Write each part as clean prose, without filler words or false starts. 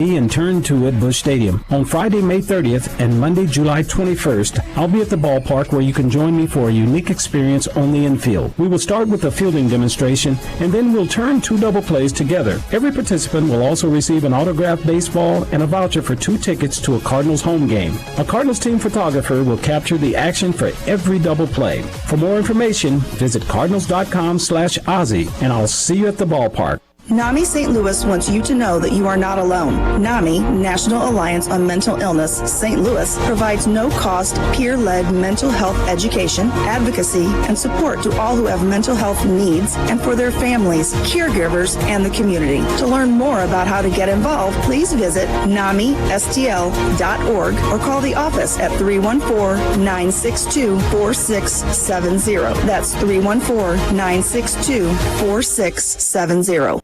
and Turn 2 at Busch Stadium. On Friday, May 30th and Monday, July 21st, I'll be at the ballpark where you can join me for a unique experience on the infield. We will start with a fielding demonstration, and then we'll turn 2 double plays together. Every participant will also receive an autographed baseball and a voucher for 2 tickets to a Cardinals home game. A Cardinals team photographer will capture the action for every double play. For more information, visit cardinals.com/Ozzie, and I'll see you at the ballpark. NAMI St. Louis wants you to know that you are not alone. NAMI, National Alliance on Mental Illness, St. Louis, provides no-cost, peer-led mental health education, advocacy, and support to all who have mental health needs and for their families, caregivers, and the community. To learn more about how to get involved, please visit NAMISTL.org or call the office at 314-962-4670. That's 314-962-4670.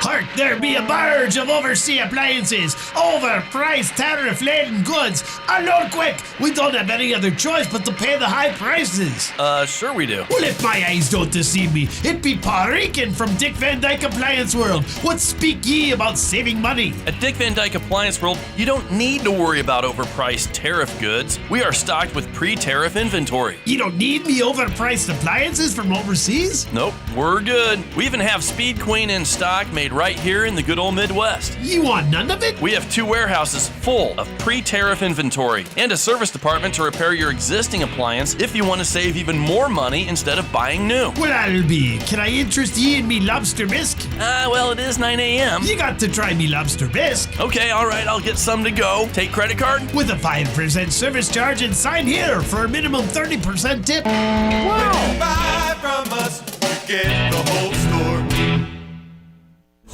Hark, there be a barge of overseas appliances, overpriced tariff-laden goods. Unload quick! We don't have any other choice but to pay the high prices. Sure we do. Well, if my eyes don't deceive me, it be Paul Rican from Dick Van Dyke Appliance World. What speak ye about saving money? At Dick Van Dyke Appliance World, you don't need to worry about overpriced tariff goods. We are stocked with pre-tariff inventory. You don't need me overpriced appliances from overseas? Nope, we're good. We even have Speed Queen in stock made right here in the good old Midwest. You want none of it? We have 2 warehouses full of pre-tariff inventory and a service department to repair your existing appliance if you want to save even more money instead of buying new. Well, I'll be. Can I interest ye in me lobster bisque? Well, it is 9 a.m. You got to try me lobster bisque. Okay, all right, I'll get some to go. Take credit card? With a 5% service charge and sign here for a minimum 30% tip. Wow. When you buy from us, you get the whole store.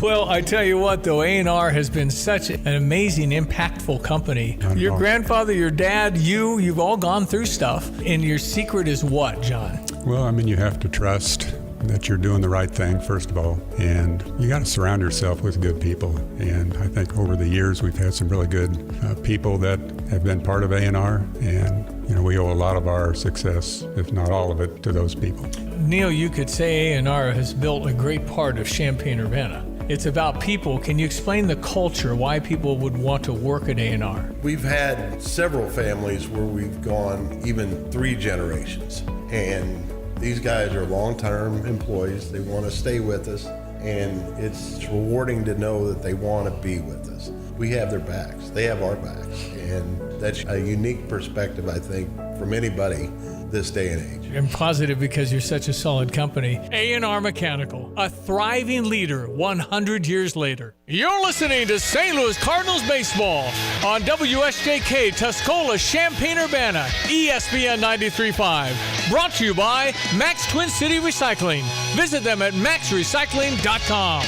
Well, I tell you what, though, A&R has been such an amazing, impactful company. Your grandfather, your dad, you've all gone through stuff. And your secret is what, John? Well, I mean, you have to trust that you're doing the right thing, first of all. And you got to surround yourself with good people. And I think over the years, we've had some really good people that have been part of A&R. And, you know, we owe a lot of our success, if not all of it, to those people. Neil, you could say A&R has built a great part of Champaign-Urbana. It's about people. Can you explain the culture, why people would want to work at A&R? We've had several families where we've gone even 3 generations. And these guys are long-term employees. They want to stay with us. And it's rewarding to know that they want to be with us. We have their backs. They have our backs. And that's a unique perspective, I think, from anybody this day and age. I'm positive because you're such a solid company. A&R Mechanical, a thriving leader 100 years later. You're listening to St. Louis Cardinals baseball on WSJK Tuscola, Champaign-Urbana, ESPN 93.5. Brought to you by Max Twin City Recycling. Visit them at maxrecycling.com.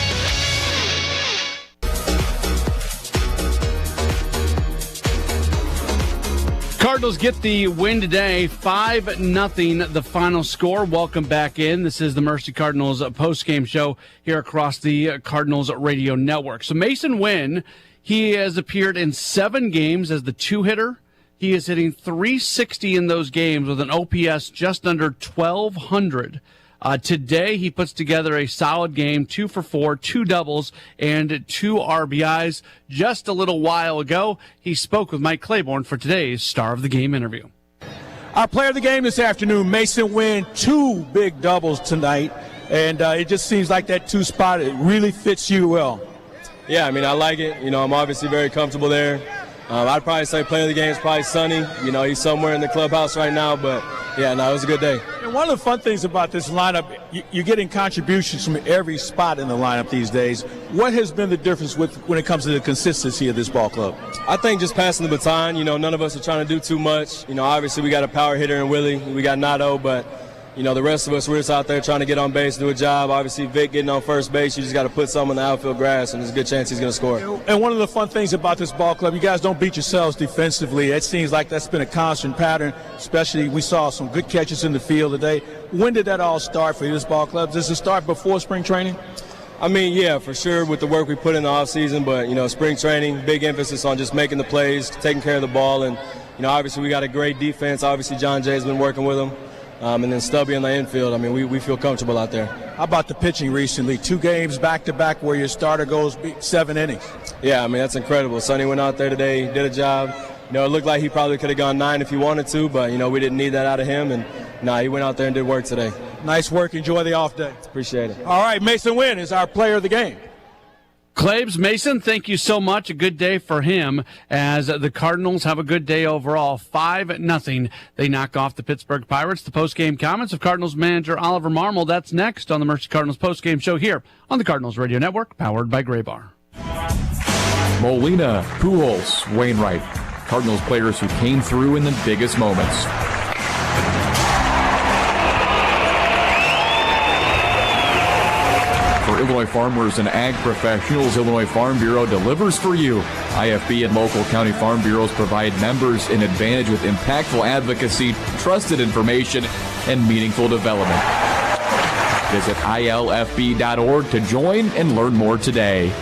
Cardinals get the win today, 5-0 the final score. Welcome back in. This is the Mercy Cardinals post-game show here across the Cardinals radio network. So Masyn Winn, he has appeared in 7 games as the 2-hitter. He is hitting .360 in those games with an OPS just under 1,200. Today, he puts together a solid game, 2 for 4, 2 doubles, and 2 RBIs. Just a little while ago, he spoke with Mike Claiborne for today's Star of the Game interview. Our player of the game this afternoon, Masyn Winn, 2 big doubles tonight, and it just seems like that 2 spot, it really fits you well. Yeah, I mean, I like it. You know, I'm obviously very comfortable there. I'd probably say player of the game is probably Sonny. You know, he's somewhere in the clubhouse right now, but yeah, no, it was a good day. And one of the fun things about this lineup, you're getting contributions from every spot in the lineup these days. What has been the difference when it comes to the consistency of this ball club? I think just passing the baton. You know, none of us are trying to do too much. You know, obviously we got a power hitter in Willie. We got Nato, but you know, the rest of us, we're just out there trying to get on base, do a job. Obviously, Vic getting on first base, you just got to put something in the outfield grass, and there's a good chance he's going to score. And one of the fun things about this ball club, you guys don't beat yourselves defensively. It seems like that's been a constant pattern, especially we saw some good catches in the field today. When did that all start for this ball club? Does it start before spring training? I mean, yeah, for sure with the work we put in the offseason, but, you know, spring training, big emphasis on just making the plays, taking care of the ball, and, you know, obviously we got a great defense. Obviously, John Jay's been working with them. and then Stubby in the infield. I mean, we feel comfortable out there. How about the pitching recently? 2 games back-to-back where your starter goes 7 innings. Yeah, I mean, that's incredible. Sonny went out there today, did a job. It looked like he probably could have gone 9 if he wanted to, but, we didn't need that out of him. And, he went out there and did work today. Nice work. Enjoy the off day. Appreciate it. All right, Mason Wynn is our player of the game. Claves, Mason, thank you so much. A good day for him as the Cardinals have a good day overall. 5-0. They knock off the Pittsburgh Pirates. The postgame comments of Cardinals manager Oliver Marmol. That's next on the Mercy Cardinals postgame show here on the Cardinals Radio Network, powered by Graybar. Molina, Pujols, Wainwright. Cardinals players who came through in the biggest moments. For Illinois farmers and ag professionals, Illinois Farm Bureau delivers for you. IFB and local county farm bureaus provide members an advantage with impactful advocacy, trusted information, and meaningful development. Visit ilfb.org to join and learn more today.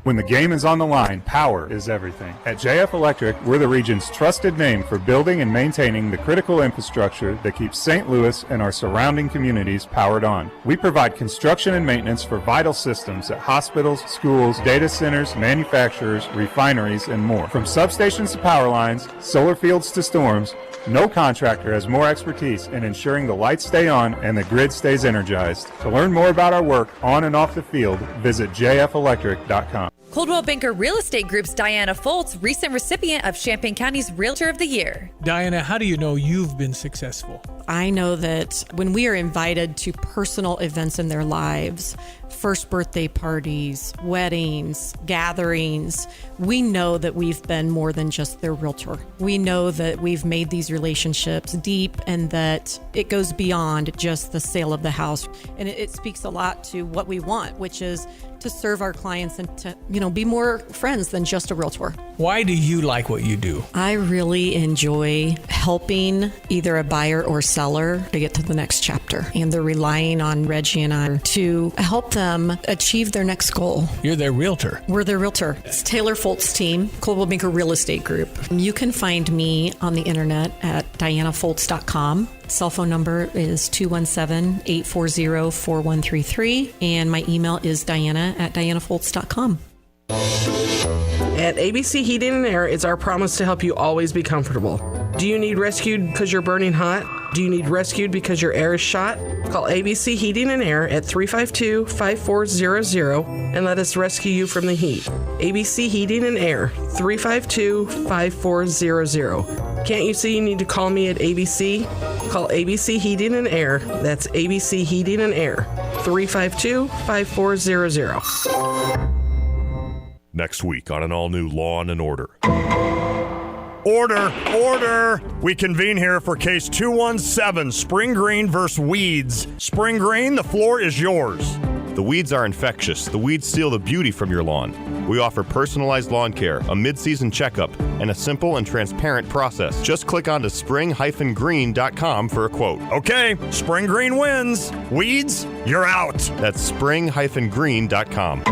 When the game is on the line, power is everything. At JF Electric, we're the region's trusted name for building and maintaining the critical infrastructure that keeps St. Louis and our surrounding communities powered on. We provide construction and maintenance for vital systems at hospitals, schools, data centers, manufacturers, refineries, and more. From substations to power lines, solar fields to storms, no contractor has more expertise in ensuring the lights stay on and the grid stays energized. To learn more about our work on and off the field, visit jfelectric.com. Coldwell Banker Real Estate Group's Diana Foltz, recent recipient of Champaign County's Realtor of the Year. Diana, how do you know you've been successful? I know that when we are invited to personal events in their lives, first birthday parties, weddings, gatherings, we know that we've been more than just their realtor. We know that we've made these relationships deep and that it goes beyond just the sale of the house. And it speaks a lot to what we want, which is to serve our clients and to, be more friends than just a realtor. Why do you like what you do? I really enjoy helping either a buyer or seller to get to the next chapter. And they're relying on Reggie and I to help them achieve their next goal. You're their realtor. We're their realtor. It's Taylor Foltz team, Coldwell Banker Real Estate Group. You can find me on the internet at dianafoltz.com. Cell phone number is 217-840-4133. And my email is diana@dianafoltz.com. At ABC Heating and Air, it's our promise to help you always be comfortable. Do you need rescued because you're burning hot? Do you need rescued because your air is shot? Call ABC Heating and Air at 352-5400 and let us rescue you from the heat. ABC Heating and Air, 352-5400. Can't you see you need to call me at ABC? Call ABC Heating and Air. That's ABC Heating and Air, 352-5400. Next week on an all-new Law & Order. Order! Order! We convene here for case 217, Spring Green versus Weeds. Spring Green, the floor is yours. The weeds are infectious. The weeds steal the beauty from your lawn. We offer personalized lawn care, a mid-season checkup, and a simple and transparent process. Just click on to spring-green.com for a quote. Okay, Spring Green wins. Weeds, you're out. That's spring-green.com.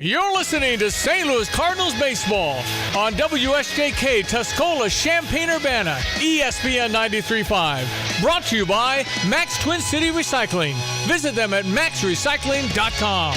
You're listening to St. Louis Cardinals baseball on WSJK Tuscola, Champaign-Urbana, ESPN 93.5. Brought to you by Max Twin City Recycling. Visit them at maxrecycling.com.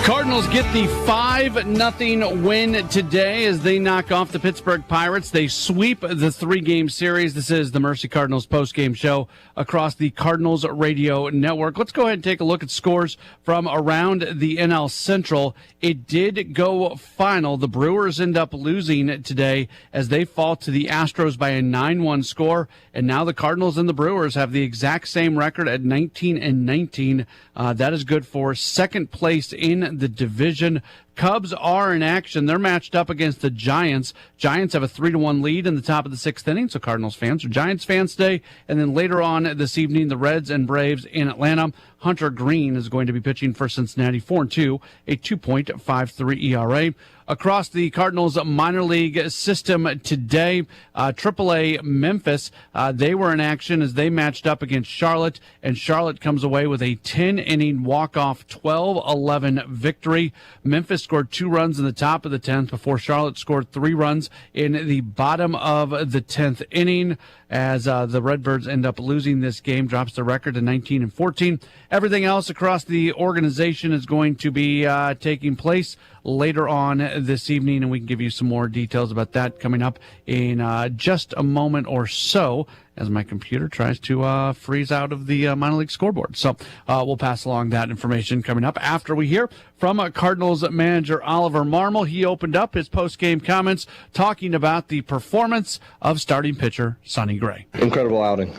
Cardinals get the 5-0 win today as they knock off the Pittsburgh Pirates. They sweep the 3-game series. This is the Mercy Cardinals postgame show across the Cardinals Radio Network. Let's go ahead and take a look at scores from around the NL Central. It did go final. The Brewers end up losing today as they fall to the Astros by a 9-1 score. And now the Cardinals and the Brewers have the exact same record at 19-19. That is good for second place in the division. Cubs are in action. They're matched up against the Giants. Giants have a 3-1 lead in the top of the 6th inning, so Cardinals fans are Giants fans today. And then later on this evening, the Reds and Braves in Atlanta. Hunter Green is going to be pitching for Cincinnati, 4-2, a 2.53 ERA. Across the Cardinals minor league system today, AAA Memphis, they were in action as they matched up against Charlotte, and Charlotte comes away with a 10-inning walk-off 12-11 victory. Memphis scored 2 runs in the top of the 10th before Charlotte scored 3 runs in the bottom of the 10th inning. As the Redbirds end up losing this game, drops the record to 19-14. Everything else across the organization is going to be taking place later on this evening, and we can give you some more details about that coming up in just a moment or so as my computer tries to freeze out of the minor league scoreboard. So we'll pass along that information coming up after we hear from Cardinals manager Oliver Marmol. He opened up his post-game comments talking about the performance of starting pitcher Sonny Gray. Incredible outing.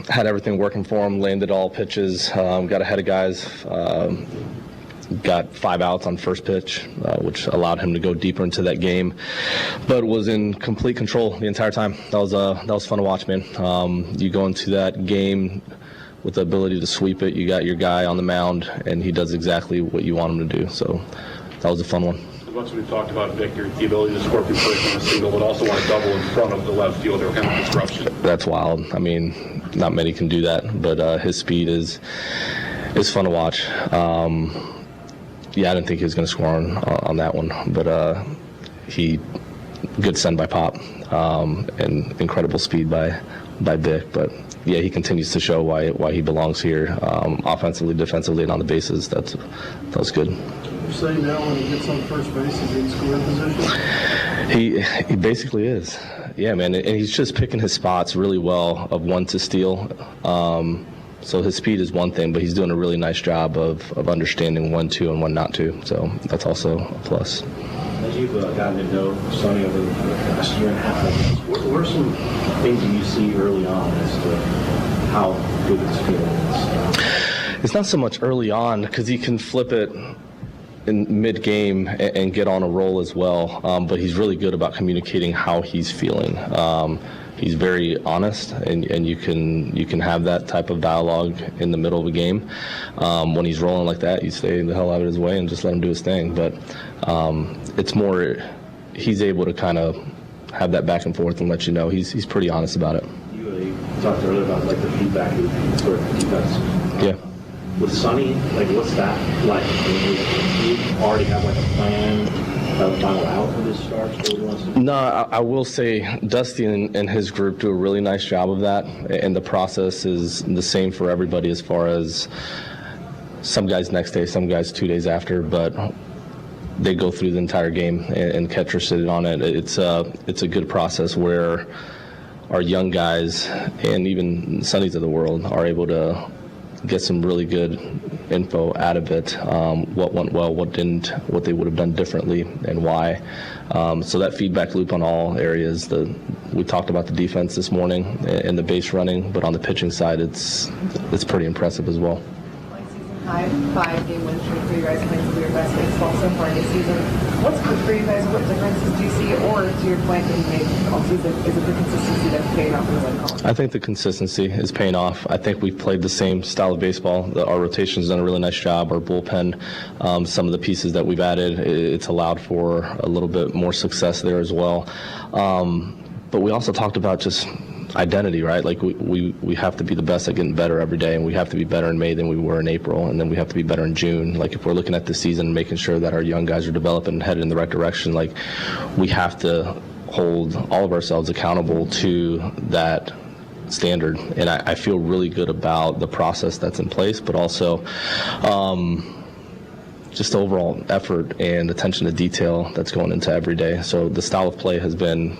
Had everything working for him, landed all pitches, got ahead of guys. Got 5 outs on first pitch, which allowed him to go deeper into that game, but was in complete control the entire time. That was fun to watch, man. You go into that game with the ability to sweep it. You got your guy on the mound, and he does exactly what you want him to do. So that was a fun one. Once we've talked about Victor, the ability to score from first on a single, but also want to double in front of the left fielder, kind of disruption. That's wild. I mean, not many can do that, but his speed is fun to watch. Yeah, I didn't think he was going to score on that one, but good send by Pop, and incredible speed by Vic. But yeah, he continues to show why he belongs here, offensively, defensively, and on the bases. That was good. You're saying now when he gets on first base, he's in scoring position? He basically is. Yeah, man, and he's just picking his spots really well of when to steal. So his speed is one thing, but he's doing a really nice job of understanding when to and when not to. So that's also a plus. As you've gotten to know Sonny over the last year and a half, what are some things you see early on as to how good this feeling is? It's not so much early on because he can flip it in mid-game and get on a roll as well, but he's really good about communicating how he's feeling. He's very honest, and you can have that type of dialogue in the middle of a game. When he's rolling like that, you stay the hell out of his way and just let him do his thing. But it's more, he's able to kind of have that back and forth and let you know he's pretty honest about it. You talked earlier about like the feedback for defense. Yeah. With Sonny, like what's that like? Do you already have like a plan? Final out for this start? No, I will say Dusty and his group do a really nice job of that, and the process is the same for everybody as far as some guys next day, some guys 2 days after, but they go through the entire game and catch or sit on it. It's a good process where our young guys and even Sonnies of the world are able to get some really good info out of it, what went well, what didn't, what they would have done differently, and why. So that feedback loop on all areas. We talked about the defense this morning and the base running, but on the pitching side, it's pretty impressive as well. High 5-game win streak for you guys, playing some of your best baseball so far this season. What's good for you guys? What differences do you see? Or to your point that you made all season, is it the consistency that's paying off in the win column? I think the consistency is paying off. I think we've played the same style of baseball. Our rotation's done a really nice job. Our bullpen, some of the pieces that we've added, it's allowed for a little bit more success there as well. But we also talked about just identity, right? Like we have to be the best at getting better every day, and we have to be better in May than we were in April, and then we have to be better in June. Like if we're looking at the season and making sure that our young guys are developing and headed in the right direction, like we have to hold all of ourselves accountable to that standard. And I feel really good about the process that's in place, but also just overall effort and attention to detail that's going into every day. So the style of play has been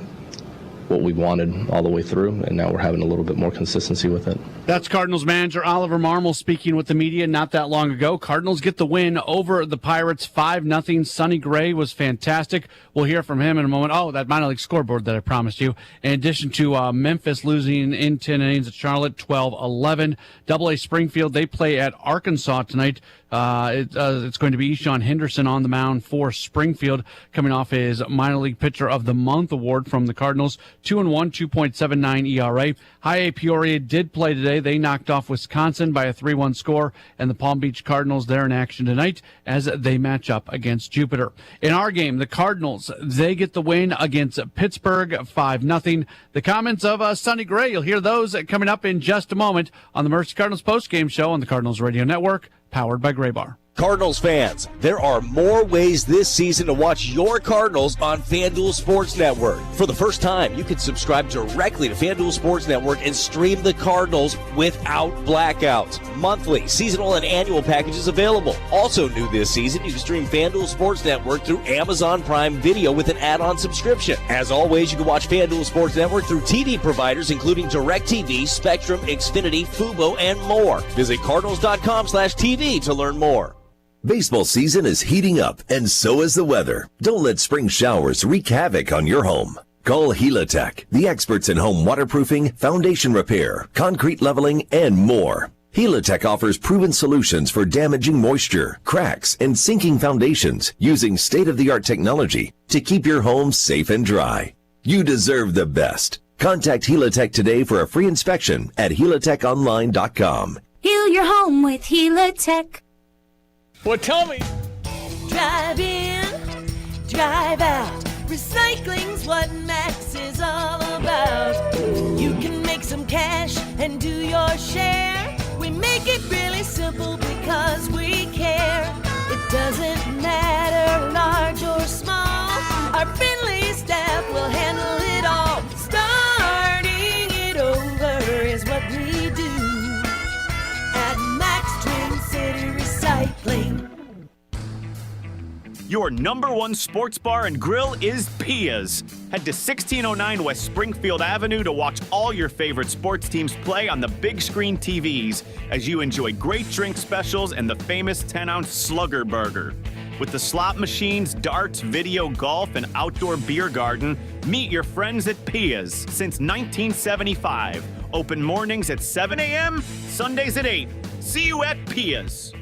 what we wanted all the way through, and now we're having a little bit more consistency with it. That's Cardinals manager Oliver Marmol speaking with the media not that long ago. Cardinals get the win over the Pirates 5-0. Sonny Gray was fantastic. We'll hear from him in a moment. Oh, that minor league scoreboard that I promised you. In addition to Memphis losing in 10 innings at Charlotte 12-11. AA Springfield, they play at Arkansas tonight. It's going to be Eshawn Henderson on the mound for Springfield, coming off his minor league pitcher of the month award from the Cardinals. 2-1, 2.79 ERA. High A Peoria did play today. They knocked off Wisconsin by a 3-1 score, and the Palm Beach Cardinals, they're in action tonight as they match up against Jupiter. In our game, the Cardinals, they get the win against Pittsburgh, 5-0. The comments of Sonny Gray, you'll hear those coming up in just a moment on the Mercy Cardinals postgame show on the Cardinals Radio Network, powered by Gray Bar. Cardinals fans, there are more ways this season to watch your Cardinals on FanDuel Sports Network. For the first time, you can subscribe directly to FanDuel Sports Network and stream the Cardinals without blackouts. Monthly, seasonal, and annual packages available. Also new this season, you can stream FanDuel Sports Network through Amazon Prime Video with an add-on subscription. As always, you can watch FanDuel Sports Network through TV providers including DirecTV, Spectrum, Xfinity, Fubo, and more. Visit Cardinals.com/TV to learn more. Baseball season is heating up, and so is the weather. Don't let spring showers wreak havoc on your home. Call Helitech, the experts in home waterproofing, foundation repair, concrete leveling, and more. Helitech offers proven solutions for damaging moisture, cracks, and sinking foundations using state-of-the-art technology to keep your home safe and dry. You deserve the best. Contact Helitech today for a free inspection at helitechonline.com. Heal your home with Helitech. Well, tell me. Drive in, drive out. Recycling's what Max is all about. You can make some cash and do your share. We make it really simple because we care. It doesn't matter large or small. Our friendly staff will handle it all. Starting it over is what we do at Max Twin City Recycling. Your #1 sports bar and grill is Pia's. Head to 1609 West Springfield Avenue to watch all your favorite sports teams play on the big screen TVs as you enjoy great drink specials and the famous 10-ounce Slugger Burger. With the slot machines, darts, video, golf, and outdoor beer garden, meet your friends at Pia's since 1975. Open mornings at 7 a.m., Sundays at 8. See you at Pia's.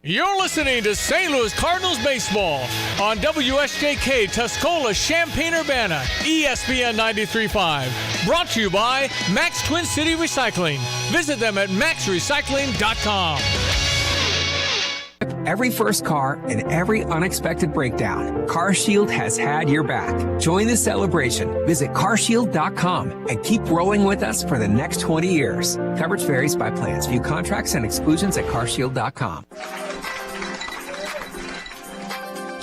You're listening to St. Louis Cardinals baseball on WSJK Tuscola, Champaign-Urbana, ESPN 93.5. Brought to you by Max Twin City Recycling. Visit them at maxrecycling.com. Every first car and every unexpected breakdown, CarShield has had your back. Join the celebration. Visit carshield.com and keep rolling with us for the next 20 years. Coverage varies by plans. View contracts and exclusions at carshield.com.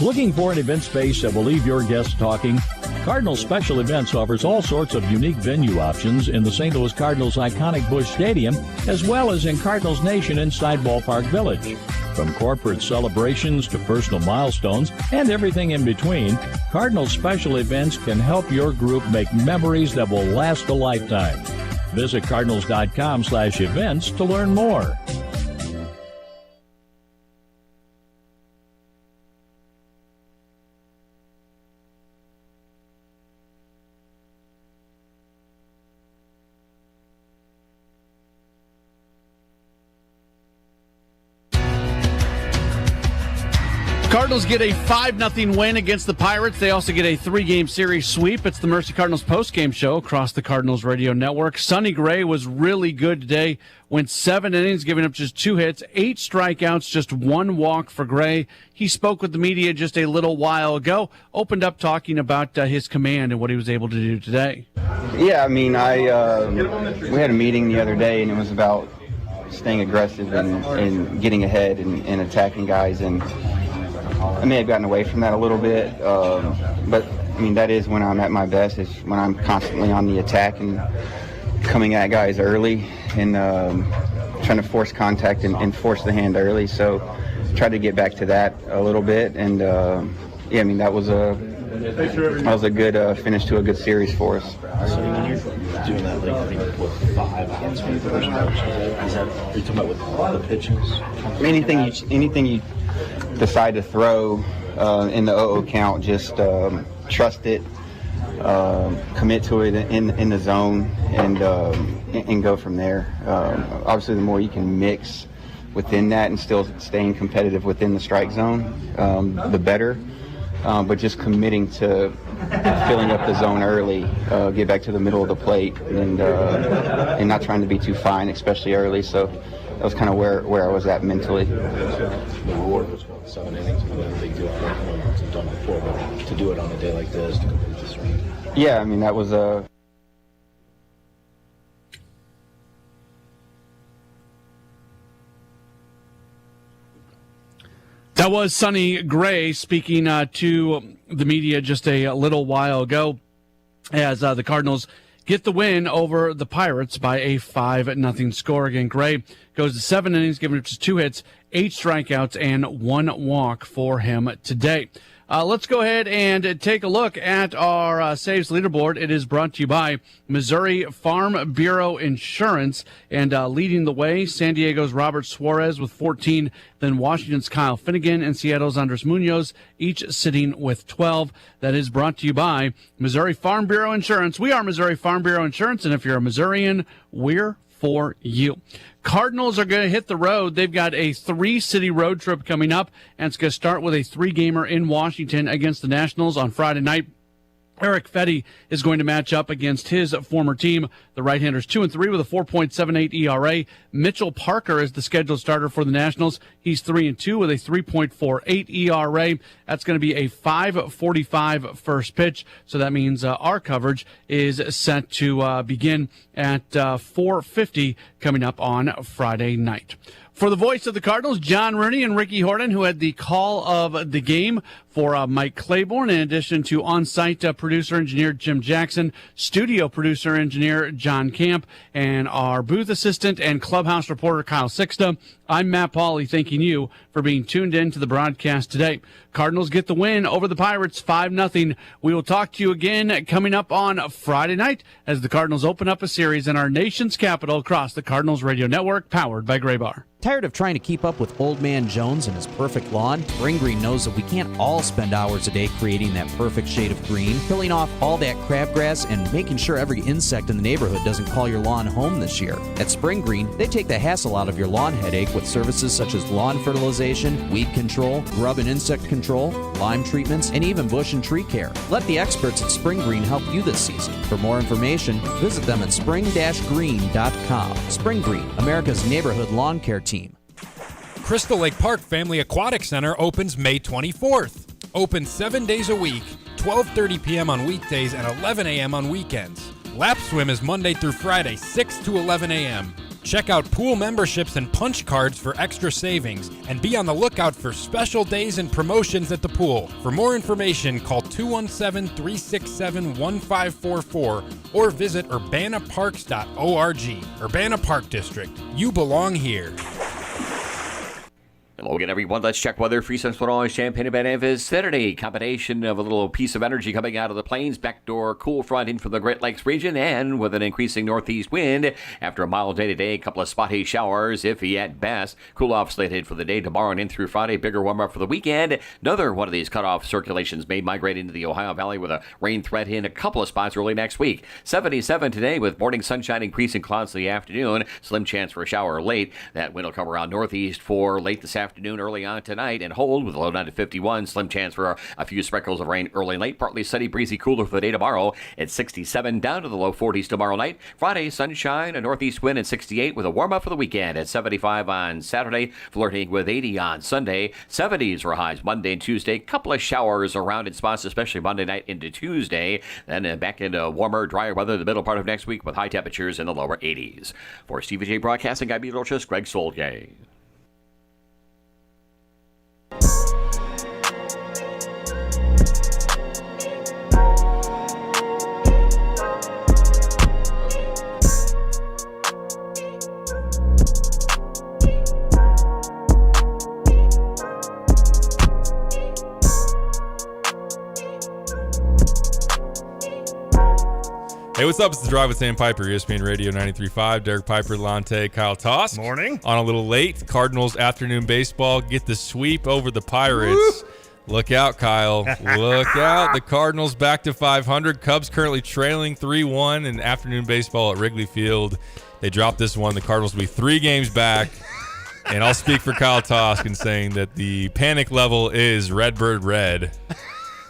Looking for an event space that will leave your guests talking? Cardinals Special Events offers all sorts of unique venue options in the St. Louis Cardinals' iconic Busch Stadium, as well as in Cardinals Nation inside Ballpark Village. From corporate celebrations to personal milestones and everything in between, Cardinals Special Events can help your group make memories that will last a lifetime. Visit cardinals.com/events to learn more. Cardinals get a 5-0 win against the Pirates. They also get a 3-game series sweep. It's the Mercy Cardinals postgame show across the Cardinals Radio Network. Sonny Gray was really good today. Went 7 innings, giving up just 2 hits, 8 strikeouts, just 1 walk for Gray. He spoke with the media just a little while ago, opened up talking about his command and what he was able to do today. Yeah, I mean, we had a meeting the other day, and it was about staying aggressive and getting ahead and attacking guys. And I may have gotten away from that a little bit, but I mean, that is when I'm at my best, is when I'm constantly on the attack and coming at guys early and trying to force contact and force the hand early. So tried to get back to that a little bit, and yeah, I mean, that was a good finish to a good series for us. So when you're doing that, like, I think with 5 against me first pitch, are you talking about with the pitches? Anything you decide to throw in the 0-0 count, just trust it, commit to it in the zone, and go from there. Obviously, the more you can mix within that and still staying competitive within the strike zone, the better. But just committing to filling up the zone early, get back to the middle of the plate, and not trying to be too fine, especially early. So that was kind of where I was at mentally. The reward was 7 innings, and a big deal for home runs you've done before, but to do it on a day like this to complete the swing. Yeah, I mean, that was a. That was Sonny Gray speaking to the media just a little while ago as the Cardinals get the win over the Pirates by a 5-0 score. Again, Gray goes to 7 innings, giving up just 2 hits, 8 strikeouts, and 1 walk for him today. Let's go ahead and take a look at our saves leaderboard. It is brought to you by Missouri Farm Bureau Insurance. And leading the way, San Diego's Robert Suarez with 14, then Washington's Kyle Finnegan and Seattle's Andres Munoz, each sitting with 12. That is brought to you by Missouri Farm Bureau Insurance. We are Missouri Farm Bureau Insurance, and if you're a Missourian, we're for you. Cardinals are going to hit the road. They've got a 3-city road trip coming up, and it's going to start with a 3-gamer in Washington against the Nationals on Friday night. Eric Fetty is going to match up against his former team. The right-hander's 2-3 with a 4.78 ERA. Mitchell Parker is the scheduled starter for the Nationals. He's 3-2 with a 3.48 ERA. That's going to be a 5:45 first pitch. So that means our coverage is set to begin at 4:50 coming up on Friday night. For the voice of the Cardinals, John Rooney and Ricky Horton, who had the call of the game for Mike Claiborne, in addition to on-site producer-engineer Jim Jackson, studio producer-engineer John Camp, and our booth assistant and clubhouse reporter Kyle Sixta. I'm Matt Pauley, thanking you for being tuned in to the broadcast today. Cardinals get the win over the Pirates 5-0. We will talk to you again coming up on Friday night as the Cardinals open up a series in our nation's capital across the Cardinals Radio Network, powered by Graybar. Tired of trying to keep up with Old Man Jones and his perfect lawn? Spring Green knows that we can't all spend hours a day creating that perfect shade of green, killing off all that crabgrass and making sure every insect in the neighborhood doesn't call your lawn home this year. At Spring Green, they take the hassle out of your lawn headache with services such as lawn fertilization, weed control, grub and insect control, lime treatments, and even bush and tree care. Let the experts at Spring Green help you this season. For more information, visit them at spring-green.com. Spring Green, America's neighborhood lawn care team. Crystal Lake Park Family Aquatic Center opens May 24th. Open 7 days a week, 12:30 p.m. on weekdays and 11 a.m. on weekends. Lap swim is Monday through Friday, 6 to 11 a.m. Check out pool memberships and punch cards for extra savings, and be on the lookout for special days and promotions at the pool. For more information, call 217-367-1544 or visit urbanaparks.org. Urbana Park District. You belong here. Hello again, everyone. Let's check weather. Free Central Illinois, Champaign and vicinity. Combination of a little piece of energy coming out of the plains. Backdoor cool front in from the Great Lakes region, and with an increasing northeast wind. After a mild day today, a couple of spotty showers, iffy at best. Cool off slated for the day tomorrow and in through Friday. Bigger warm up for the weekend. Another one of these cutoff circulations may migrate into the Ohio Valley with a rain threat in a couple of spots early next week. 77 today with morning sunshine, increasing clouds in the afternoon. Slim chance for a shower late. That wind will come around northeast for late this afternoon, early on tonight, and hold with a low down to 51. Slim chance for a few sprinkles of rain early and late. Partly sunny, breezy, cooler for the day tomorrow at 67, down to the low 40s tomorrow night. Friday, sunshine, a northeast wind at 68 with a warm up for the weekend at 75 on Saturday, flirting with 80 on Sunday. 70s for highs Monday and Tuesday. Couple of showers around in spots, especially Monday night into Tuesday. Then back into warmer, drier weather the middle part of next week with high temperatures in the lower 80s. For Stevie J Broadcasting, I'm meteorologist Greg Solgay. Hey, what's up? It's The Drive with Sam Piper, ESPN Radio 93.5. Derek Piper, Lante, Kyle Tosk. Morning. On a little late. Cardinals afternoon baseball get the sweep over the Pirates. Woo! Look out, Kyle. Look out. The Cardinals back to 500. Cubs currently trailing 3-1 in afternoon baseball at Wrigley Field. They dropped this one. The Cardinals will be 3 games back. And I'll speak for Kyle Tosk in saying that the panic level is Redbird red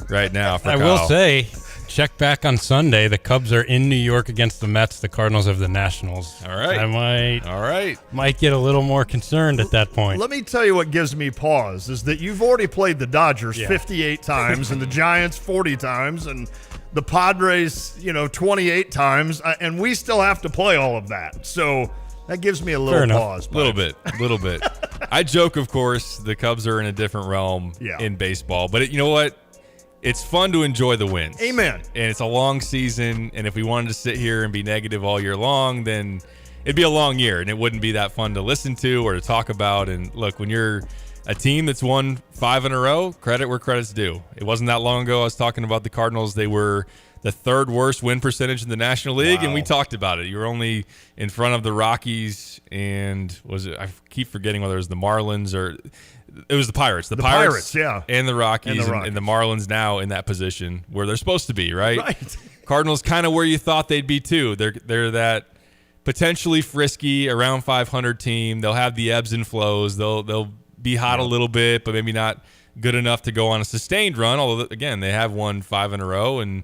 right now for I Kyle. will say, check back on Sunday. The Cubs are in New York against the Mets. The Cardinals have the Nationals. All right. I might get a little more concerned at that point. Let me tell you what gives me pause is that you've already played the Dodgers 58 times and the Giants 40 times and the Padres, 28 times, and we still have to play all of that. So that gives me a little pause. A little bit. I joke, of course, the Cubs are in a different realm in baseball. But you know what? It's fun to enjoy the wins. Amen. And it's a long season. And if we wanted to sit here and be negative all year long, then it'd be a long year. And it wouldn't be that fun to listen to or to talk about. And look, when you're a team that's won 5 in a row, credit where credit's due. It wasn't that long ago I was talking about the Cardinals. They were the 3rd worst win percentage in the National League, and we talked about it. You were only in front of the Rockies and I keep forgetting whether it was the Marlins or it was the Pirates. The Pirates, yeah. And the Rockies, and the Marlins now in that position where they're supposed to be, right? Right. Cardinals kind of where you thought they'd be too. They're that potentially frisky around 500 team. They'll have the ebbs and flows. They'll be hot a little bit, but maybe not good enough to go on a sustained run. Although, again, they have won 5 in a row, and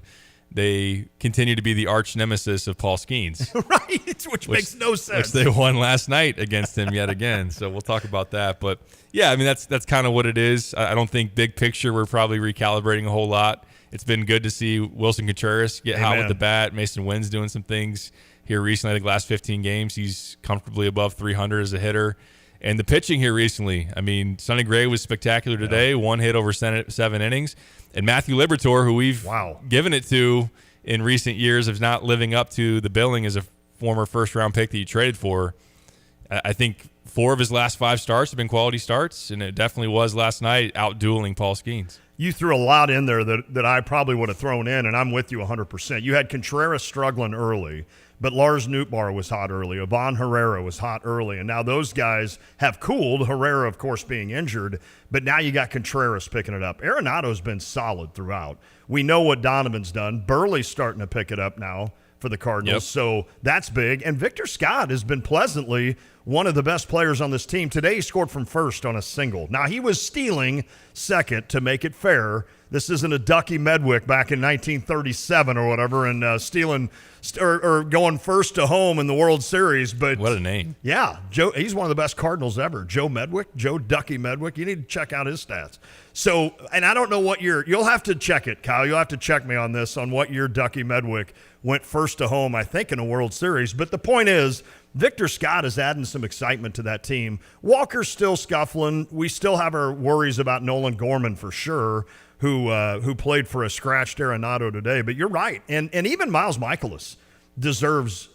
they continue to be the arch nemesis of Paul Skeens. Right, which makes no sense. Which they won last night against him yet again. So we'll talk about that. But, yeah, I mean, that's kind of what it is. I don't think big picture we're probably recalibrating a whole lot. It's been good to see Wilson Contreras get hot with the bat. Mason Wynn's doing some things here recently. I think last 15 games he's comfortably above 300 as a hitter. And the pitching here recently, I mean, Sonny Gray was spectacular today, 1 hit over 7 innings. And Matthew Liberatore, who we've given it to in recent years, is not living up to the billing as a former first-round pick that you traded for. I think 4 of his last 5 starts have been quality starts, and it definitely was last night out-dueling Paul Skeens. You threw a lot in there that I probably would have thrown in, and I'm with you 100%. You had Contreras struggling early, but Lars Nootbaar was hot early. Ivan Herrera was hot early, and now those guys have cooled. Herrera, of course, being injured, but now you got Contreras picking it up. Arenado's been solid throughout. We know what Donovan's done. Burley's starting to pick it up now for the Cardinals, so that's big. And Victor Scott has been pleasantly one of the best players on this team. Today he scored from first on a single. Now, he was stealing second to make it fair. This isn't a Ducky Medwick back in 1937 or whatever and stealing or going first to home in the World Series. But what a name. Yeah, Joe. He's one of the best Cardinals ever. Joe Ducky Medwick. You need to check out his stats. So, and I don't know what year. You'll have to check it, Kyle. You'll have to check me on this, on what year Ducky Medwick went first to home, I think, in a World Series. But the point is, Victor Scott is adding some excitement to that team. Walker's still scuffling. We still have our worries about Nolan Gorman for sure, who played for a scratched Arenado today. But you're right. And even Miles Michaelis deserves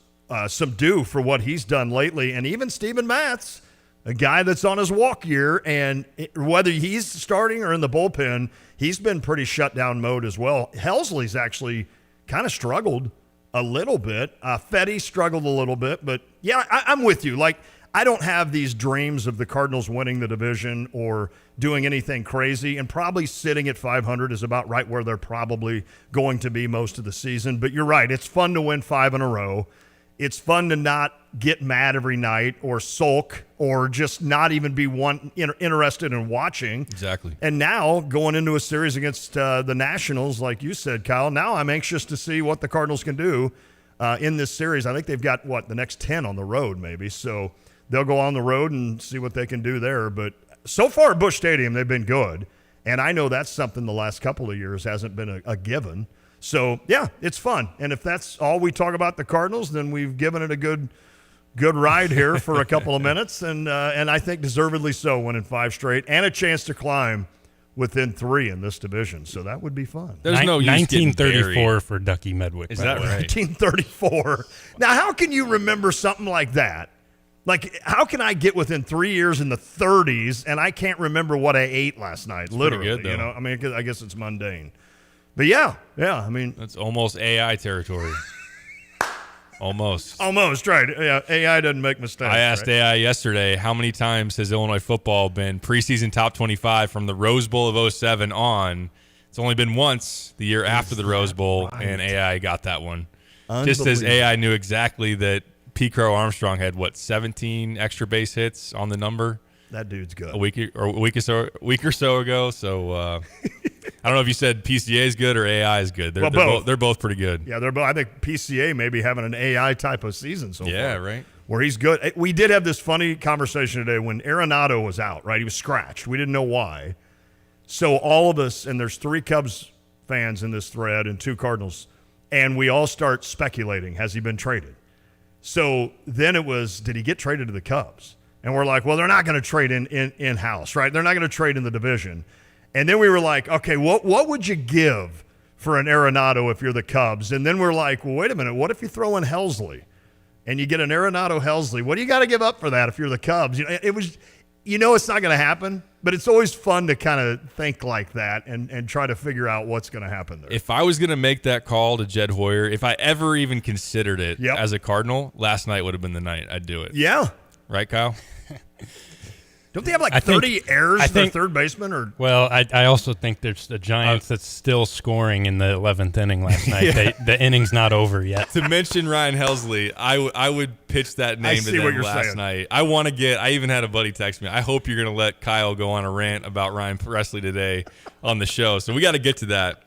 some due for what he's done lately. And even Steven Matz, a guy that's on his walk year, and whether he's starting or in the bullpen, he's been pretty shutdown mode as well. Helsley's actually kind of struggled a little bit. Fetty struggled a little bit, but yeah, I'm with you. Like, I don't have these dreams of the Cardinals winning the division or doing anything crazy, and probably sitting at 500 is about right where they're probably going to be most of the season. But you're right. It's fun to win 5 in a row. It's fun to not get mad every night or sulk or just not even be interested in watching. Exactly. And now going into a series against the Nationals, like you said, Kyle, now I'm anxious to see what the Cardinals can do in this series. I think they've got, the next 10 on the road maybe. So they'll go on the road and see what they can do there. But so far at Busch Stadium, they've been good. And I know that's something the last couple of years hasn't been a given. So, yeah, it's fun. And if that's all we talk about the Cardinals, then we've given it a good ride here for a couple of minutes. And I think deservedly so, winning 5 straight and a chance to climb within 3 in this division. So that would be fun. There's no use 1934 for Ducky Medwick. Is that right? 1934. Now, how can you remember something like that? Like, how can I get within 3 years in the 30s and I can't remember what I ate last night? It's literally, pretty good, though. I mean, I guess it's mundane. But yeah, I mean, that's almost AI territory. Almost, right. Yeah, AI doesn't make mistakes. I asked right? AI yesterday, how many times has Illinois football been preseason top 25 from the Rose Bowl of 07 on? It's only been once, the year after the Rose Bowl, and AI got that one. Just as AI knew exactly that P. Crow Armstrong had, 17 extra base hits on the number? That dude's good. A week or so ago. So I don't know if you said PCA is good or AI is good. They're both pretty good. Yeah, they're both. I think PCA may be having an AI type of season so far. Yeah, right. Where he's good. We did have this funny conversation today when Arenado was out, right? He was scratched. We didn't know why. So all of us, and there's 3 Cubs fans in this thread and 2 Cardinals, and we all start speculating, has he been traded? So then it was, did he get traded to the Cubs? And we're like, well, they're not going to trade in-house, right? They're not going to trade in the division. And then we were like, okay, what would you give for an Arenado if you're the Cubs? And then we're like, well, wait a minute, what if you throw in Helsley? And you get an Arenado Helsley. What do you got to give up for that if you're the Cubs? It was, it's not going to happen, but it's always fun to kind of think like that and try to figure out what's going to happen there. If I was going to make that call to Jed Hoyer, if I ever even considered it as a Cardinal, last night would have been the night I'd do it. Yeah. Right, Kyle? Don't they have 30 errors for third baseman? Or well, I also think there's the Giants that's still scoring in the 11th inning last night. Yeah. The inning's not over yet. To mention Ryan Helsley, I would pitch that name to them last night. I even had a buddy text me, I hope you're going to let Kyle go on a rant about Ryan Presley today on the show. So we got to get to that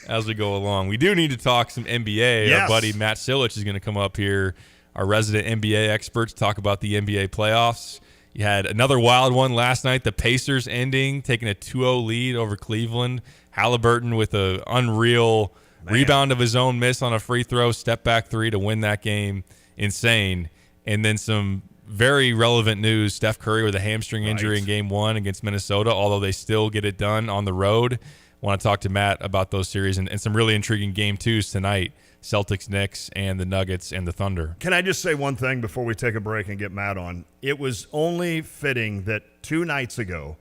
as we go along. We do need to talk some NBA. Yes. Our buddy Matt Silich is going to come up here, our resident NBA expert, to talk about the NBA playoffs. You had another wild one last night, the Pacers taking a 2-0 lead over Cleveland. Halliburton with an unreal rebound of his own miss on a free throw, step back 3 to win that game. Insane. And then some very relevant news, Steph Curry with a hamstring injury in Game 1 against Minnesota, although they still get it done on the road. Want to talk to Matt about those series and some really intriguing Game 2s tonight. Celtics, Knicks, and the Nuggets and the Thunder. Can I just say one thing before we take a break and get Matt on? It was only fitting that 2 nights ago,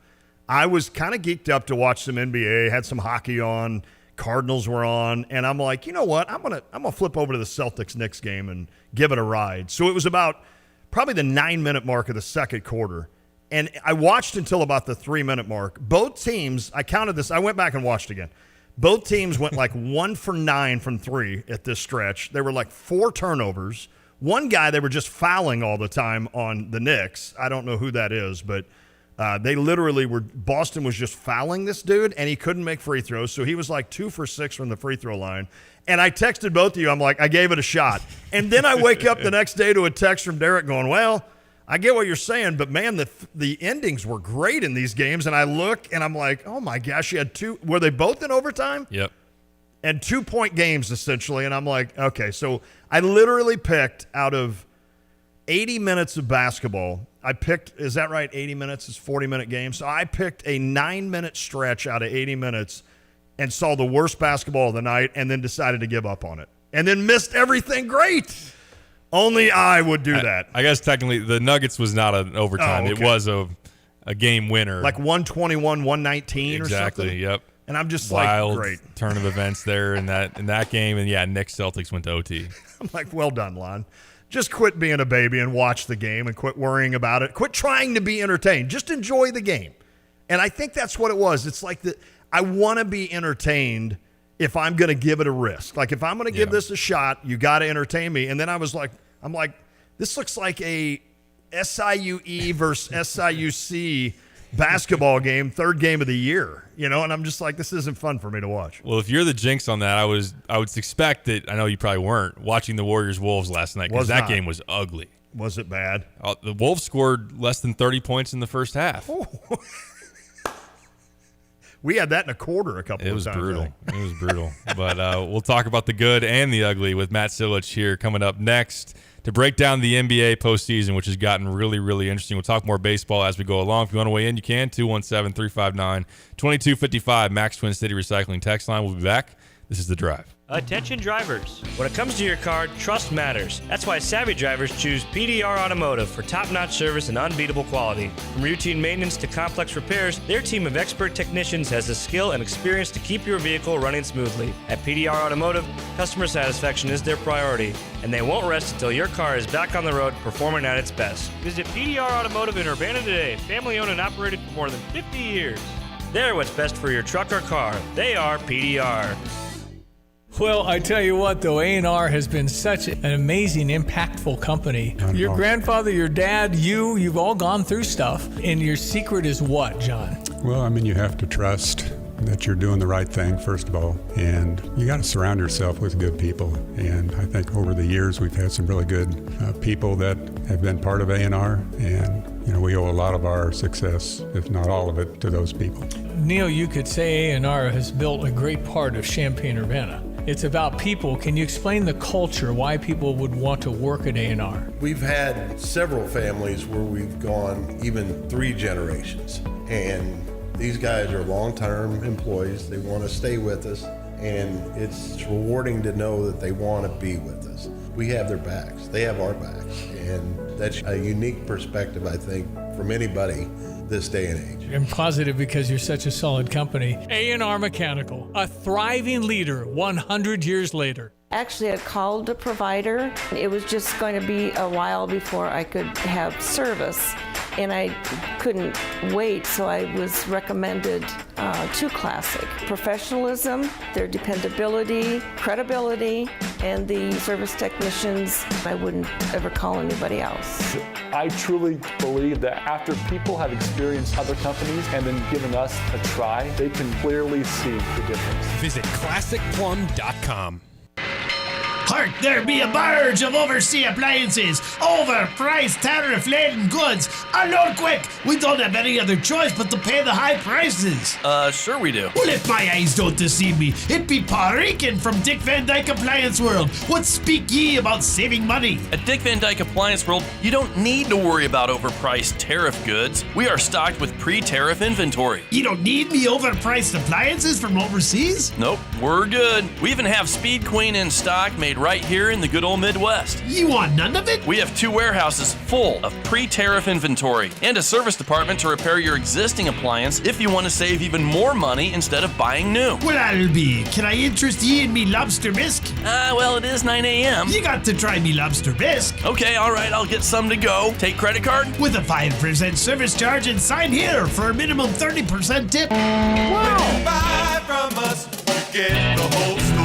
I was kind of geeked up to watch some NBA, had some hockey on, Cardinals were on, and I'm like, you know what? I'm gonna flip over to the Celtics-Knicks game and give it a ride. So it was about probably the 9-minute mark of the second quarter, and I watched until about the 3-minute mark. Both teams, I counted this, I went back and watched again. Both teams went like 1 for 9 from 3 at this stretch. There were like 4 turnovers. One guy, they were just fouling all the time on the Knicks. I don't know who that is, but they literally were, Boston was just fouling this dude, and he couldn't make free throws. So he was like 2 for 6 from the free throw line. And I texted both of you. I'm like, I gave it a shot. And then I wake up the next day to a text from Derek going, well, I get what you're saying, but man, the endings were great in these games. And I look and I'm like, oh my gosh, you had 2. Were they both in overtime? Yep. And 2-point games essentially. And I'm like, okay, so I literally picked out of 80 minutes of basketball. I picked, is that right? 80 minutes is 40-minute game. So I picked a 9-minute stretch out of 80 minutes and saw the worst basketball of the night and then decided to give up on it. And then missed everything great. Only I would do that. I guess technically the Nuggets was not an overtime. Oh, okay. It was a game winner. Like 121, 119 or something. Exactly, yep. And I'm just wild, like, great. Turn of events there in that game. And yeah, Knicks Celtics went to OT. I'm like, well done, Lon. Just quit being a baby and watch the game and quit worrying about it. Quit trying to be entertained. Just enjoy the game. And I think that's what it was. It's like I want to be entertained if I'm going to give it a risk. Like if I'm going to give this a shot, you got to entertain me. And then I'm like, this looks like a SIUE versus SIUC basketball game, 3rd game of the year, and I'm just like, this isn't fun for me to watch. Well, if you're the jinx on that, I would expect that, I know you probably weren't, watching the Warriors-Wolves last night because that game was ugly. Was it bad? The Wolves scored less than 30 points in the first half. Oh. We had that in a quarter a couple of times. It was brutal. But we'll talk about the good and the ugly with Matt Silich here coming up next to break down the NBA postseason, which has gotten really, really interesting. We'll talk more baseball as we go along. If you want to weigh in, you can. 217-359-2255, Max Twin City Recycling text line. We'll be back. This is The Drive. Attention drivers. When it comes to your car, trust matters. That's why savvy drivers choose PDR Automotive for top-notch service and unbeatable quality. From routine maintenance to complex repairs, their team of expert technicians has the skill and experience to keep your vehicle running smoothly. At PDR Automotive, customer satisfaction is their priority, and they won't rest until your car is back on the road performing at its best. Visit PDR Automotive in Urbana today, family-owned and operated for more than 50 years. They're what's best for your truck or car. They are PDR. Well, I tell you what, though, A&R has been such an amazing, impactful company. Your grandfather, your dad, you've all gone through stuff. And your secret is what, John? Well, I mean, you have to trust that you're doing the right thing, first of all, and you got to surround yourself with good people. And I think over the years we've had some really good people that have been part of A&R, and we owe a lot of our success, if not all of it, to those people. Neil, you could say A&R has built a great part of Champaign-Urbana. It's about people. Can you explain the culture, why people would want to work at A&R? We've had several families where we've gone even 3 generations, and these guys are long-term employees. They want to stay with us, and it's rewarding to know that they want to be with us. We have their backs. They have our backs, and that's a unique perspective, I think, from anybody this day and age. I'm positive because you're such a solid company. A&R Mechanical, a thriving leader 100 years later. Actually, I called the provider. It was just going to be a while before I could have service, and I couldn't wait, so I was recommended to Classic. Professionalism, their dependability, credibility, and the service technicians, I wouldn't ever call anybody else. I truly believe that after people have experienced other companies and then given us a try, they can clearly see the difference. Visit ClassicPlum.com. Hark, there be a barge of overseas appliances, overpriced tariff-laden goods. Unload quick! We don't have any other choice but to pay the high prices. Sure we do. Well, if my eyes don't deceive me, it be Paul Rican from Dick Van Dyke Appliance World. What speak ye about saving money? At Dick Van Dyke Appliance World, you don't need to worry about overpriced tariff goods. We are stocked with pre-tariff inventory. You don't need me overpriced appliances from overseas? Nope, we're good. We even have Speed Queen in stock made right here in the good old Midwest. You want none of it? We have 2 warehouses full of pre-tariff inventory and a service department to repair your existing appliance if you want to save even more money instead of buying new. Well, I'll be. Can I interest ye in me lobster bisque? Well, it is 9 a.m. You got to try me lobster bisque. Okay, all right, I'll get some to go. Take credit card? With a 5% service charge and sign here for a minimum 30% tip. Wow. When you buy from us, you get the whole store.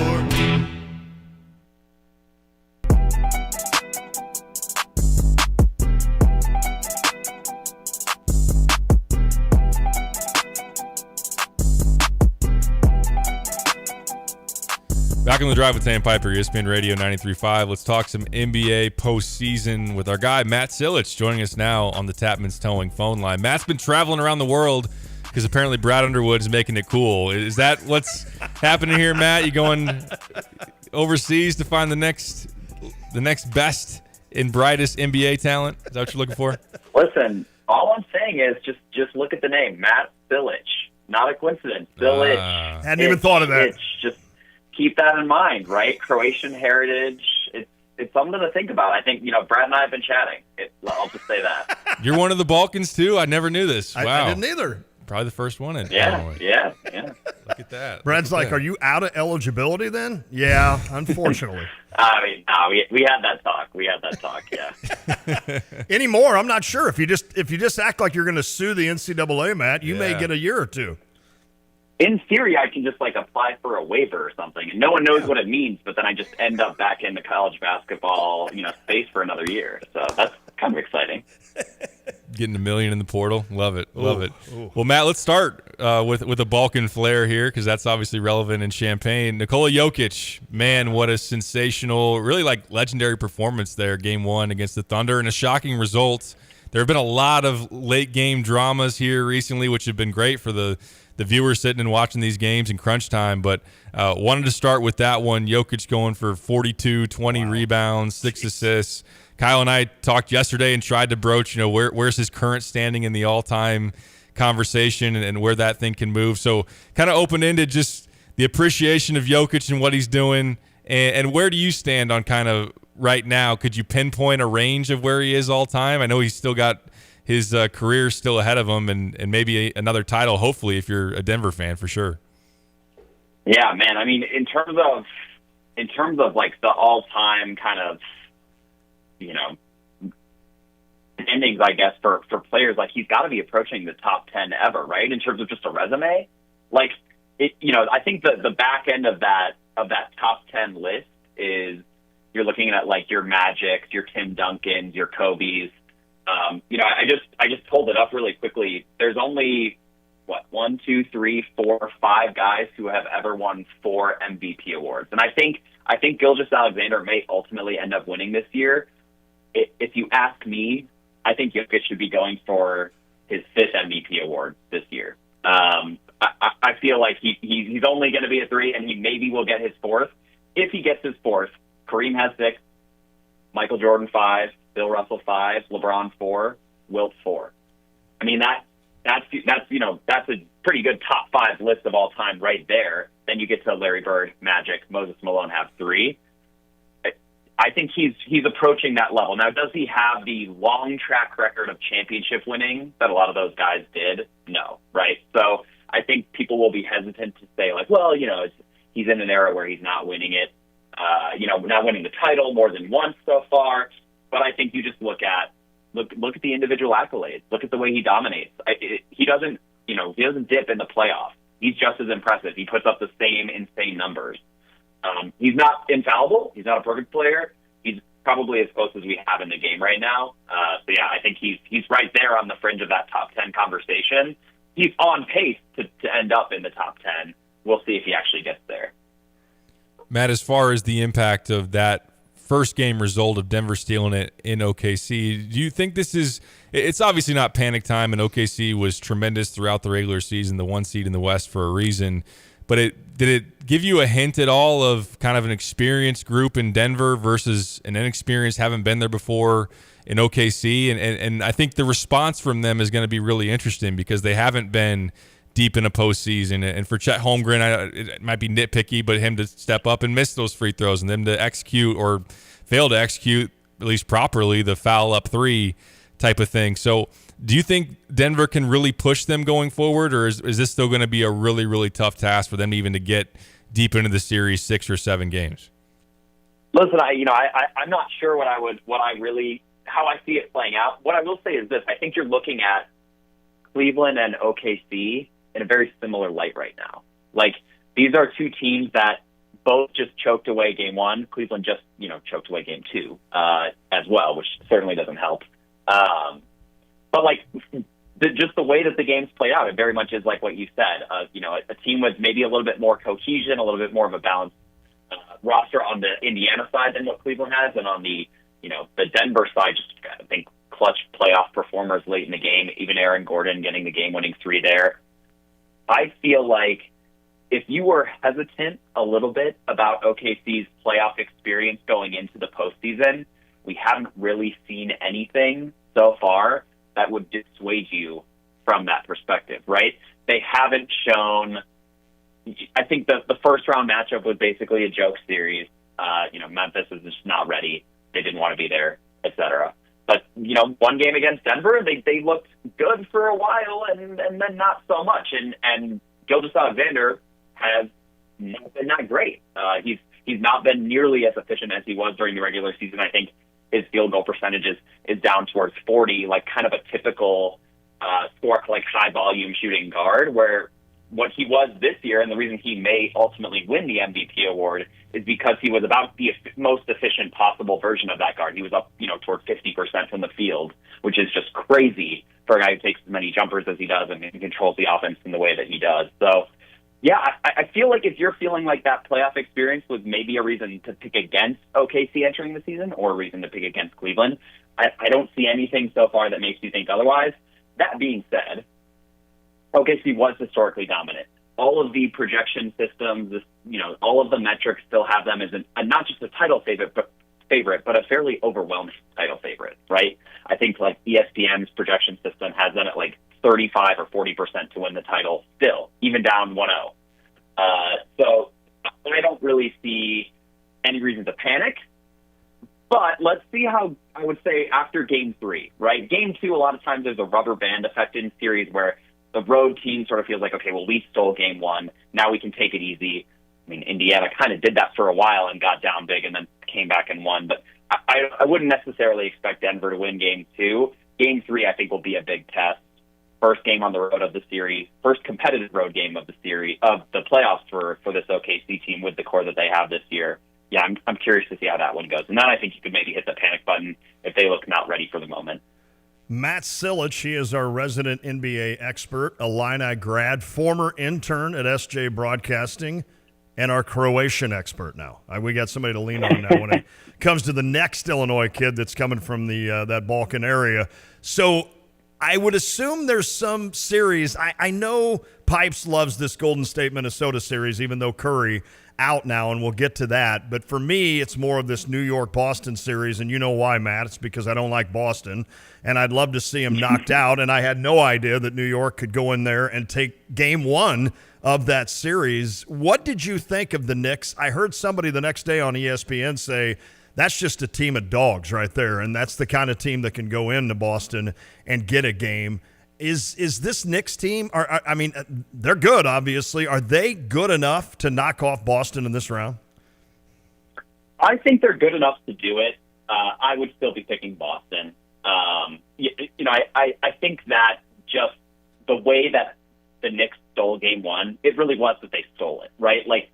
Back on the drive with Sam Piper, ESPN Radio 93.5. Let's talk some NBA postseason with our guy, Matt Silich, joining us now on the Tapman's Towing phone line. Matt's been traveling around the world because apparently Brad Underwood's making it cool. Is that what's happening here, Matt? You going overseas to find the next best and brightest NBA talent? Is that what you're looking for? Listen, all I'm saying is just look at the name, Matt Silich. Not a coincidence. Silich. Hadn't even thought of that. It's just keep that in mind, right? Croatian heritage. It's something to think about. I think, Brad and I have been chatting. I'll just say that. You're one of the Balkans, too? I never knew this. Wow. I didn't either. Probably the first one in. Yeah. Look at that. Brad's like, are you out of eligibility then? Yeah, unfortunately. I mean, no, we had that talk. Yeah. Anymore, I'm not sure. If you just act like you're going to sue the NCAA, Matt, you may get a year or two. In theory, I can just apply for a waiver or something, and no one knows what it means. But then I just end up back in the college basketball, space for another year. So that's kind of exciting. Getting $1 million in the portal, love it. Ooh. Well, Matt, let's start with a Balkan flair here because that's obviously relevant in Champaign. Nikola Jokic, man, what a sensational, really legendary performance there, Game 1 against the Thunder, and a shocking result. There have been a lot of late game dramas here recently, which have been great for the viewers sitting and watching these games in crunch time, but wanted to start with that one. Jokic going for 42, 20 rebounds, 6 assists. Kyle and I talked yesterday and tried to broach, where's his current standing in the all-time conversation and where that thing can move. So kind of open-ended, just the appreciation of Jokic and what he's doing, and where do you stand on kind of right now? Could you pinpoint a range of where he is all-time? I know he's still got his career still ahead of him and maybe another title, hopefully, if you're a Denver fan, for sure. Yeah, man. I mean, in terms of the all-time kind of, endings, I guess, for players, he's got to be approaching the top 10 ever, right? In terms of just a resume. I think the back end of that of that top 10 list is you're looking at like your Magics, your Tim Duncans, your Kobe's. I just pulled it up really quickly. There's only 1, 2, 3, 4, 5 guys who have ever won 4 MVP awards, and I think Gilgeous-Alexander may ultimately end up winning this year. If you ask me, I think Jokic should be going for his 5th MVP award this year. I feel like he's only going to be a 3, and he maybe will get his 4th. If he gets his 4th, Kareem has 6, Michael Jordan 5, Bill Russell 5, LeBron 4, Wilt 4. I mean that's a pretty good top 5 list of all time right there. Then you get to Larry Bird, Magic, Moses Malone have 3. I think he's approaching that level. Now, does he have the long track record of championship winning that a lot of those guys did? No, right? So I think people will be hesitant to say, like, well, he's in an era where he's not winning it, not winning the title more than once so far. But I think you just look at the individual accolades. Look at the way he dominates. He doesn't dip in the playoffs. He's just as impressive. He puts up the same insane numbers. He's not infallible. He's not a perfect player. He's probably as close as we have in the game right now. So yeah, I think he's right there on the fringe of that top 10 conversation. He's on pace to end up in the top 10. We'll see if he actually gets there. Matt, as far as the impact of that first game result of Denver stealing it in OKC, do you think this is – it's obviously not panic time, and OKC was tremendous throughout the regular season, the 1 seed in the West for a reason. But did it give you a hint at all of kind of an experienced group in Denver versus an inexperienced, haven't been there before in OKC? And I think the response from them is going to be really interesting because they haven't been deep in a postseason. And for Chet Holmgren, it might be nitpicky, but him to step up and miss those free throws and them to execute or fail to execute, at least properly, the foul up 3 type of thing. So do you think Denver can really push them going forward, or is this still going to be a really, really tough task for them even to get deep into the series, 6 or 7 games? Listen, I'm not sure how I see it playing out. What I will say is this: I think you're looking at Cleveland and OKC in a very similar light right now. Like, these are 2 teams that both just choked away game 1. Cleveland just, choked away game 2 as well, which certainly doesn't help. But just the way that the game's played out, it very much is like what you said. A team with maybe a little bit more cohesion, a little bit more of a balanced roster on the Indiana side than what Cleveland has, and on the Denver side, just I think clutch playoff performers late in the game. Even Aaron Gordon getting the game-winning 3 there. I feel like if you were hesitant a little bit about OKC's playoff experience going into the postseason, we haven't really seen anything so far that would dissuade you from that perspective, right? They haven't shown. I think the first round matchup was basically a joke series. Memphis is just not ready. They didn't want to be there, etc. But one game against Denver, they looked good for a while, and then not so much. And Gilgeous-Alexander has not been that great. He's not been nearly as efficient as he was during the regular season. I think his field goal percentage is down towards 40, like kind of a typical high volume shooting guard, where what he was this year, and the reason he may ultimately win the MVP award, is because he was about the most efficient possible version of that guard. He was up, toward 50% from the field, which is just crazy for a guy who takes as many jumpers as he does and controls the offense in the way that he does. So, yeah, I feel like if you're feeling like that playoff experience was maybe a reason to pick against OKC entering the season, or a reason to pick against Cleveland, I don't see anything so far that makes you think otherwise. That being said, OKC was historically dominant. All of the projection systems, all of the metrics still have them as not just a title favorite, but a fairly overwhelming title favorite, right? I think ESPN's projection system has them at 35 or 40% to win the title still, even down 1-0. So I don't really see any reason to panic. But let's see how, I would say, after Game 3, right? Game 2, a lot of times there's a rubber band effect in series where the road team sort of feels like, okay, well, we stole Game 1. Now we can take it easy. I mean, Indiana kind of did that for a while and got down big and then came back and won. But I wouldn't necessarily expect Denver to win Game 2. Game 3, I think, will be a big test. first game on the road of the series, first competitive road game of the series, of the playoffs for this OKC team with the core that they have this year. Yeah, I'm curious to see how that one goes. And then I think you could maybe hit the panic button if they look not ready for the moment. Matt Silich, he is our resident NBA expert, Illini grad, former intern at SJ Broadcasting, and our Croatian expert now. We got somebody to lean on now when it comes to the next Illinois kid that's coming from the that Balkan area. So I would assume there's some series. I know Pipes loves this Golden State Minnesota series, even though Curry out now, and we'll get to that. But for me, it's more of this New York-Boston series, and you know why, Matt. It's because I don't like Boston, and I'd love to see him knocked out, and I had no idea that New York could go in there and take game one of that series. What did you think of the Knicks? I heard somebody the next day on ESPN say, that's just a team of dogs right there, and that's the kind of team that can go into Boston and get a game. Is this Knicks team, I mean, they're good, obviously. Are they good enough to knock off Boston in this round? I think they're good enough to do it. I would still be picking Boston. I think that just the way that the Knicks stole game one, it really was that they stole it, right? Like,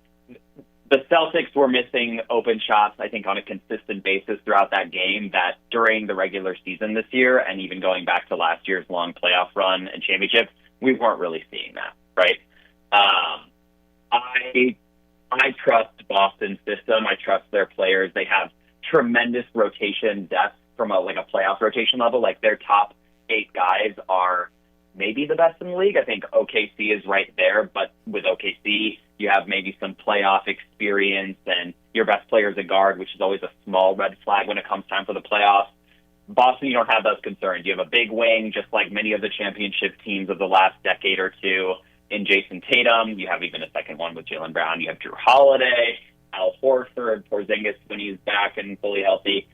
the Celtics were missing open shots, I think, on a consistent basis throughout that game, that during the regular season this year, and even going back to last year's long playoff run and championship, we weren't really seeing that, right? I trust Boston's system. I trust their players. They have tremendous rotation depth from a playoff rotation level. Like, their top 8 guys are maybe the best in the league. I think OKC is right there, but with OKC, you have maybe some playoff experience, and your best player is a guard, which is always a small red flag when it comes time for the playoffs. Boston, you don't have those concerns. You have a big wing, just like many of the championship teams of the last decade or two, in Jason Tatum. You have even a second one with Jaylen Brown. You have Drew Holiday, Al Horford, Porzingis when he's back and fully healthy.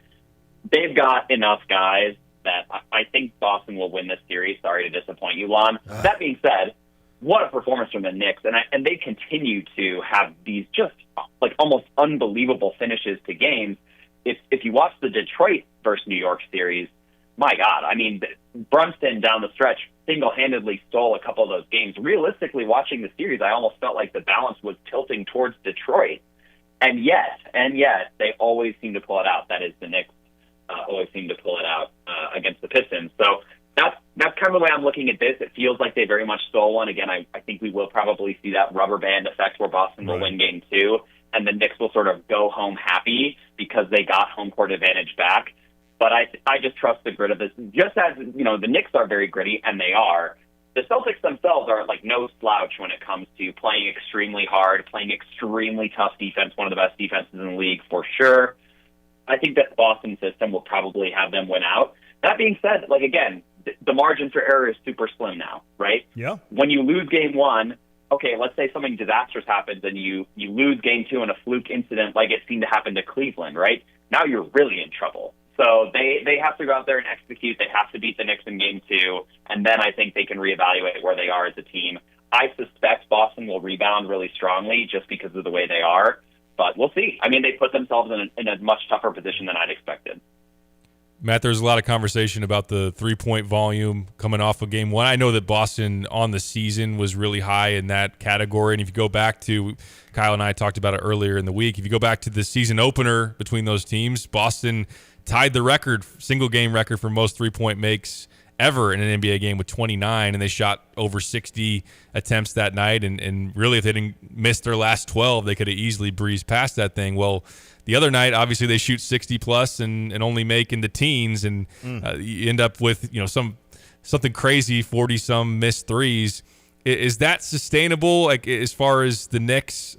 They've got enough guys that I think Boston will win this series. Sorry to disappoint you, Lon. That being said, what a performance from the Knicks, and they continue to have these just like almost unbelievable finishes to games. If you watch the Detroit versus New York series, my God, I mean, Brunson down the stretch single-handedly stole a couple of those games. Realistically, watching the series, I almost felt like the balance was tilting towards Detroit, and yet, they always seem to pull it out. That is, the Knicks always seem to pull it out against the Pistons. So that's kind of the way I'm looking at this. It feels like they very much stole one. Again, I think we will probably see that rubber band effect where Boston will win game 2, and the Knicks will sort of go home happy because they got home court advantage back. But I just trust the grit of this. Just as, the Knicks are very gritty, and they are, the Celtics themselves are like no slouch when it comes to playing extremely hard, playing extremely tough defense, one of the best defenses in the league for sure. I think that Boston system will probably have them win out. That being said, again, the margin for error is super slim now, right? Yeah. When you lose game 1, okay, let's say something disastrous happens and you lose game 2 in a fluke incident like it seemed to happen to Cleveland, right? Now you're really in trouble. So they have to go out there and execute. They have to beat the Knicks in game 2, and then I think they can reevaluate where they are as a team. I suspect Boston will rebound really strongly just because of the way they are, but we'll see. I mean, they put themselves in a much tougher position than I'd expected. Matt, there's a lot of conversation about the three-point volume coming off of game 1. I know that Boston on the season was really high in that category. And if you go back to, Kyle and I talked about it earlier in the week, if you go back to the season opener between those teams, Boston tied the record, single-game record for most three-point makes ever in an NBA game with 29, and they shot over 60 attempts that night. And really, if they didn't miss their last 12, they could have easily breezed past that thing. Well, the other night, obviously, they shoot 60-plus and only make in the teens, and you end up with something crazy, 40-some missed threes. Is that sustainable, like, as far as the Knicks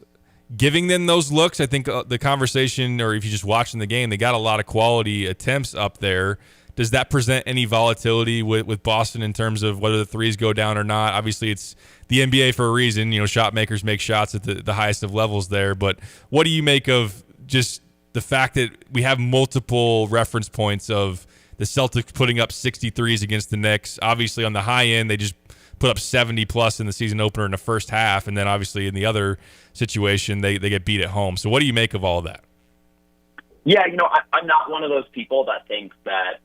giving them those looks? I think the conversation, or if you're just watching the game, they got a lot of quality attempts up there. Does that present any volatility with Boston in terms of whether the threes go down or not? Obviously, it's the NBA for a reason. Shot makers make shots at the highest of levels there. But what do you make of just the fact that we have multiple reference points of the Celtics putting up 63s against the Knicks? Obviously, on the high end, they just put up 70-plus in the season opener in the first half. And then, obviously, in the other situation, they get beat at home. So what do you make of all of that? Yeah, I'm not one of those people that thinks that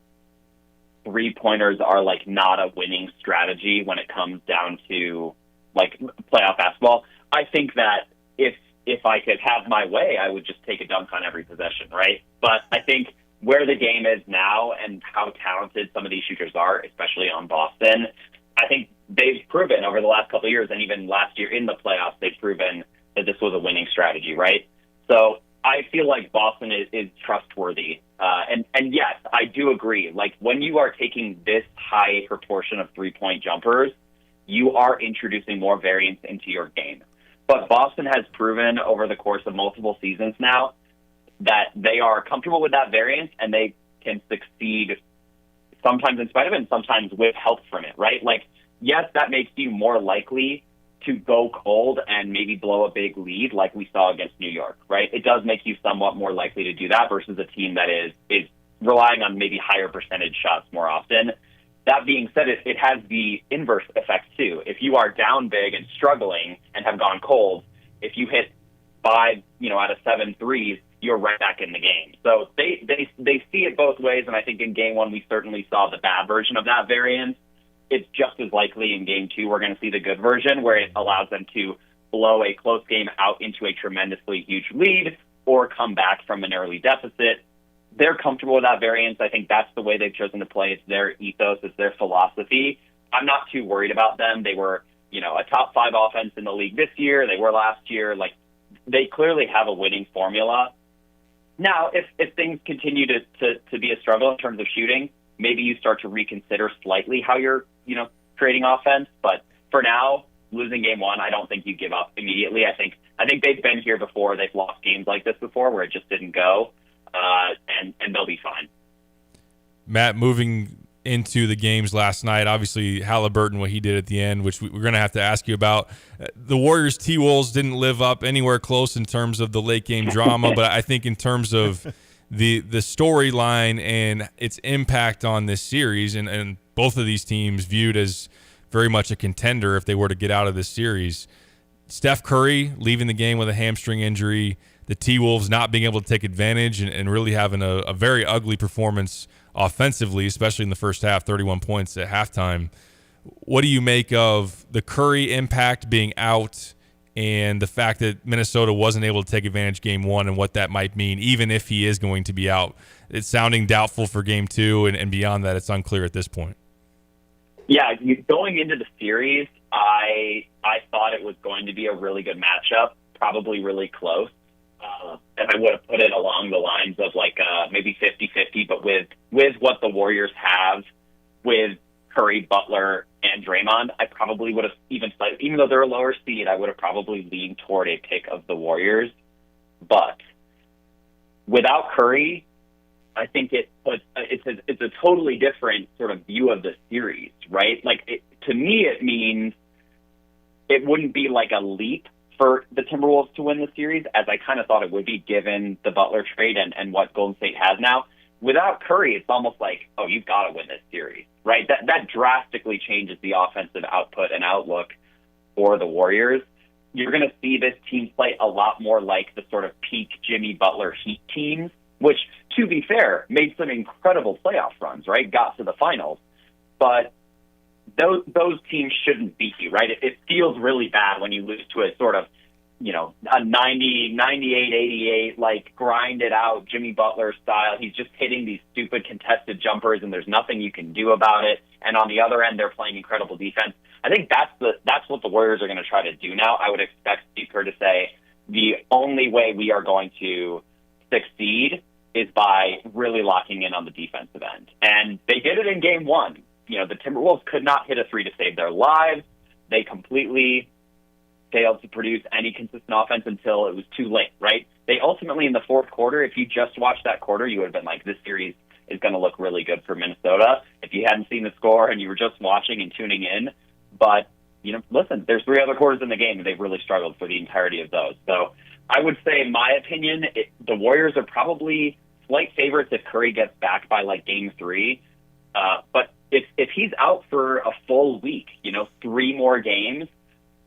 3-pointers are like not a winning strategy when it comes down to like playoff basketball. I think that if I could have my way, I would just take a dunk on every possession, right? But I think where the game is now and how talented some of these shooters are, especially on Boston, I think they've proven over the last couple of years, and even last year in the playoffs, they've proven that this was a winning strategy, right? So I feel like Boston is trustworthy. And yes, I do agree. Like, when you are taking this high proportion of 3-point jumpers, you are introducing more variance into your game. But Boston has proven over the course of multiple seasons now that they are comfortable with that variance and they can succeed sometimes in spite of it and sometimes with help from it, right? Like, yes, that makes you more likely to go cold and maybe blow a big lead like we saw against New York, right? It does make you somewhat more likely to do that versus a team that is relying on maybe higher percentage shots more often. That being said, it has the inverse effect too. If you are down big and struggling and have gone cold, if you hit 5, out of 7 threes, you're right back in the game. So they see it both ways, and I think in Game 1 we certainly saw the bad version of that variance. It's just as likely in Game 2 we're going to see the good version where it allows them to blow a close game out into a tremendously huge lead or come back from an early deficit. They're comfortable with that variance. I think that's the way they've chosen to play. It's their ethos. It's their philosophy. I'm not too worried about them. They were, a top 5 offense in the league this year. They were last year. Like, they clearly have a winning formula. Now, if things continue to be a struggle in terms of shooting, maybe you start to reconsider slightly how you're, creating offense. But for now, losing Game 1, I don't think you give up immediately. I think they've been here before. They've lost games like this before where it just didn't go. And they'll be fine. Matt, moving into the games last night, obviously Halliburton, what he did at the end, which we're going to have to ask you about. The Warriors T-Wolves didn't live up anywhere close in terms of the late game drama, but I think in terms of the storyline and its impact on this series, and both of these teams viewed as very much a contender if they were to get out of this series. Steph Curry leaving the game with a hamstring injury, the T-Wolves not being able to take advantage and really having a very ugly performance offensively, especially in the first half, 31 points at halftime. What do you make of the Curry impact being out and the fact that Minnesota wasn't able to take advantage Game 1 and what that might mean, even if he is going to be out? It's sounding doubtful for Game 2, and beyond that, it's unclear at this point. Yeah, going into the series, I thought it was going to be a really good matchup, probably really close. And I would have put it along the lines of like maybe 50-50, but with what the Warriors have with Curry, Butler, and Draymond, I probably would have even though they're a lower seed, I would have probably leaned toward a pick of the Warriors. But without Curry, I think it's a totally different sort of view of the series, right? Like, to me, it means it wouldn't be like a leap for the Timberwolves to win the series, as I kind of thought it would be given the Butler trade and what Golden State has now. Without Curry, it's almost like, oh, you've got to win this series, right? That drastically changes the offensive output and outlook for the Warriors. You're going to see this team play a lot more like the sort of peak Jimmy Butler Heat teams, which, to be fair, made some incredible playoff runs, right? Got to the finals. But those teams shouldn't beat you, right? It feels really bad when you lose to a sort of, a 90, 98, 88, like grinded out Jimmy Butler style. He's just hitting these stupid contested jumpers and there's nothing you can do about it. And on the other end, they're playing incredible defense. I think that's what the Warriors are going to try to do now. I would expect Steve Kerr to say the only way we are going to succeed is by really locking in on the defensive end. And they did it in Game 1. The Timberwolves could not hit a three to save their lives. They completely failed to produce any consistent offense until it was too late, right? They ultimately, in the fourth quarter, if you just watched that quarter, you would have been like, this series is going to look really good for Minnesota if you hadn't seen the score and you were just watching and tuning in. But, listen, there's 3 other quarters in the game, and they've really struggled for the entirety of those. So I would say, in my opinion, the Warriors are probably slight favorites if Curry gets back by, like, Game 3. But if he's out for a full week, 3 more games,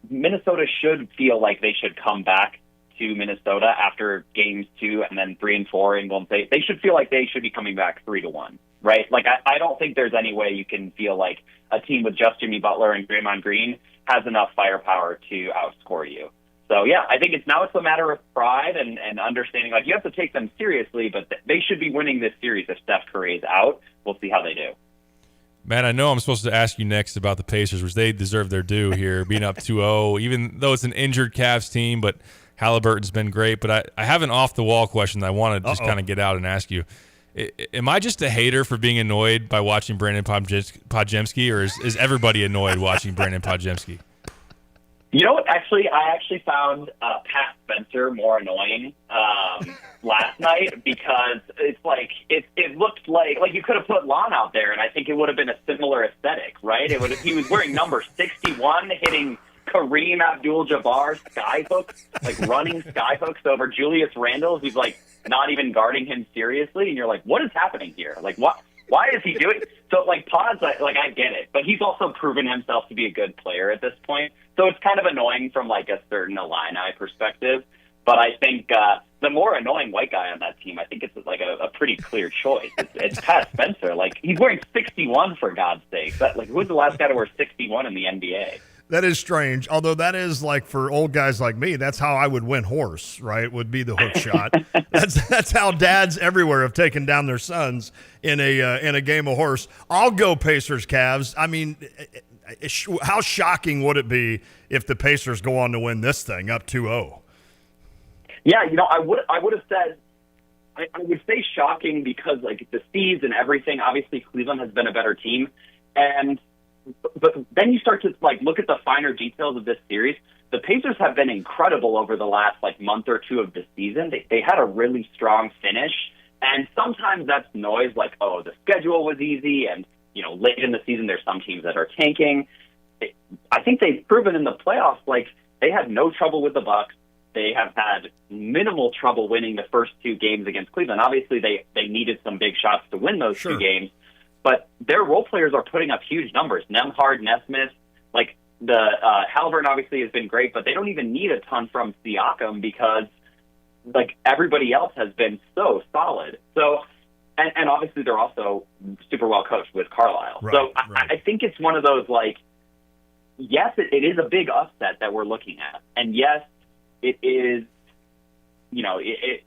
Minnesota should feel like they should come back to Minnesota after Games 2 and then 3 and 4 in Golden State. They should feel like they should be coming back 3-1. right? Like, I don't think there's any way you can feel like a team with just Jimmy Butler and Draymond Green has enough firepower to outscore you. So, yeah, I think it's a matter of pride and understanding. Like, you have to take them seriously, but they should be winning this series if Steph Curry is out. We'll see how they do. Matt, I know I'm supposed to ask you next about the Pacers, which they deserve their due here, being up 2-0, even though it's an injured Cavs team, but Halliburton's been great. But I have an off-the-wall question that I want to just kind of get out and ask you. Am I just a hater for being annoyed by watching Brandon Podziemski, or is everybody annoyed watching Brandon Podziemski? You know what? I actually found Pat Spencer more annoying last night because it's like it looked like you could have put Lon out there, and I think it would have been a similar aesthetic, right? He was wearing number 61, hitting Kareem Abdul-Jabbar skyhooks, like running skyhooks over Julius Randle, who's like not even guarding him seriously, and you're like, what is happening here? Like, what? Why is he doing so? Like, Pod's like I get it, but he's also proven himself to be a good player at this point. So it's kind of annoying from like a certain Illini perspective. But I think the more annoying white guy on that team, I think it's like a pretty clear choice. It's Pat Spencer. Like, he's wearing 61 for God's sake. Who's the last guy to wear 61 in the NBA? That is strange. Although that is like for old guys like me, that's how I would win horse, right? Would be the hook shot. That's how dads everywhere have taken down their sons in a game of horse. I'll go Pacers Cavs. I mean, how shocking would it be if the Pacers go on to win this thing up 2-0? Yeah, I would have said I would say shocking because like the seeds and everything. Obviously, Cleveland has been a better team, but then you start to like look at the finer details of this series. The Pacers have been incredible over the last like month or two of the season. They had a really strong finish, and sometimes that's noise. Like, oh, the schedule was easy, and late in the season there's some teams that are tanking. I think they've proven in the playoffs like they had no trouble with the Bucks. They have had minimal trouble winning the first two games against Cleveland. Obviously, they needed some big shots to win those two games. But their role players are putting up huge numbers. Nembhard, Nesmith, like the Halliburton obviously has been great, but they don't even need a ton from Siakam because like everybody else has been so solid. So, and obviously they're also super well coached with Carlisle. Right, I think it's one of those like, yes, it is a big upset that we're looking at, and yes, it is.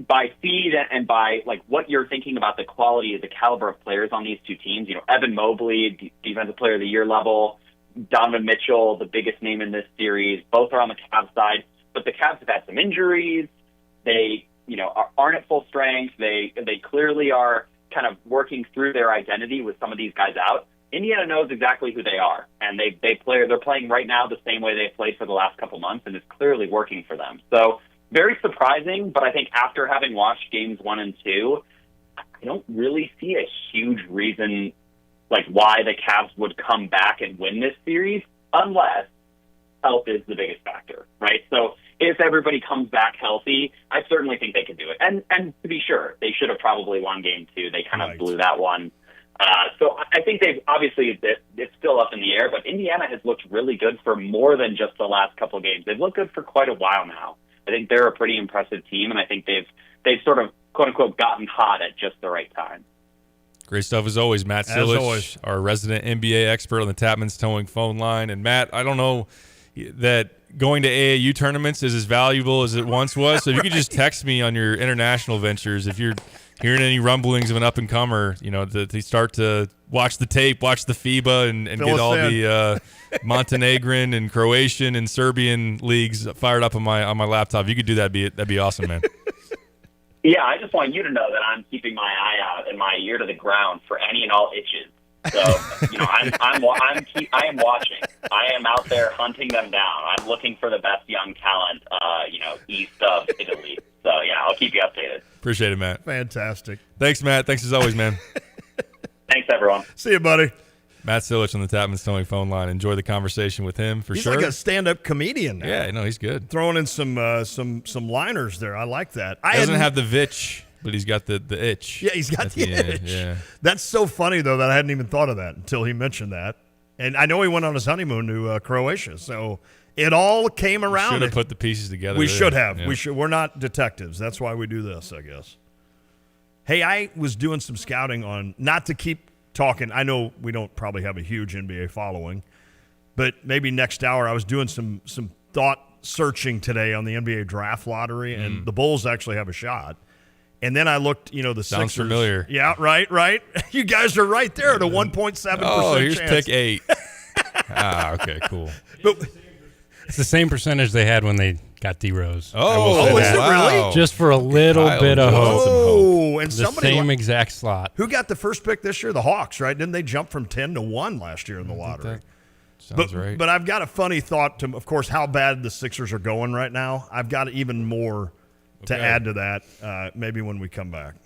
By feed and by like what you're thinking about the quality of the caliber of players on these two teams, Evan Mobley, Defensive Player of the Year level, Donovan Mitchell, the biggest name in this series, both are on the Cavs side, but the Cavs have had some injuries. They, aren't at full strength. They clearly are kind of working through their identity with some of these guys out. Indiana knows exactly who they are, and they're playing right now the same way they've played for the last couple months, and it's clearly working for them. So, very surprising, but I think after having watched games 1 and 2, I don't really see a huge reason like why the Cavs would come back and win this series unless health is the biggest factor, right? So if everybody comes back healthy, I certainly think they could do it. And to be sure, they should have probably won game 2. They kind of blew that one. So I think it's still up in the air, but Indiana has looked really good for more than just the last couple of games. They've looked good for quite a while now. I think they're a pretty impressive team, and I think they've sort of, quote-unquote, gotten hot at just the right time. Great stuff as always. Matt Silich, our resident NBA expert on the Tapman's Towing phone line. And, Matt, I don't know that going to AAU tournaments is as valuable as it once was, so if you could just text me on your international ventures if you're hearing any rumblings of an up-and-comer, to start to watch the tape, watch the FIBA, and get all the Montenegrin and Croatian and Serbian leagues fired up on my laptop. If you could do that, that'd be awesome, man. Yeah, I just want you to know that I'm keeping my eye out and my ear to the ground for any and all itches. So, I am watching. I am out there hunting them down. I'm looking for the best young talent, east of Italy. So, yeah, I'll keep you updated. Appreciate it, Matt. Fantastic. Thanks, Matt. Thanks as always, man. Thanks, everyone. See you, buddy. Matt Silich on the Tapman's Towing phone line. Enjoy the conversation with him for sure. He's like a stand-up comedian now. Yeah, no, he's good. Throwing in some liners there. I like that. He doesn't have the vitch, but he's got the itch. Yeah, he's got the itch. Yeah. That's so funny, though, that I hadn't even thought of that until he mentioned that. And I know he went on his honeymoon to Croatia, so it all came around. We should have put the pieces together. We should have. Yeah. We're not detectives. That's why we do this, I guess. Hey, Hey, I was doing some scouting on, not to keep talking, I know we don't probably have a huge NBA following, but maybe next hour I was doing some thought searching today on the NBA draft lottery, and the Bulls actually have a shot. And then I looked, the Sounds Sixers. familiar. Yeah, right. You guys are right there at a 1.7% Oh, here's chance. pick 8. Okay, cool. But it's the same percentage they had when they got D-Rose. Oh, is it really? Just for a little bit of hope. Oh, and the somebody same exact slot. Who got the first pick this year? The Hawks, right? Didn't they jump from 10 to 1 last year in the lottery? Sounds right. But I've got a funny thought to, of course, how bad the Sixers are going right now. I've got even more to add to that maybe when we come back.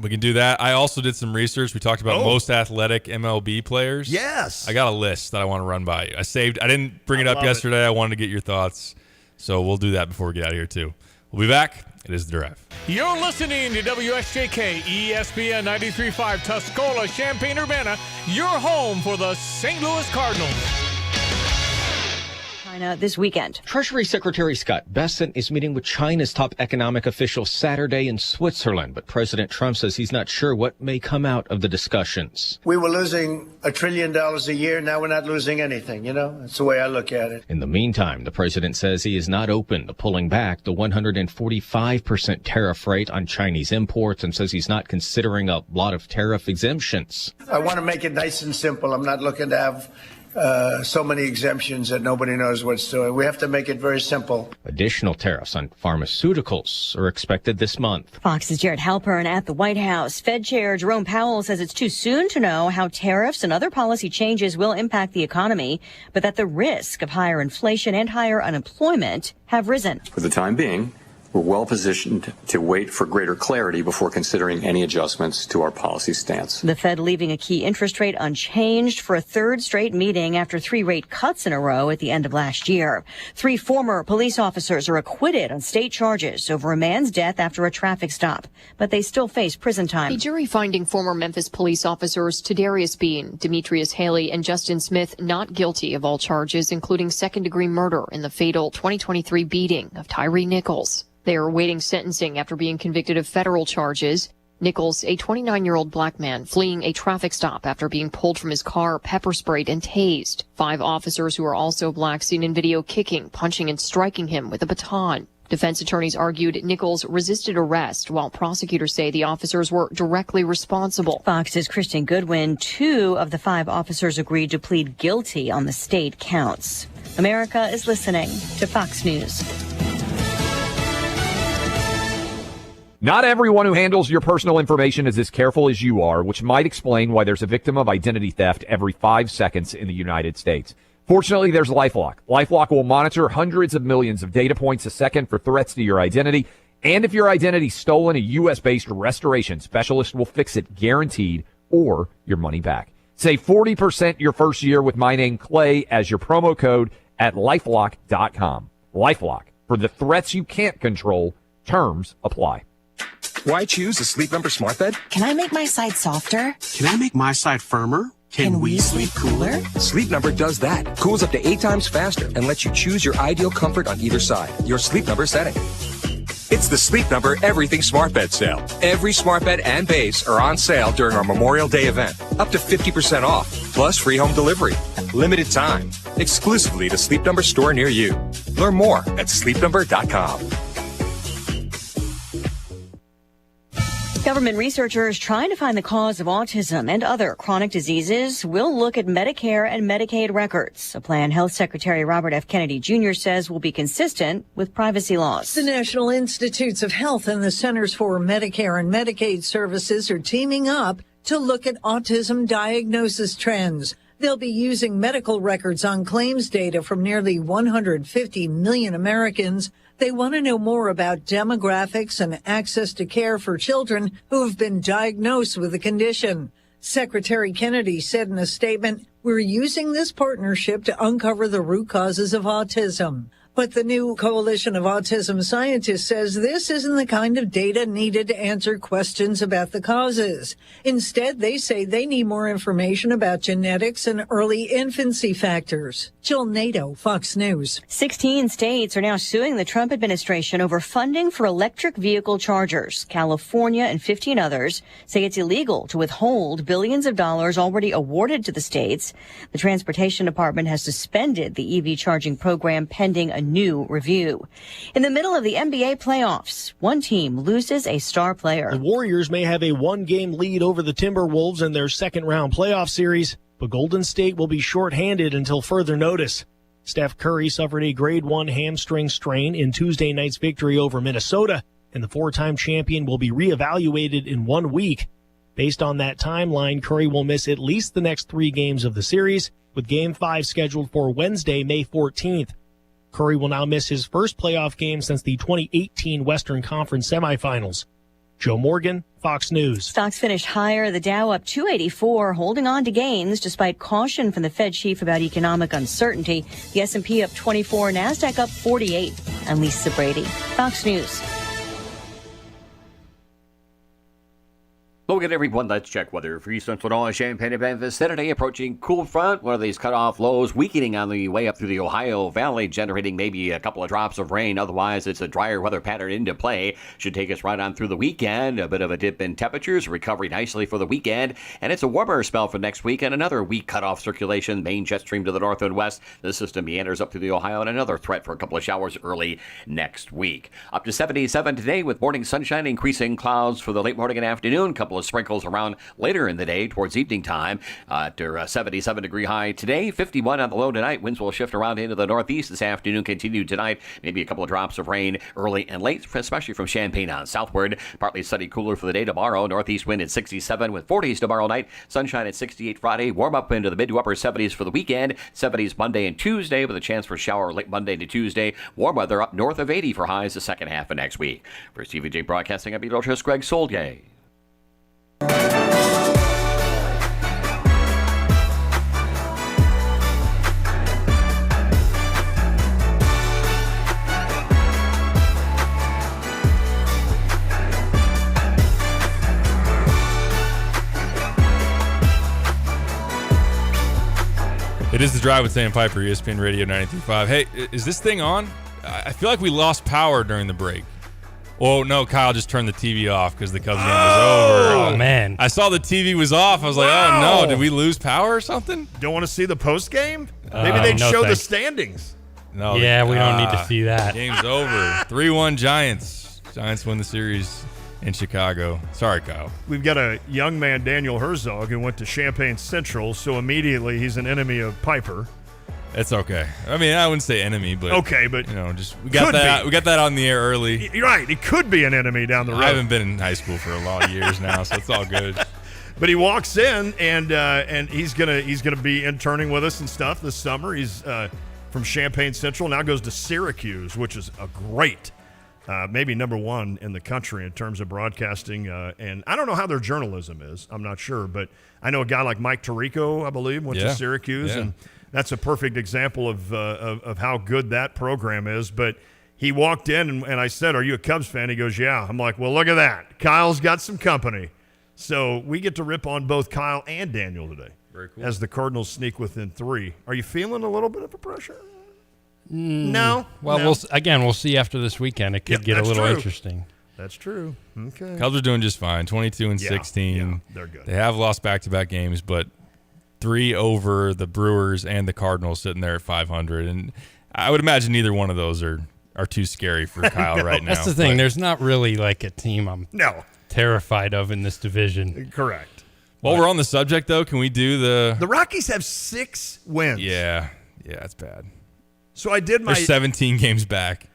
We can do that. I also did some research. We talked about most athletic MLB players. Yes. I got a list that I want to run by you. I didn't bring it up yesterday. I wanted to get your thoughts. So we'll do that before we get out of here, too. We'll be back. It is The Drive. You're listening to WSJK ESPN 93.5 Tuscola, Champaign-Urbana, your home for the St. Louis Cardinals. China this weekend. Treasury Secretary Scott Bessent is meeting with China's top economic officials Saturday in Switzerland, but President Trump says he's not sure what may come out of the discussions. We were losing $1 trillion a year. Now we're not losing anything. That's the way I look at it. In the meantime, the president says he is not open to pulling back the 145% tariff rate on Chinese imports and says he's not considering a lot of tariff exemptions. I want to make it nice and simple. I'm not looking to have so many exemptions that nobody knows what's doing. We have to make it very simple. Additional tariffs on pharmaceuticals are expected this month. Fox's Jared Halpern at the White House. Fed Chair Jerome Powell says it's too soon to know how tariffs and other policy changes will impact the economy, but that the risk of higher inflation and higher unemployment have risen. For the time being, we're well positioned to wait for greater clarity before considering any adjustments to our policy stance. The Fed leaving a key interest rate unchanged for a third straight meeting after 3 rate cuts in a row at the end of last year. 3 former police officers are acquitted on state charges over a man's death after a traffic stop, but they still face prison time. A jury finding former Memphis police officers Tadarius Bean, Demetrius Haley, and Justin Smith not guilty of all charges, including second-degree murder in the fatal 2023 beating of Tyree Nichols. They are awaiting sentencing after being convicted of federal charges. Nichols, a 29-year-old black man fleeing a traffic stop after being pulled from his car, pepper sprayed and tased. 5 officers who are also black seen in video kicking, punching, and striking him with a baton. Defense attorneys argued Nichols resisted arrest, while prosecutors say the officers were directly responsible. Fox's Kristen Goodwin, 2 of the 5 officers agreed to plead guilty on the state counts. America is listening to Fox News. Not everyone who handles your personal information is as careful as you are, which might explain why there's a victim of identity theft every 5 seconds in the United States. Fortunately, there's LifeLock. LifeLock will monitor hundreds of millions of data points a second for threats to your identity. And if your identity's stolen, a U.S.-based restoration specialist will fix it guaranteed or your money back. Save 40% your first year with my name, Clay, as your promo code at LifeLock.com. LifeLock. For the threats you can't control, terms apply. Why choose a Sleep Number smart bed? Can I make my side softer? Can I make my side firmer? Can we sleep cooler? Sleep Number does that. Cools up to 8 times faster and lets you choose your ideal comfort on either side. Your Sleep Number setting. It's the Sleep Number Everything Smart Bed sale. Every smart bed and base are on sale during our Memorial Day event. Up to 50% off, plus free home delivery. Limited time. Exclusively to Sleep Number store near you. Learn more at sleepnumber.com. Government researchers trying to find the cause of autism and other chronic diseases will look at Medicare and Medicaid records, a plan Health Secretary Robert F. Kennedy Jr. says will be consistent with privacy laws. The National Institutes of Health and the Centers for Medicare and Medicaid Services are teaming up to look at autism diagnosis trends. They'll be using medical records on claims data from nearly 150 million Americans. They want to know more about demographics and access to care for children who have been diagnosed with the condition. Secretary Kennedy said in a statement, "We're using this partnership to uncover the root causes of autism." But the new Coalition of Autism Scientists says this isn't the kind of data needed to answer questions about the causes. Instead, they say they need more information about genetics and early infancy factors. Jill Nato, Fox News. 16 states are now suing the Trump administration over funding for electric vehicle chargers. California and 15 others say it's illegal to withhold billions of dollars already awarded to the states. The Transportation Department has suspended the EV charging program pending a new review. In the middle of the NBA playoffs, one team loses a star player. The Warriors may have a one-game lead over the Timberwolves in their second-round playoff series, but Golden State will be shorthanded until further notice. Steph Curry suffered a grade 1 hamstring strain in Tuesday night's victory over Minnesota, and the four-time champion will be reevaluated in 1 week. Based on that timeline, Curry will miss at least the next 3 games of the series, with Game 5 scheduled for Wednesday, May 14th. Curry will now miss his first playoff game since the 2018 Western Conference semifinals. Joe Morgan, Fox News. Stocks finished higher. The Dow up 284, holding on to gains despite caution from the Fed chief about economic uncertainty. The S&P up 24, NASDAQ up 48. I'm Lisa Brady, Fox News. Hello again, everyone. Let's check weather for East Central Illinois, Champaign and Memphis. Saturday approaching cool front. One of these cutoff lows weakening on the way up through the Ohio Valley, generating maybe a couple of drops of rain. Otherwise, it's a drier weather pattern into play. Should take us right on through the weekend. A bit of a dip in temperatures, recovery nicely for the weekend. And it's a warmer spell for next week and another weak cutoff circulation. Main jet stream to the north and west. The system meanders up through the Ohio and another threat for a couple of showers early next week. Up to 77 today with morning sunshine, increasing clouds for the late morning and afternoon. Couple of sprinkles around later in the day towards evening time. After a 77-degree high today, 51 on the low tonight. Winds will shift around into the northeast this afternoon, continue tonight. Maybe a couple of drops of rain early and late, especially from Champaign on southward. Partly sunny, cooler for the day tomorrow. Northeast wind at 67 with 40s tomorrow night. Sunshine at 68 Friday. Warm up into the mid to upper 70s for the weekend. 70s Monday and Tuesday with a chance for shower late Monday to Tuesday. Warm weather up north of 80 for highs the second half of next week. For CVJ Broadcasting, I'm meteorologist Greg Soldier. It is The Drive with Sam Piper, ESPN Radio 93.5. Hey, is this thing on? I feel like we lost power during the break. Oh, no, Kyle just turned the TV off because the Cubs game was over. Oh, man. I saw the TV was off. I was like, oh, no, did we lose power or something? Don't want to see the post game? Maybe they'd show the standings. No. Yeah, we don't need to see that. Game's over. 3-1 Giants. Giants win the series in Chicago. Sorry, Kyle. We've got a young man, Daniel Herzog, who went to Champaign Central, so immediately he's an enemy of Piper. It's okay. I mean, I wouldn't say enemy, but okay, but you know, just we got that on the air early. You're right. He could be an enemy down the road. I haven't been in high school for a lot of years now, so it's all good. But he walks in and he's gonna be interning with us and stuff this summer. He's from Champaign Central, now goes to Syracuse, which is a great, maybe number one in the country in terms of broadcasting. And I don't know how their journalism is. I'm not sure, but I know a guy like Mike Tirico, I believe, went to Syracuse, and that's a perfect example of how good that program is. But he walked in, and I said, "Are you a Cubs fan?" He goes, "Yeah." I'm like, "Well, look at that. Kyle's got some company." So we get to rip on both Kyle and Daniel today. Very cool. As the Cardinals sneak within 3. Are you feeling a little bit of a pressure? No. Well, no. we'll see after this weekend. It could get a little interesting. That's true. Okay. Cubs are doing just fine. 22-16. Yeah, they're good. They have lost back-to-back games, but 3 over the Brewers and the Cardinals sitting there at 500. And I would imagine neither one of those are too scary for Kyle right now. That's the thing. There's not really like a team I'm terrified of in this division. Correct. While we're on the subject, though, can we do The Rockies have 6 wins. Yeah, it's bad. So I did my... They're 17 games back.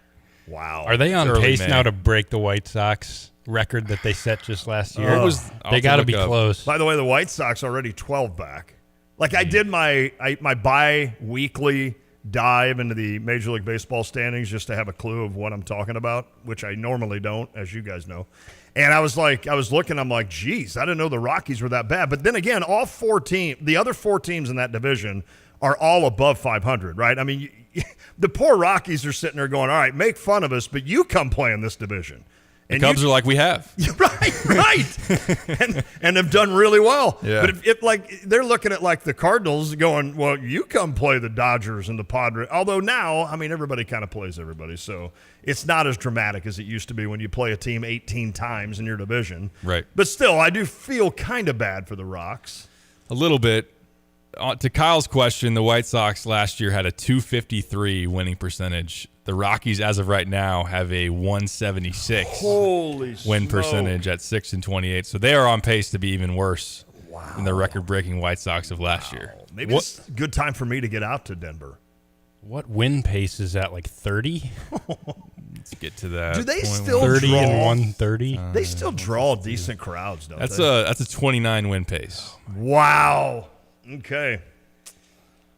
Wow. Are they on Early pace May. now to break the White Sox record that they set just last year? They got to be close. By the way, the White Sox already 12 back. Like I did my bi-weekly dive into the Major League Baseball standings just to have a clue of what I'm talking about, which I normally don't, as you guys know. And I was looking, I'm like, geez, I didn't know the Rockies were that bad. But then again, the other 4 teams in that division are all above 500, right? I mean, the poor Rockies are sitting there going, all right, make fun of us, but you come play in this division. The Cubs are like, we have. Right. and have done really well. Yeah. But if like they're looking at like the Cardinals going, well, you come play the Dodgers and the Padres. Although now, I mean, everybody kind of plays everybody. So it's not as dramatic as it used to be when you play a team 18 times in your division. Right. But still, I do feel kind of bad for the Rocks. A little bit. To Kyle's question, the White Sox last year had a .253 winning percentage. The Rockies, as of right now, have a 176 Holy win smoke. percentage at 6-28. So they are on pace to be even worse than the record-breaking White Sox of last year. Maybe it's a good time for me to get out to Denver. What win pace is that, like 30? Let's get to that. Do they point. still 30 draw? and 130? They still draw decent crowds, don't That's they? a 29 win pace. Wow. Okay.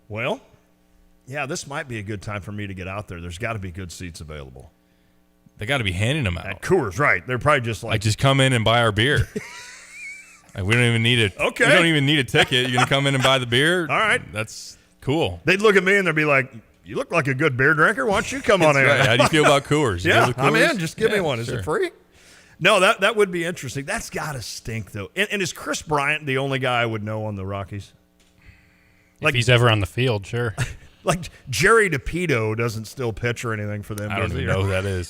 Well, yeah, this might be a good time for me to get out there. There's got to be good seats available. They got to be handing them out. At Coors, right. They're probably just like just come in and buy our beer. Like, we don't even need it. Okay. We don't even need a ticket. You can come in and buy the beer. All right. That's cool. They'd look at me and they'd be like, you look like a good beer drinker. Why don't you come on in? Right. How do you feel about Coors? You Yeah, good with I'm Coors? in. Just give me one. Is sure. it free? No, that would be interesting. That's got to stink, though. And is Chris Bryant the only guy I would know on the Rockies? If he's ever on the field, sure. Like Jerry DePito doesn't still pitch or anything for them. I don't does even he? know who that is.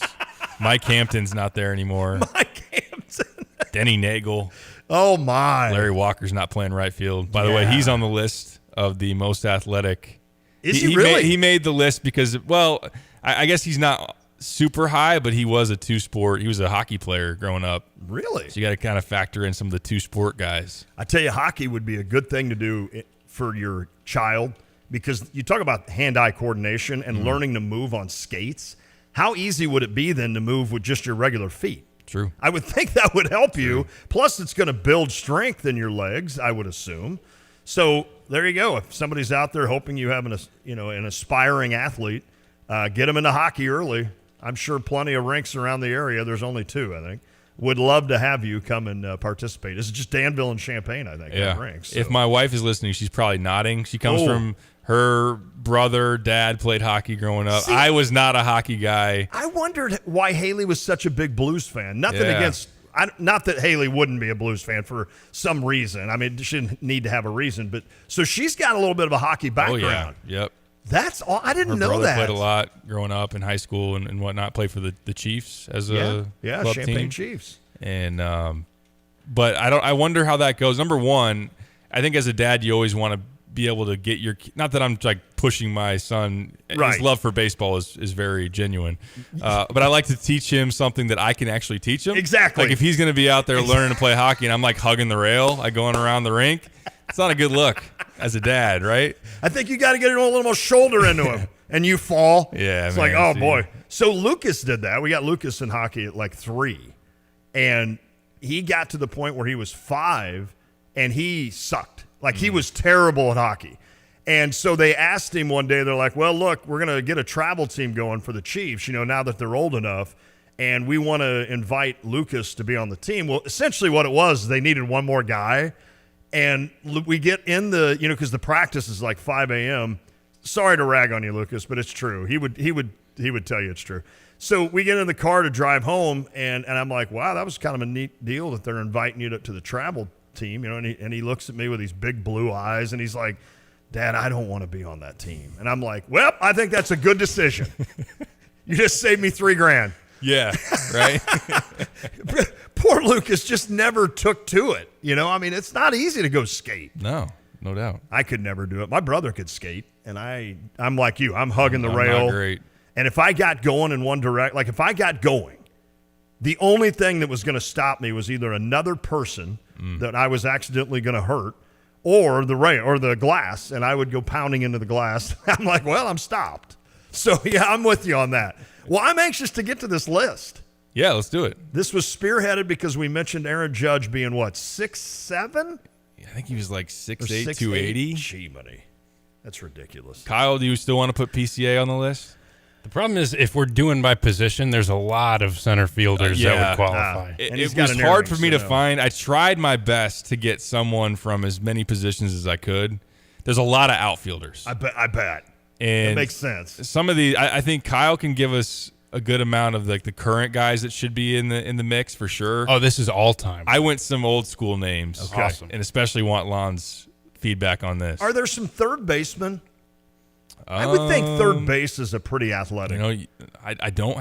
Mike Hampton's not there anymore. Mike Hampton. Denny Nagel. Oh, my. Larry Walker's not playing right field. By the way, he's on the list of the most athletic. Is he really? He made the list because, well, I guess he's not super high, but he was a two-sport. He was a hockey player growing up. Really? So you got to kind of factor in some of the two-sport guys. I tell you, hockey would be a good thing to do for your child because you talk about hand-eye coordination and learning to move on skates. How easy would it be then to move with just your regular feet? True. I would think that would help you. Plus, it's going to build strength in your legs, I would assume. So there you go. If somebody's out there hoping you have an aspiring athlete, get them into hockey early. I'm sure plenty of rinks around the area. There's only 2, I think. Would love to have you come and participate. It's just Danville and Champaign, I think. Yeah. Rinks, so. If my wife is listening, she's probably nodding. She comes from her brother, dad played hockey growing up. See, I was not a hockey guy. I wondered why Haley was such a big Blues fan. Nothing against not that Haley wouldn't be a Blues fan for some reason. I mean, she didn't need to have a reason. But so she's got a little bit of a hockey background. Oh, yeah. Yep. That's all. I didn't Her know brother that. played a lot growing up in high school and whatnot. Played for the Chiefs as a club Champaign team. Chiefs. And but I wonder how that goes. Number one, I think as a dad, you always want to be able to get your. Not that I'm like pushing my son. Right. His love for baseball is very genuine. But I like to teach him something that I can actually teach him. Exactly. Like if he's going to be out there learning to play hockey, and I'm like hugging the rail, like going around the rink. It's not a good look as a dad, right? I think you got to get a little more shoulder into him, and you fall. Yeah, it's man, like, oh see. boy. So Lucas did that. We got Lucas in hockey at like 3, and he got to the point where he was 5, and he sucked. Like he was terrible at hockey. And so they asked him one day, they're like, well, look, we're going to get a travel team going for the Chiefs, now that they're old enough, and we want to invite Lucas to be on the team. Well, essentially what it was, they needed one more guy. And we get in the, because the practice is like 5 a.m. Sorry to rag on you, Lucas, but it's true. He would tell you it's true. So we get in the car to drive home, and I'm like, wow, that was kind of a neat deal that they're inviting you to the travel team, and he looks at me with these big blue eyes, and he's like, Dad, I don't want to be on that team. And I'm like, well, I think that's a good decision. You just saved me $3,000. Yeah, right? Poor Lucas just never took to it. I mean, it's not easy to go skate. No doubt. I could never do it. My brother could skate, and I'm like you. I'm hugging the I'm rail. not great. And if I got going in one direct, like if I got going, the only thing that was going to stop me was either another person that I was accidentally going to hurt, or the rail or the glass, and I would go pounding into the glass. I'm like, well, I'm stopped. So yeah, I'm with you on that. Well, I'm anxious to get to this list. Yeah, let's do it. This was spearheaded because we mentioned Aaron Judge being what, 6'7"? I think he was like 6'8", 6'8". 280. Gee, money. That's ridiculous. Kyle, do you still want to put PCA on the list? The problem is if we're doing by position, there's a lot of center fielders that would qualify. It was hard for me to find. I tried my best to get someone from as many positions as I could. There's a lot of outfielders. I bet. And that makes sense. Some of the, I think Kyle can give us a good amount of like the current guys that should be in the mix for sure. Oh, this is all time. I went some old school names. Okay. Awesome. And especially want Lon's feedback on this. Are there some third basemen? I would think third base is a pretty athletic. I don't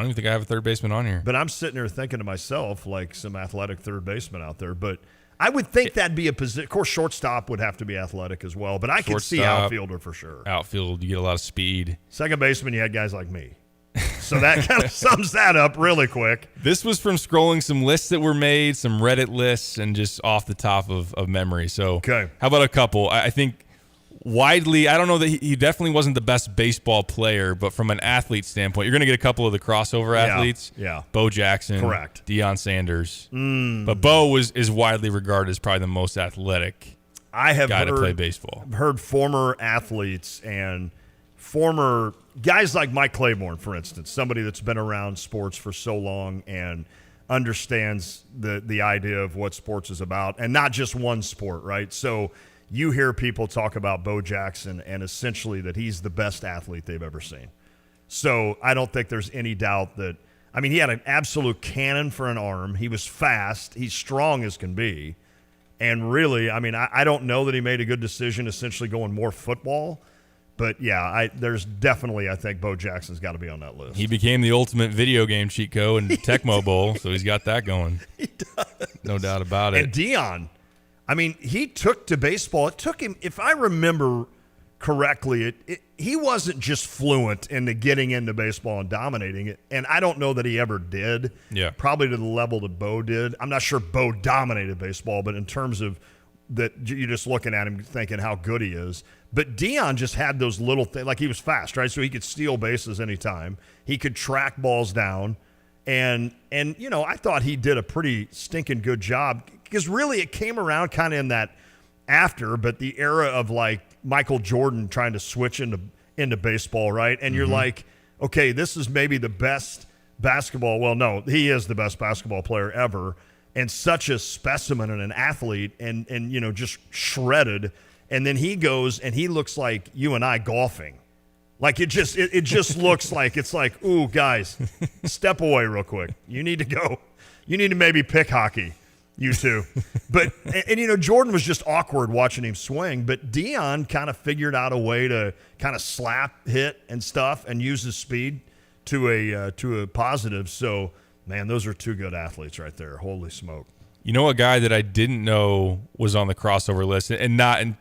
even think I have a third baseman on here. But I'm sitting here thinking to myself, like some athletic third baseman out there. But I would think that'd be a position. Of course, shortstop would have to be athletic as well. But I could see outfielder for sure. Outfield, you get a lot of speed. Second baseman, you had guys like me. So that kind of sums that up really quick. This was from scrolling some lists that were made, some Reddit lists, and just off the top of memory. So how about a couple? I think widely, I don't know that he definitely wasn't the best baseball player, but from an athlete standpoint, you're going to get a couple of the crossover athletes. Yeah. Bo Jackson. Correct. Deion Sanders. But Bo is widely regarded as probably the most athletic guy to play baseball. I've heard former athletes and former guys like Mike Claiborne, for instance, somebody that's been around sports for so long and understands the idea of what sports is about, and not just one sport, right? So you hear people talk about Bo Jackson and essentially that he's the best athlete they've ever seen. So I don't think there's any doubt that, I mean, he had an absolute cannon for an arm. He was fast. He's strong as can be. And really, I mean, I don't know that he made a good decision essentially going more football. But, yeah, there's definitely, I think, Bo Jackson's got to be on that list. He became the ultimate video game cheat code in Tecmo Bowl, so he's got that going. He does. No doubt about it. And Deion, I mean, he took to baseball. It took him, if I remember correctly, he wasn't just fluent into getting into baseball and dominating it. And I don't know that he ever did. Yeah. Probably to the level that Bo did. I'm not sure Bo dominated baseball, but in terms of that, you're just looking at him thinking how good he is. But Deion just had those little things, like he was fast, right? So he could steal bases anytime. He could track balls down. And you know, I thought he did a pretty stinking good job because really it came around kind of in that after, but the era of like Michael Jordan trying to switch into baseball, right? And you're like, okay, this is maybe the best basketball. Well, no, he is the best basketball player ever and such a specimen and an athlete and you know, just shredded. And then he goes and he looks like you and I golfing. Like it just looks like it's like, ooh, guys, step away real quick. You need to go. You need to maybe pick hockey, you two. But and you know, Jordan was just awkward watching him swing. But Deion kind of figured out a way to kind of slap hit and stuff and use his speed to a positive. So man, those are two good athletes right there. Holy smoke! You know, a guy that I didn't know was on the crossover list and not in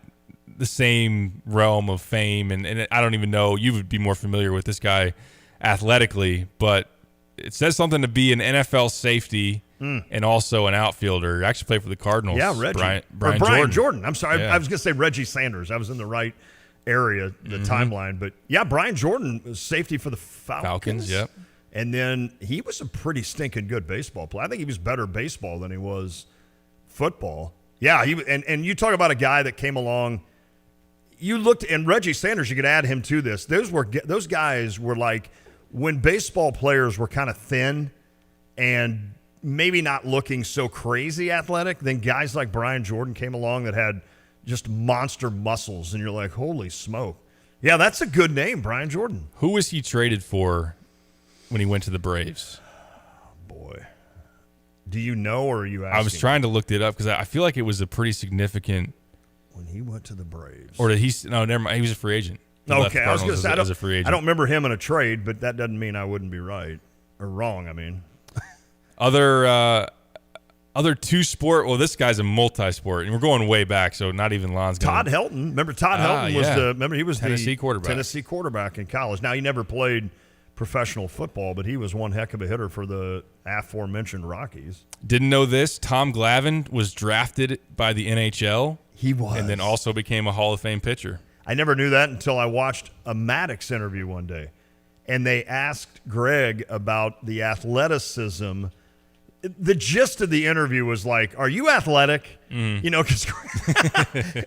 the same realm of fame, and I don't even know, you would be more familiar with this guy athletically, but it says something to be an NFL safety and also an outfielder. He actually played for the Cardinals. Yeah, Reggie. Brian Jordan. I'm sorry. I was going to say Reggie Sanders. I was in the right area, the timeline. But, yeah, Brian Jordan was safety for the Falcons. Yep. And then he was a pretty stinking good baseball player. I think he was better baseball than he was football. Yeah, and you talk about a guy that came along. You looked, and Reggie Sanders, you could add him to this. Those guys were like when baseball players were kind of thin and maybe not looking so crazy athletic, then guys like Brian Jordan came along that had just monster muscles, and you're like, holy smoke. Yeah, that's a good name, Brian Jordan. Who was he traded for when he went to the Braves? Boy. Do you know, or are you asking? I was trying to look it up because I feel like it was a pretty significant. When he went to the Braves. Or did he? No, never mind. He was a free agent. Okay, I was going to say, as a free agent. I don't remember him in a trade, but that doesn't mean I wouldn't be right. Or wrong, I mean. Other two-sport, well, this guy's a multi-sport, and we're going way back, so not even Lon's going. Todd Helton. Remember Todd Helton was he was Tennessee quarterback. Tennessee quarterback in college. Now, he never played professional football, but he was one heck of a hitter for the aforementioned Rockies. Didn't know this. Tom Glavine was drafted by the NHL. He was. And then also became a Hall of Fame pitcher. I never knew that until I watched a Maddox interview one day. And they asked Greg about the athleticism. The gist of the interview was like, are you athletic? You know, because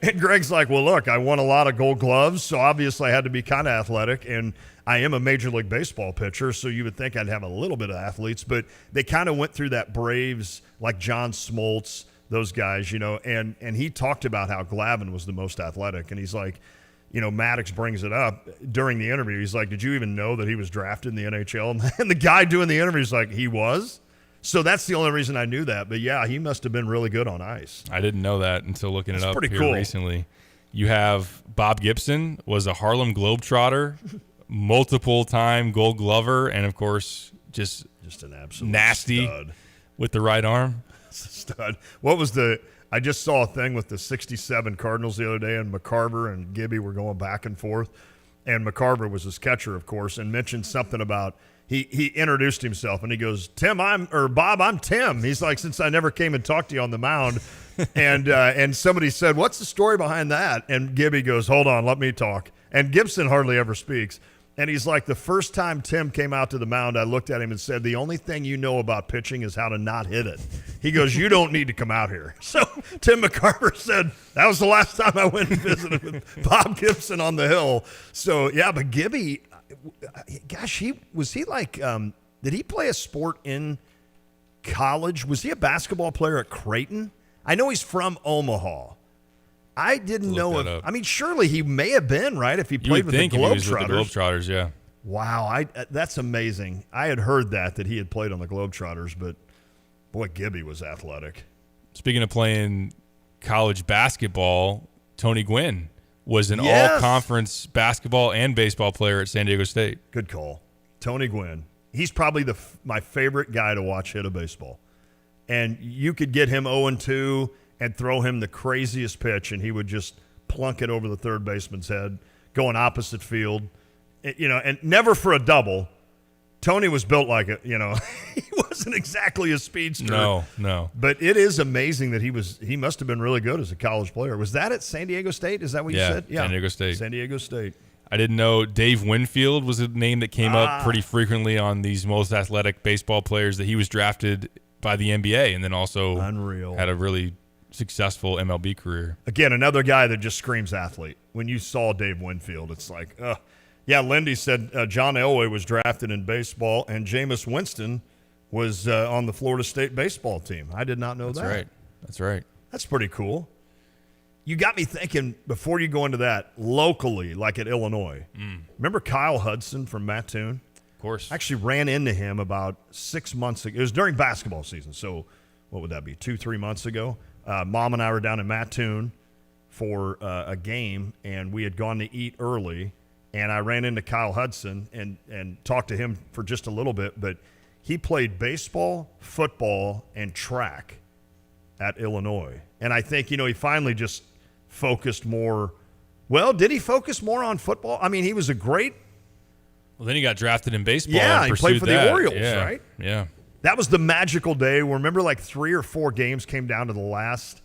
and Greg's like, well, look, I won a lot of gold gloves, so obviously I had to be kind of athletic. And I am a Major League Baseball pitcher, so you would think I'd have a little bit of athletes. But they kind of went through that Braves, like John Smoltz, those guys, you know, and he talked about how Glavine was the most athletic. And he's like, Maddox brings it up during the interview. He's like, did you even know that he was drafted in the NHL? And the guy doing the interview is like, he was? So that's the only reason I knew that. But, yeah, he must have been really good on ice. I didn't know that until looking it up pretty here cool. recently. You have Bob Gibson, was a Harlem Globetrotter, multiple-time Gold Glover, and, of course, just an absolute nasty stud with the right arm. Stud. What was I just saw a thing with the 67 Cardinals the other day, and McCarver and Gibby were going back and forth. And McCarver was his catcher, of course, and mentioned something about he introduced himself, and he goes, Bob, I'm Tim. He's like, since I never came and talked to you on the mound. And somebody said, what's the story behind that? And Gibby goes, hold on, let me talk. And Gibson hardly ever speaks. And he's like, the first time Tim came out to the mound, I looked at him and said, the only thing you know about pitching is how to not hit it. He goes, you don't need to come out here. So Tim McCarver said, that was the last time I went and visited with Bob Gibson on the hill. So, yeah, but Gibby, gosh, did he play a sport in college? Was he a basketball player at Creighton? I know he's from Omaha. I didn't know if. I mean, surely he may have been, right? If he played with the Globetrotters. He was with the Globetrotters, yeah. Wow, that's amazing. I had heard that he had played on the Globetrotters, but boy, Gibby was athletic. Speaking of playing college basketball, Tony Gwynn was an all-conference basketball and baseball player at San Diego State. Good call. Tony Gwynn. He's probably my favorite guy to watch hit a baseball. And you could get him 0-2 and throw him the craziest pitch, and he would just plunk it over the third baseman's head, going opposite field, and never for a double. Tony was built like it, he wasn't exactly a speedster. No. But it is amazing that he must have been really good as a college player. Was that at San Diego State? Is that what you said? Yeah, San Diego State. San Diego State. I didn't know Dave Winfield was a name that came up pretty frequently on these most athletic baseball players, that he was drafted by the NBA and then also had a really successful MLB career. Again, another guy that just screams athlete. When you saw Dave Winfield, it's like, yeah, Lindy said John Elway was drafted in baseball, and Jameis Winston was on the Florida State baseball team. I did not know that. That's right. That's pretty cool. You got me thinking, before you go into that, locally, like at Illinois. Remember Kyle Hudson from Mattoon? Of course. I actually ran into him about 6 months ago. It was during basketball season, so what would that be, 2-3 months ago? Mom and I were down in Mattoon for a game, and we had gone to eat early, and I ran into Kyle Hudson and talked to him for just a little bit, but he played baseball, football, and track at Illinois. And I think, he finally just focused more. Well, did he focus more on football? I mean, he was a great. Well, then he got drafted in baseball. Yeah, and he played for the Orioles, right? Yeah. That was the magical day. Remember, like 3 or 4 games came down to the last,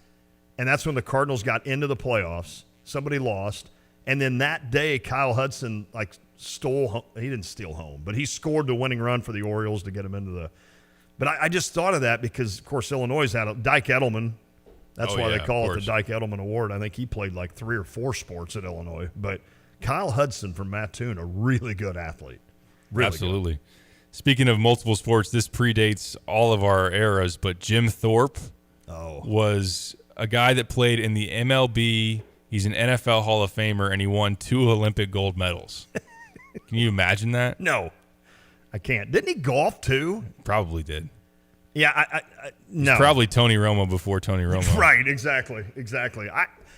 and that's when the Cardinals got into the playoffs. Somebody lost, and then that day, Kyle Hudson stole. He didn't steal home, but he scored the winning run for the Orioles to get him into the. But I just thought of that because, of course, Illinois had Dyke Edelman. That's why they call it the Dyke Edelman Award. I think he played like 3 or 4 sports at Illinois. But Kyle Hudson from Mattoon, a really good athlete. Really Absolutely. Good. Speaking of multiple sports, this predates all of our eras, but Jim Thorpe was a guy that played in the MLB. He's an NFL Hall of Famer, and he won 2 Olympic gold medals. Can you imagine that? No, I can't. Didn't he golf too? Probably did. Yeah, no. It's probably Tony Romo before Tony Romo. Right, exactly.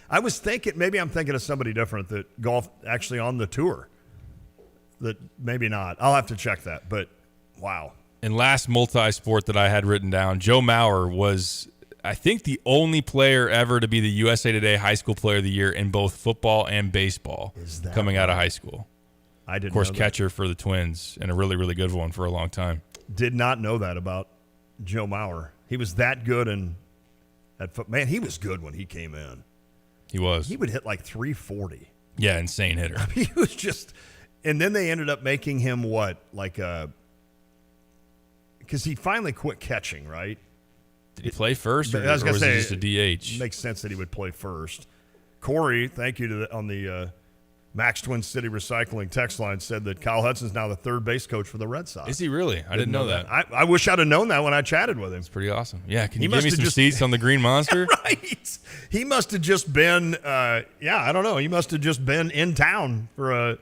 I was thinking, maybe I'm thinking of somebody different that golfed actually on the tour. That maybe not. I'll have to check that, but wow. And last multi-sport that I had written down, Joe Mauer was, I think, the only player ever to be the USA Today High School Player of the Year in both football and baseball coming out of high school. I didn't know that. Of course, catcher for the Twins, and a really, really good one for a long time. Did not know that about Joe Mauer. He was that good man, he was good when he came in. He was. He would hit like 340. Yeah, insane hitter. I mean, he was just, and then they ended up making him because he finally quit catching, right? Did he play first, or was he just a DH? It makes sense that he would play first. Corey, thank you on the Max Twin City Recycling text line said that Kyle Hudson's now the third base coach for the Red Sox. Is he really? I didn't know that. I wish I'd have known that when I chatted with him. It's pretty awesome. Yeah, can you give me some seats on the Green Monster? Right. He must have just been, I don't know. He must have just been in town for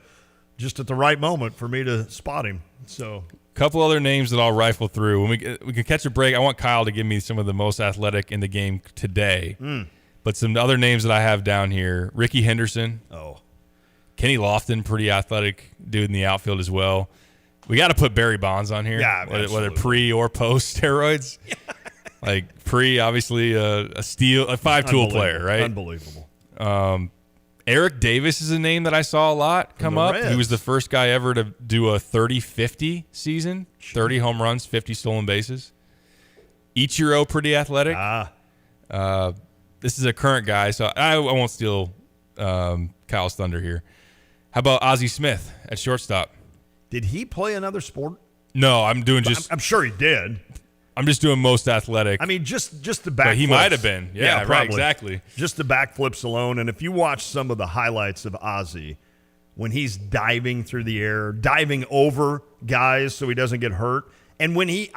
just at the right moment for me to spot him. So, a couple other names that I'll rifle through. When we can catch a break, I want Kyle to give me some of the most athletic in the game today. But some other names that I have down here: Ricky Henderson. Oh. Kenny Lofton, pretty athletic dude in the outfield as well. We got to put Barry Bonds on here, whether pre or post steroids. Yeah. Like pre, obviously a 5-tool player, right? Unbelievable. Eric Davis is a name that I saw a lot come up. He was the first guy ever to do a 30-50 season, 30 home runs, 50 stolen bases. Ichiro, pretty athletic. This is a current guy, so I won't steal Kyle's thunder here. How about Ozzie Smith at shortstop? Did he play another sport? No, I'm doing just. I'm sure he did. I'm just doing most athletic. I mean, just the backflips. But he might have been. Yeah, right, probably. Exactly. Just the backflips alone. And if you watch some of the highlights of Ozzie, when he's diving through the air, diving over guys so he doesn't get hurt, and when he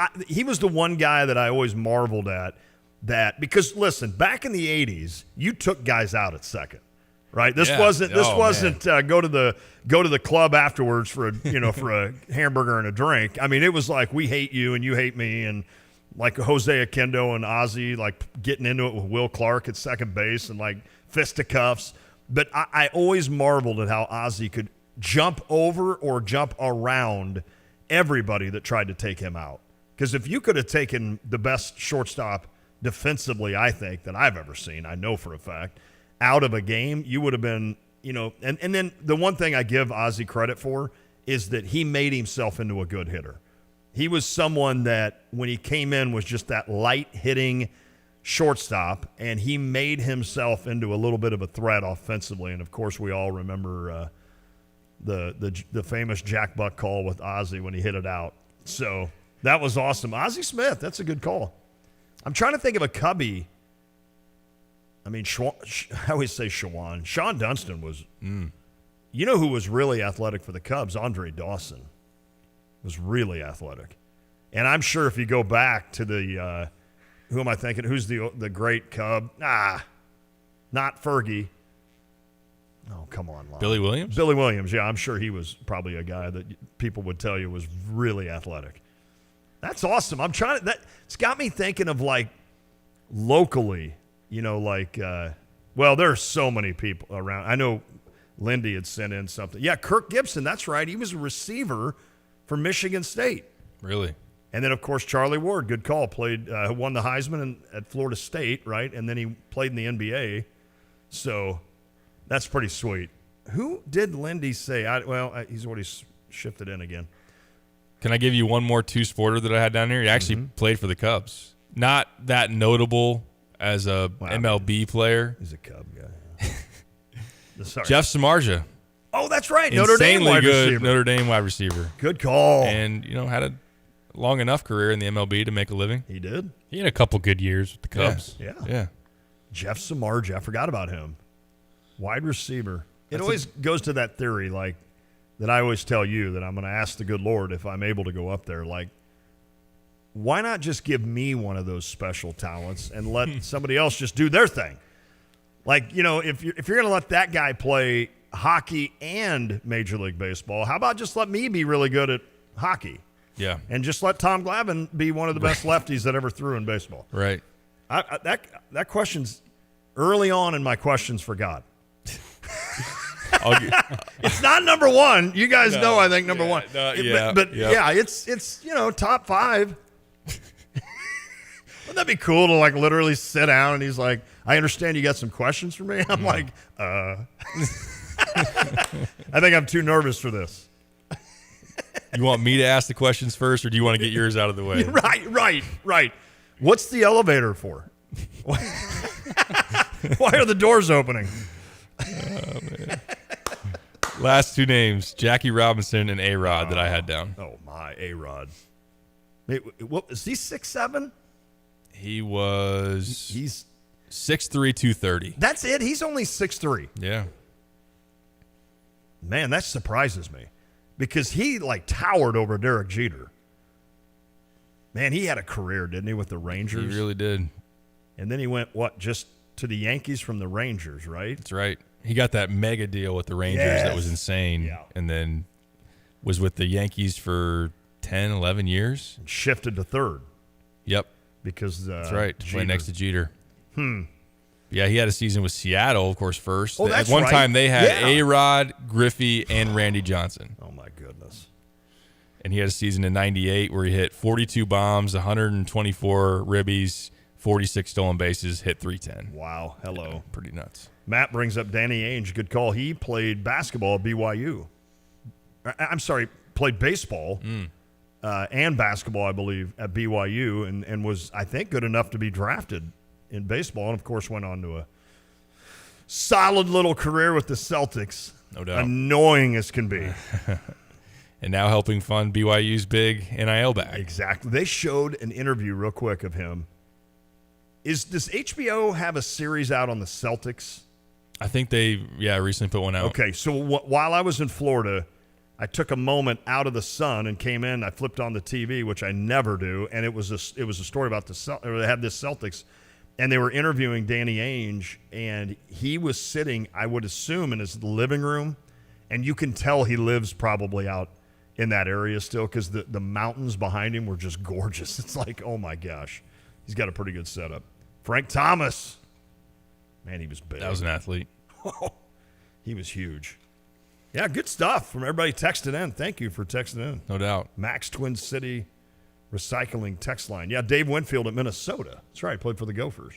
was the one guy that I always marveled at that, because listen, back in the 80s, you took guys out at second. Right. This wasn't go to the club afterwards for a hamburger and a drink. I mean, it was like we hate you and you hate me, and like Jose Oquendo and Ozzie like getting into it with Will Clark at second base and like fisticuffs. But I always marveled at how Ozzie could jump over or jump around everybody that tried to take him out. Because if you could have taken the best shortstop defensively, I think, that I've ever seen, I know for a fact, out of a game, you would have been, and then the one thing I give Ozzie credit for is that he made himself into a good hitter. He was someone that when he came in was just that light hitting shortstop, and he made himself into a little bit of a threat offensively. And of course, we all remember the famous Jack Buck call with Ozzie when he hit it out. So that was awesome. Ozzie Smith, that's a good call. I'm trying to think of a Cubby. I mean, I always say Shawan. Sean Dunston was, you know who was really athletic for the Cubs? Andre Dawson was really athletic. And I'm sure if you go back to the, who am I thinking? Who's the great Cub? Not Fergie. Oh, come on. Lon. Billy Williams? Billy Williams, yeah. I'm sure he was probably a guy that people would tell you was really athletic. That's awesome. It's got me thinking of like locally, there are so many people around. I know Lindy had sent in something. Yeah, Kirk Gibson, that's right. He was a receiver for Michigan State. Really? And then, of course, Charlie Ward, good call, won the Heisman at Florida State, right? And then he played in the NBA. So that's pretty sweet. Who did Lindy say? He's already shifted in again. Can I give you one more two-sporter that I had down here? He actually played for the Cubs. Not that notable as a MLB player. He's a Cub guy. Sorry. Jeff Samardzija. Oh, that's right. Insanely good Notre Dame wide receiver. Good call. And, had a long enough career in the MLB to make a living. He did. He had a couple good years with the Cubs. Yeah. Jeff Samardzija. I forgot about him. Wide receiver. It always goes to that theory, like, that I always tell you that I'm going to ask the good Lord if I'm able to go up there. Like, why not just give me one of those special talents and let somebody else just do their thing? Like, if you're going to let that guy play hockey and Major League Baseball, how about just let me be really good at hockey? Yeah. And just let Tom Glavine be one of the best lefties that ever threw in baseball. Right. That question's early on in my questions for God. It's not number one. You guys know I think number one. It's top 5. Wouldn't that be cool to like literally sit down and he's like, I understand you got some questions for me? I'm like, I think I'm too nervous for this. You want me to ask the questions first, or do you want to get yours out of the way? Right. What's the elevator for? Why are the doors opening? Oh, man. Last two names, Jackie Robinson and A-Rod that I had down. Oh, my, A-Rod. What, is he 6'7"? He's 6'3", 230. That's it? He's only 6'3". Yeah. Man, that surprises me because he towered over Derek Jeter. Man, he had a career, didn't he, with the Rangers? He really did. And then he went, just to the Yankees from the Rangers, right? That's right. He got that mega deal with the Rangers that was insane. Yeah. And then was with the Yankees for 10, 11 years. And shifted to third. Yep. Because that's right. To play next to Jeter. Yeah, he had a season with Seattle, of course, first. Oh, that's At one right. time, they had Yeah. A-Rod, Griffey, and Randy Johnson. Oh, my goodness. And he had a season in 98 where he hit 42 bombs, 124 ribbies, 46 stolen bases, hit 310. Wow. Hello. Yeah, pretty nuts. Matt brings up Danny Ainge. Good call. He played basketball at BYU. I'm sorry, played baseball and basketball, I believe, at BYU and was, I think, good enough to be drafted in baseball, and, of course, went on to a solid little career with the Celtics. No doubt. Annoying as can be. And now helping fund BYU's big NIL bag. Exactly. They showed an interview real quick of him. Does HBO have a series out on the Celtics? I think they, recently put one out. Okay, so while I was in Florida, I took a moment out of the sun and came in. I flipped on the TV, which I never do, and it was a story about they had this Celtics, and they were interviewing Danny Ainge, and he was sitting, I would assume, in his living room, and you can tell he lives probably out in that area still because the mountains behind him were just gorgeous. It's like, oh my gosh, he's got a pretty good setup. Frank Thomas, man, he was big. That was an athlete. He was huge. Yeah, good stuff from everybody texting in. Thank you for texting in. No doubt. Max Twin City Recycling text line. Yeah, Dave Winfield at Minnesota. That's right, played for the Gophers.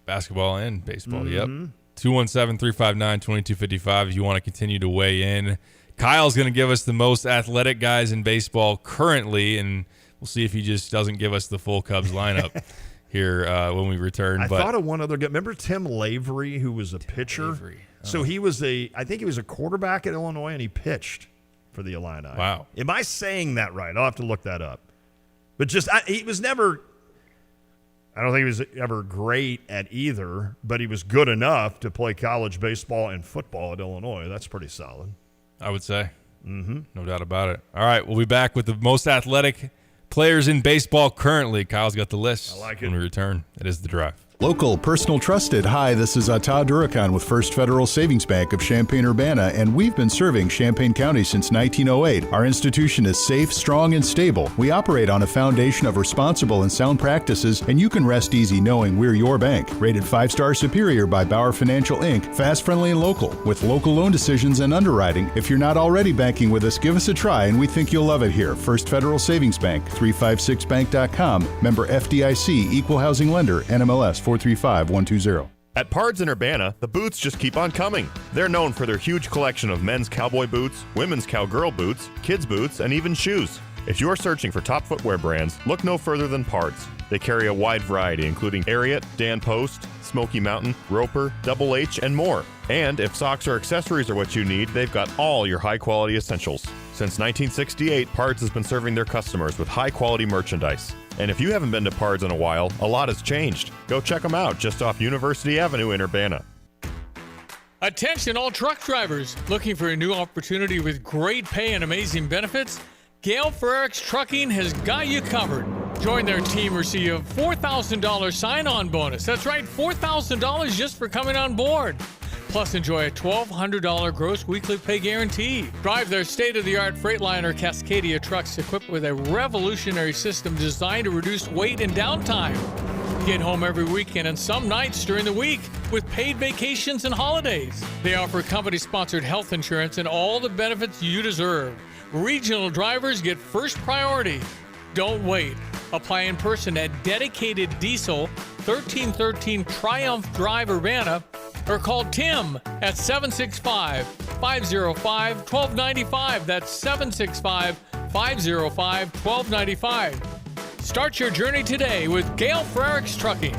Basketball and baseball, Mm-hmm. yep. 217-359-2255 if you want to continue to weigh in. Kyle's going to give us the most athletic guys in baseball currently, and we'll see if he just doesn't give us the full Cubs lineup here when we return. I thought of one other guy. Remember Tim Lavery, who was a pitcher? So he was I think he was a quarterback at Illinois, and he pitched for the Illini. Wow. Am I saying that right? I'll have to look that up. But he was never, I don't think he was ever great at either, but he was good enough to play college baseball and football at Illinois. That's pretty solid. I would say. Mm-hmm. No doubt about it. All right, we'll be back with the most athletic players in baseball currently. Kyle's got the list. I like it. When we return, it is The Drive. Local, personal, trusted. Hi, this is Todd Durakan with First Federal Savings Bank of Champaign-Urbana, and we've been serving Champaign County since 1908. Our institution is safe, strong, and stable. We operate on a foundation of responsible and sound practices, and you can rest easy knowing we're your bank. Rated 5-star superior by Bauer Financial, Inc., fast, friendly, and local, with local loan decisions and underwriting. If you're not already banking with us, give us a try, and we think you'll love it here. First Federal Savings Bank, 356bank.com, member FDIC, equal housing lender, NMLS 435120. At Pards in Urbana, the boots just keep on coming. They're known for their huge collection of men's cowboy boots, women's cowgirl boots, kids' boots, and even shoes. If you're searching for top footwear brands, look no further than Pards. They carry a wide variety, including Ariat, Dan Post, Smoky Mountain, Roper, Double H, and more. And if socks or accessories are what you need, they've got all your high-quality essentials. Since 1968, Pards has been serving their customers with high-quality merchandise. And if you haven't been to Pards in a while, a lot has changed. Go check them out just off University Avenue in Urbana. Attention all truck drivers looking for a new opportunity with great pay and amazing benefits? Gale Frericks Trucking has got you covered. Join their team, receive a $4,000 sign-on bonus. That's right, $4,000 just for coming on board. Plus, enjoy a $1,200 gross weekly pay guarantee. Drive their state-of-the-art Freightliner Cascadia trucks equipped with a revolutionary system designed to reduce weight and downtime. Get home every weekend and some nights during the week with paid vacations and holidays. They offer company-sponsored health insurance and all the benefits you deserve. Regional drivers get first priority. Don't wait. Apply in person at Dedicated Diesel, 1313 Triumph Drive, Urbana, or call Tim at 765-505-1295. That's 765-505-1295. Start your journey today with Gale Frericks Trucking.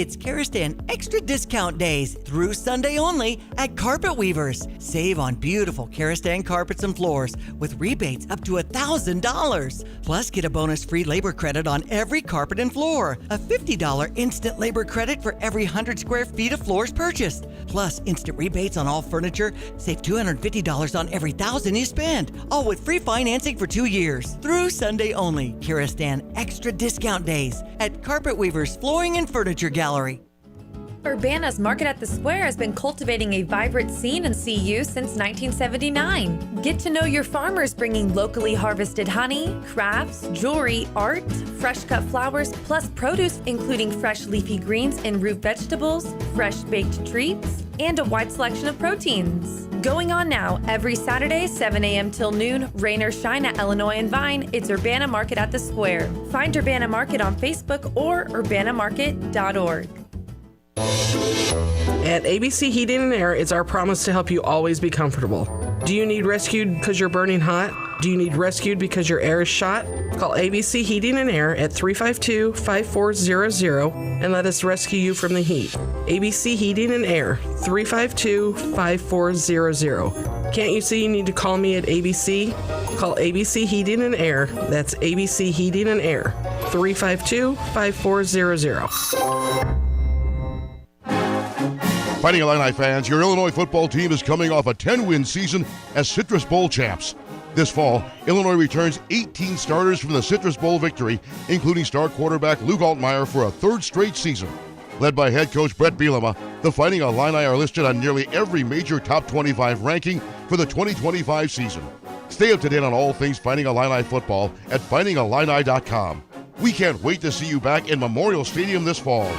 It's Karastan Extra Discount Days through Sunday only at Carpet Weavers. Save on beautiful Karastan carpets and floors with rebates up to $1,000. Plus, get a bonus free labor credit on every carpet and floor. A $50 instant labor credit for every 100 square feet of floors purchased. Plus, instant rebates on all furniture. Save $250 on every $1,000 you spend. All with free financing for 2 years. Through Sunday only. Karastan Extra Discount Days at Carpet Weavers Flooring and Furniture Gallery. Urbana's Market at the Square has been cultivating a vibrant scene in CU since 1979. Get to know your farmers bringing locally harvested honey, crafts, jewelry, art, fresh cut flowers, plus produce including fresh leafy greens and root vegetables, fresh baked treats, and a wide selection of proteins. Going on now, every Saturday, 7 a.m. till noon, rain or shine at Illinois and Vine, it's Urbana Market at the Square. Find Urbana Market on Facebook or urbanamarket.org. At ABC Heating and Air, it's our promise to help you always be comfortable. Do you need rescued because you're burning hot? Do you need rescued because your air is shot? Call ABC Heating and Air at 352-5400 and let us rescue you from the heat. ABC Heating and Air, 352-5400. Can't you see you need to call me at ABC? Call ABC Heating and Air. That's ABC Heating and Air, 352-5400. Fighting Illini fans, your Illinois football team is coming off a 10-win season as Citrus Bowl champs. This fall, Illinois returns 18 starters from the Citrus Bowl victory, including star quarterback Luke Altmaier for a third straight season. Led by head coach Brett Bielema, the Fighting Illini are listed on nearly every major top 25 ranking for the 2025 season. Stay up to date on all things Fighting Illini football at fightingillini.com. We can't wait to see you back in Memorial Stadium this fall.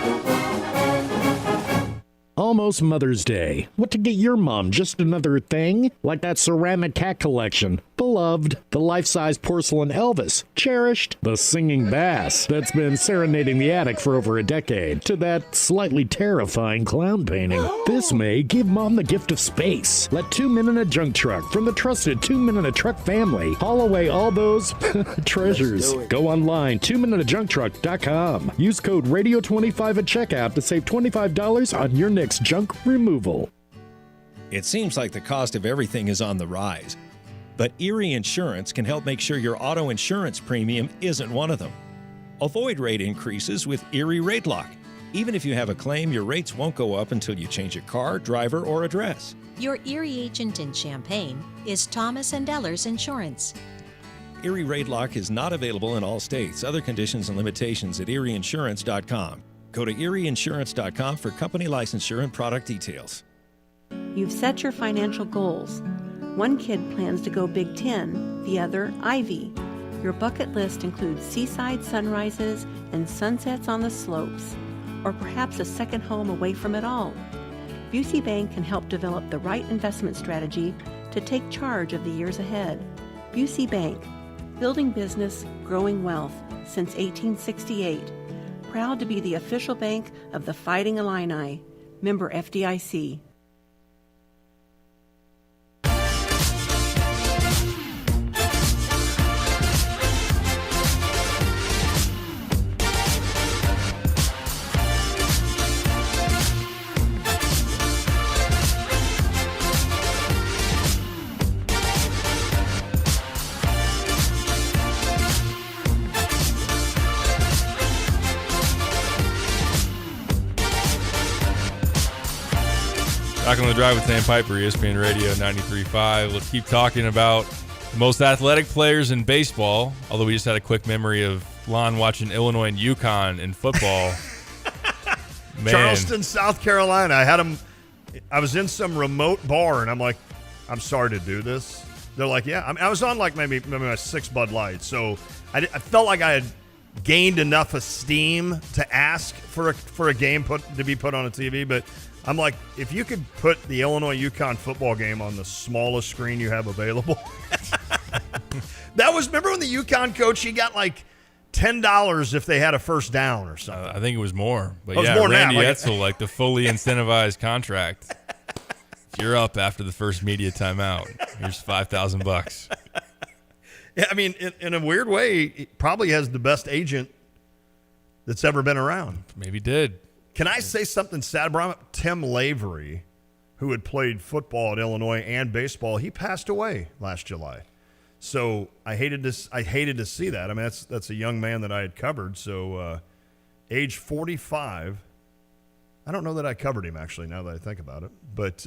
Almost Mother's Day. What to get your mom? Just another thing? Like that ceramic cat collection. Beloved. The life-size porcelain Elvis. Cherished. The singing bass that's been serenading the attic for over a decade. To that slightly terrifying clown painting. This May, give Mom the gift of space. Let 2 Men in a Junk Truck from the trusted 2 Men in a Truck family haul away all those treasures. Go online, 2meninajunktruck.com. Use code RADIO25 at checkout to save $25 on your next junk removal. It seems like the cost of everything is on the rise, but Erie Insurance can help make sure your auto insurance premium isn't one of them. Avoid rate increases with Erie Rate Lock. Even if you have a claim, your rates won't go up until you change your car, driver, or address. Your Erie agent in Champaign is Thomas & Ellers Insurance. Erie Rate Lock is not available in all states. Other conditions and limitations at erieinsurance.com. Go to erieinsurance.com for company licensure and product details. You've set your financial goals. One kid plans to go Big Ten, the other Ivy. Your bucket list includes seaside sunrises and sunsets on the slopes, or perhaps a second home away from it all. Busey Bank can help develop the right investment strategy to take charge of the years ahead. Busey Bank, building business, growing wealth since 1868. Proud to be the official bank of the Fighting Illini. Member FDIC. Back on the Drive with Sam Piper, ESPN Radio 93.5. Let's keep talking about the most athletic players in baseball, although we just had a quick memory of Lon watching Illinois and UConn in football. Man. Charleston, South Carolina. I was in some remote bar, and I'm like, I'm sorry to do this. They're like, yeah. I was on like maybe my 6 Bud Light, so I felt like I had gained enough esteem to ask for a game to be put on a TV, but I'm like, if you could put the Illinois-UConn football game on the smallest screen you have available. Remember when the UConn coach, he got like $10 if they had a first down or something. I think it was more. But yeah, more Randy now, Edsel, like the fully incentivized contract. If you're up after the first media timeout, here's $5,000. Yeah, I mean, in a weird way, he probably has the best agent that's ever been around. Maybe did. Can I say something sad, Brian? Tim Lavery, who had played football at Illinois and baseball, he passed away last July. So I hated to see that. I mean, that's a young man that I had covered. So age 45. I don't know that I covered him, actually, now that I think about it. But,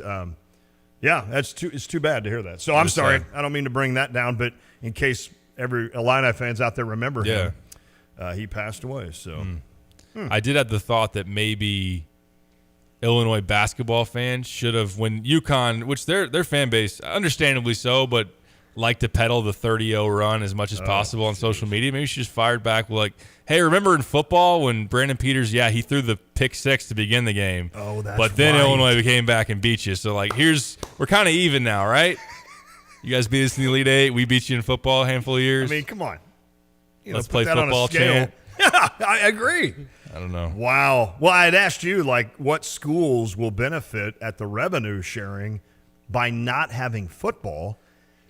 yeah, it's too bad to hear that. So I'm sorry. I don't mean to bring that down, but in case every Illini fans out there remember him, he passed away. So I did have the thought that maybe Illinois basketball fans should have, when UConn, which their fan base, understandably so, but like to peddle the 30-0 run as much as possible on social media. Maybe she just fired back with like, hey, remember in football when Brandon Peters, he threw the pick 6 to begin the game. Oh, that's But then right. Illinois came back and beat you. So, like, we're kind of even now, right? You guys beat us in the Elite Eight. We beat you in football a handful of years. I mean, come on. Let's play football chant. Yeah, I agree. I don't know. Wow. Well, I had asked you, like, what schools will benefit at the revenue sharing by not having football.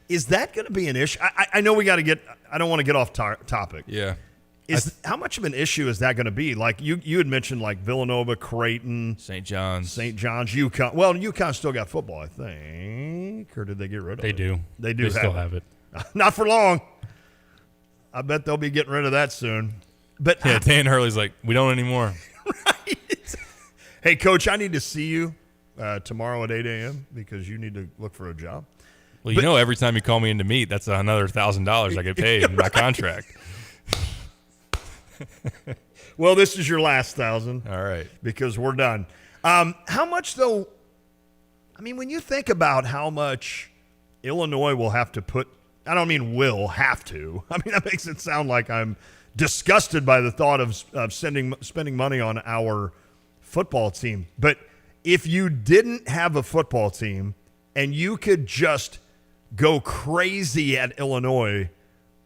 Is that going to be an issue? I know we got to get – I don't want to get off topic. Yeah. How much of an issue is that going to be? Like, you had mentioned, like, Villanova, Creighton. St. John's, UConn. Well, UConn still got football, I think. Or did they get rid of it? They do. They do still have it. Not for long. I bet they'll be getting rid of that soon. But yeah, Dan Hurley's like, we don't anymore. Right. Hey, Coach, I need to see you tomorrow at 8 a.m. because you need to look for a job. Well, every time you call me in to meet, that's another $1,000 I get paid in my contract. Well, this is your last 1,000. All right. Because we're done. How much, though, I mean, when you think about how much Illinois will have to put, I don't mean will have to. I mean, that makes it sound like I'm disgusted by the thought of spending money on our football team. But if you didn't have a football team and you could just go crazy at Illinois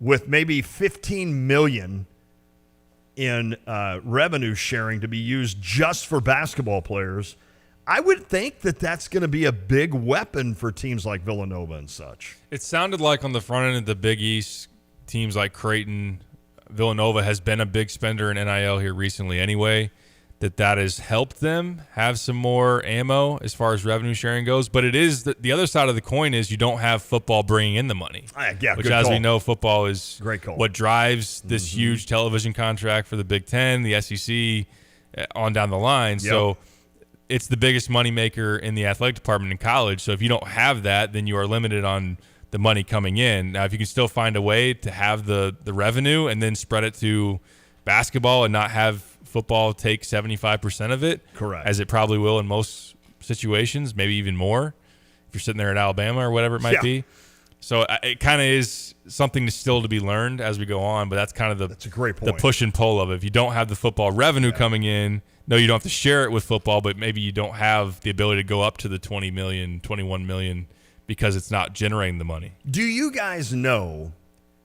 with maybe $15 million in revenue sharing to be used just for basketball players, I would think that that's going to be a big weapon for teams like Villanova and such. It sounded like on the front end of the Big East, teams like Creighton, Villanova has been a big spender in NIL here recently anyway, that has helped them have some more ammo as far as revenue sharing goes. But it is the other side of the coin is you don't have football bringing in the money. Yeah, which, as we know, football is great call. What drives this huge television contract for the Big Ten, the SEC, on down the line. Yep. So it's the biggest moneymaker in the athletic department in college. So if you don't have that, then you are limited on the money coming in. Now, if you can still find a way to have the revenue and then spread it to basketball and not have football take 75% of it, correct, as it probably will in most situations, maybe even more if you're sitting there at Alabama or whatever it might be. So it kind of is something still to be learned as we go on, but that's kind of that's a great point. The push and pull of it. If you don't have the football revenue coming in, no, you don't have to share it with football, but maybe you don't have the ability to go up to the 20 million, 21 million because it's not generating the money. Do you guys know?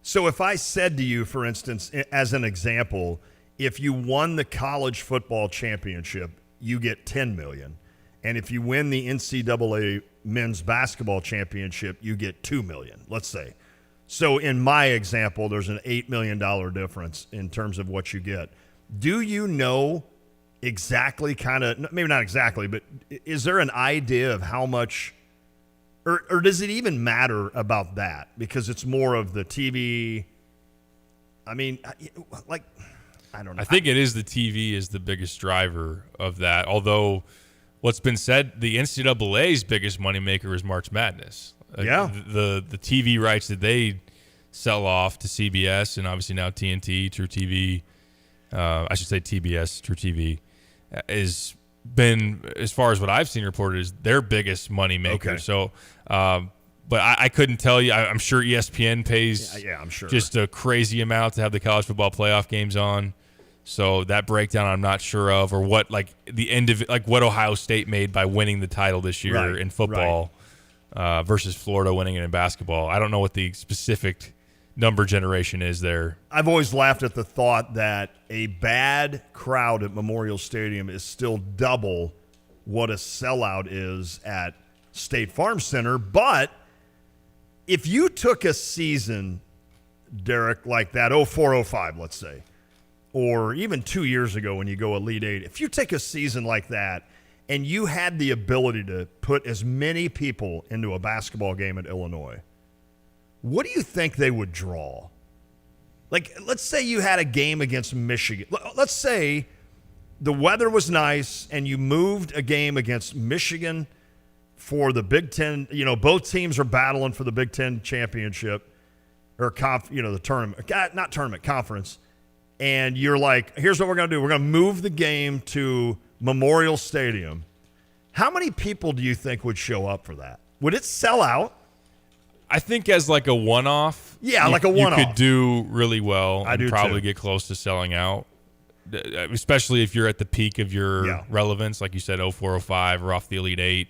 So if I said to you, for instance, as an example, if you won the college football championship, you get $10 million. And if you win the NCAA men's basketball championship, you get $2 million, let's say. So in my example, there's an $8 million difference in terms of what you get. Do you know exactly maybe not exactly, but is there an idea of how much, or does it even matter about that? Because it's more of the TV. I mean, like, I don't know. I think it is the TV is the biggest driver of that. Although what's been said, the NCAA's biggest moneymaker is March Madness. The TV rights that they sell off to CBS and obviously now TNT, True TV, I should say TBS, True TV, is been, as far as what I've seen reported, is their biggest moneymaker. Okay. So, but I couldn't tell you. I'm sure ESPN pays I'm sure. just a crazy amount to have the college football playoff games on. So that breakdown I'm not sure of, or what what Ohio State made by winning the title this year in football versus Florida winning it in basketball. I don't know what the specific number generation is there. I've always laughed at the thought that a bad crowd at Memorial Stadium is still double what a sellout is at State Farm Center. But if you took a season, Derek, like that 04-05, let's say, or even 2 years ago when you go Elite Eight, if you take a season like that and you had the ability to put as many people into a basketball game at Illinois, what do you think they would draw? Like, let's say you had a game against Michigan. Let's say the weather was nice and you moved a game against Michigan for the Big Ten. You know, both teams are battling for the Big Ten championship or the tournament, not tournament, conference. And you're like, here's what we're going to do. We're going to move the game to Memorial Stadium. How many people do you think would show up for that? Would it sell out? I think as like a one-off. Yeah, like a one-off. You could do really well and probably too. get close to selling out, especially if you're at the peak of your relevance, like you said, 0405 or off the Elite Eight,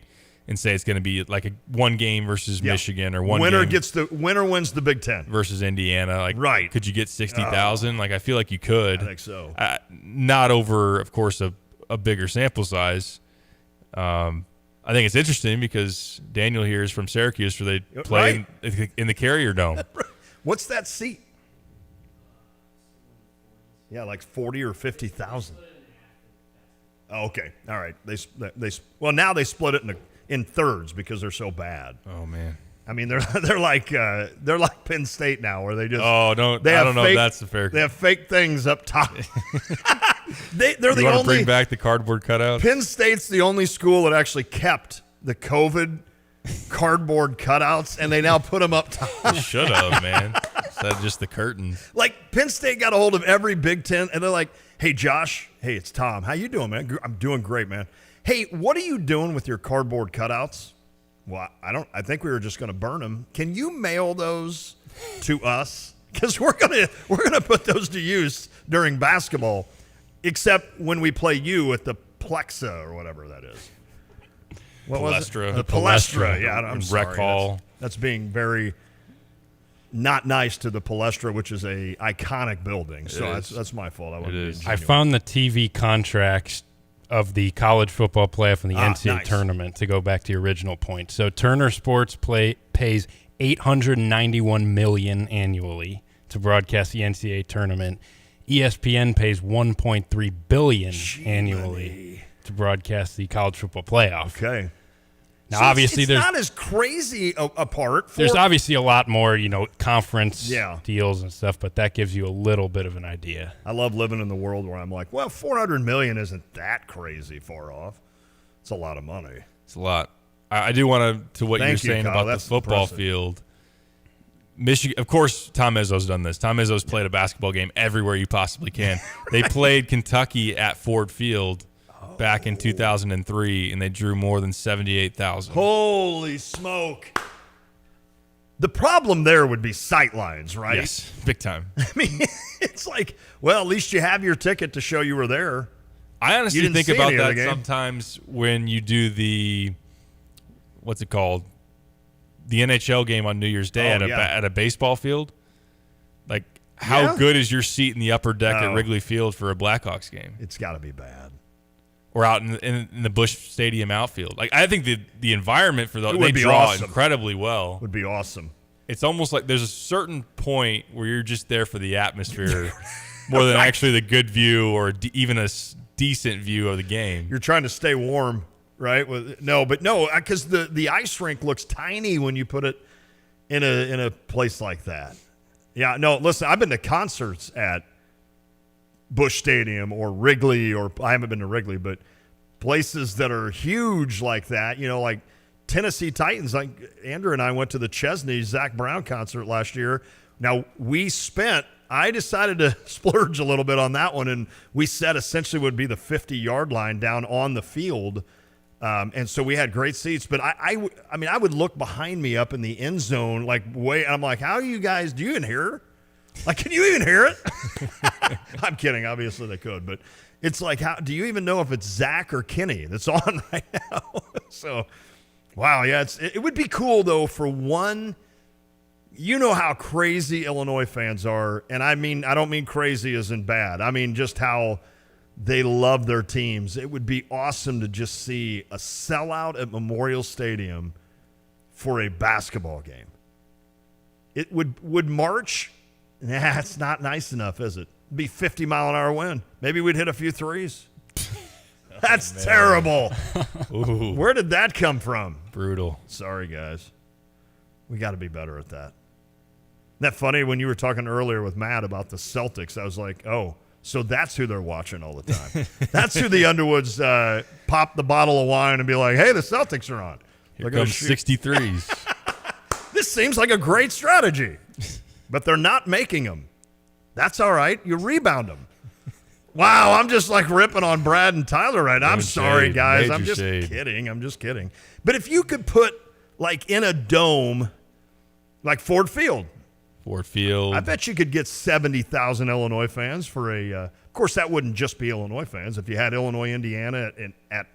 and say it's going to be like a one game versus Michigan or winner wins the Big Ten versus Indiana. Like, right? Could you get 60,000? Like, I feel like you could. I think so. Not over, of course, a bigger sample size. I think it's interesting because Daniel here is from Syracuse, where they play in the Carrier Dome. What's that seat? Yeah, like 40 or 50,000. Oh, okay, all right. Now they split it in thirds because they're so bad. Oh man. I mean, they're like Penn State now, where they just I don't know if that's the fair. They have fake things up top. They're you the want only to bring back the cardboard cutouts. Penn State's the only school that actually kept the COVID cardboard cutouts, and they now put them up top. Should have, man. Instead of just the curtains. Like, Penn State got a hold of every Big Ten, and they're like, "Hey, Josh. Hey, it's Tom. How you doing, man? I'm doing great, man. Hey, what are you doing with your cardboard cutouts?" Well, I think we were just going to burn them. Can you mail those to us? Because we're gonna put those to use during basketball, except when we play you at the Plexa or whatever that is. What Palestra. Was it? The Palestra. Yeah, I'm sorry. Rec Hall. That's being very not nice to the Palestra, which is a iconic building. So that's my fault. I found the TV contracts of the college football playoff and the NCAA tournament, to go back to your original point. So Turner Sports pays $891 million annually to broadcast the NCAA tournament. ESPN pays $1.3 billion annually to broadcast the college football playoff. Okay. Now, so obviously, it's not as crazy apart. There's obviously a lot more, conference deals and stuff, but that gives you a little bit of an idea. I love living in the world where I'm like, well, $400 million isn't that crazy far off. It's a lot of money. It's a lot. I do want to what you're saying Kyle. about the football field. Michigan, of course, Tom Izzo's done this. Tom Izzo's played a basketball game everywhere you possibly can. They played Kentucky at Ford Field back in 2003, and they drew more than 78,000. Holy smoke. The problem there would be sight lines, right? Yes, big time. I mean, it's like, well, at least you have your ticket to show you were there. I honestly think about that sometimes when you do the, what's it called? The NHL game on New Year's Day at a baseball field. Like, how good is your seat in the upper deck at Wrigley Field for a Blackhawks game? It's got to be bad. Or out in the Busch Stadium outfield. Like, I think the environment for those, they draw incredibly well. Would be awesome. It's almost like there's a certain point where you're just there for the atmosphere more than actually the good view or even a decent view of the game. You're trying to stay warm, right? Because the ice rink looks tiny when you put it in a place like that. Yeah, no, listen, I've been to concerts at Busch Stadium or Wrigley, or I haven't been to Wrigley, but places that are huge like that, like Tennessee Titans. Like Andrew and I went to the Chesney Zach Brown concert last year. Now I decided to splurge a little bit on that one, and we said essentially would be the 50-yard line down on the field. And so we had great seats, but I would look behind me up in the end zone, and I'm like, how are you guys, do you even hear? Like, can you even hear it? I'm kidding. Obviously they could, but it's like, how do you even know if it's Zach or Kenny that's on right now? So, wow. Yeah. It would be cool though for one, how crazy Illinois fans are. And I don't mean crazy as in bad. I mean, just how they love their teams. It would be awesome to just see a sellout at Memorial Stadium for a basketball game. It would March. Nah, it's not nice enough, is it? be 50-mile-an-hour wind. Maybe we'd hit a few threes. That's terrible. Ooh. Where did that come from? Brutal. Sorry, guys. We got to be better at that. Isn't that funny? When you were talking earlier with Matt about the Celtics, I was like, oh, so that's who they're watching all the time. That's who the Underwoods pop the bottle of wine and be like, hey, the Celtics are on. Here comes 63s. This seems like a great strategy, but they're not making them. That's all right. You rebound them. Wow, I'm just like ripping on Brad and Tyler right now. I'm sorry, guys. I'm just kidding. But if you could put, like, in a dome, like Ford Field. I bet you could get 70,000 Illinois fans for a of course, that wouldn't just be Illinois fans. If you had Illinois, Indiana at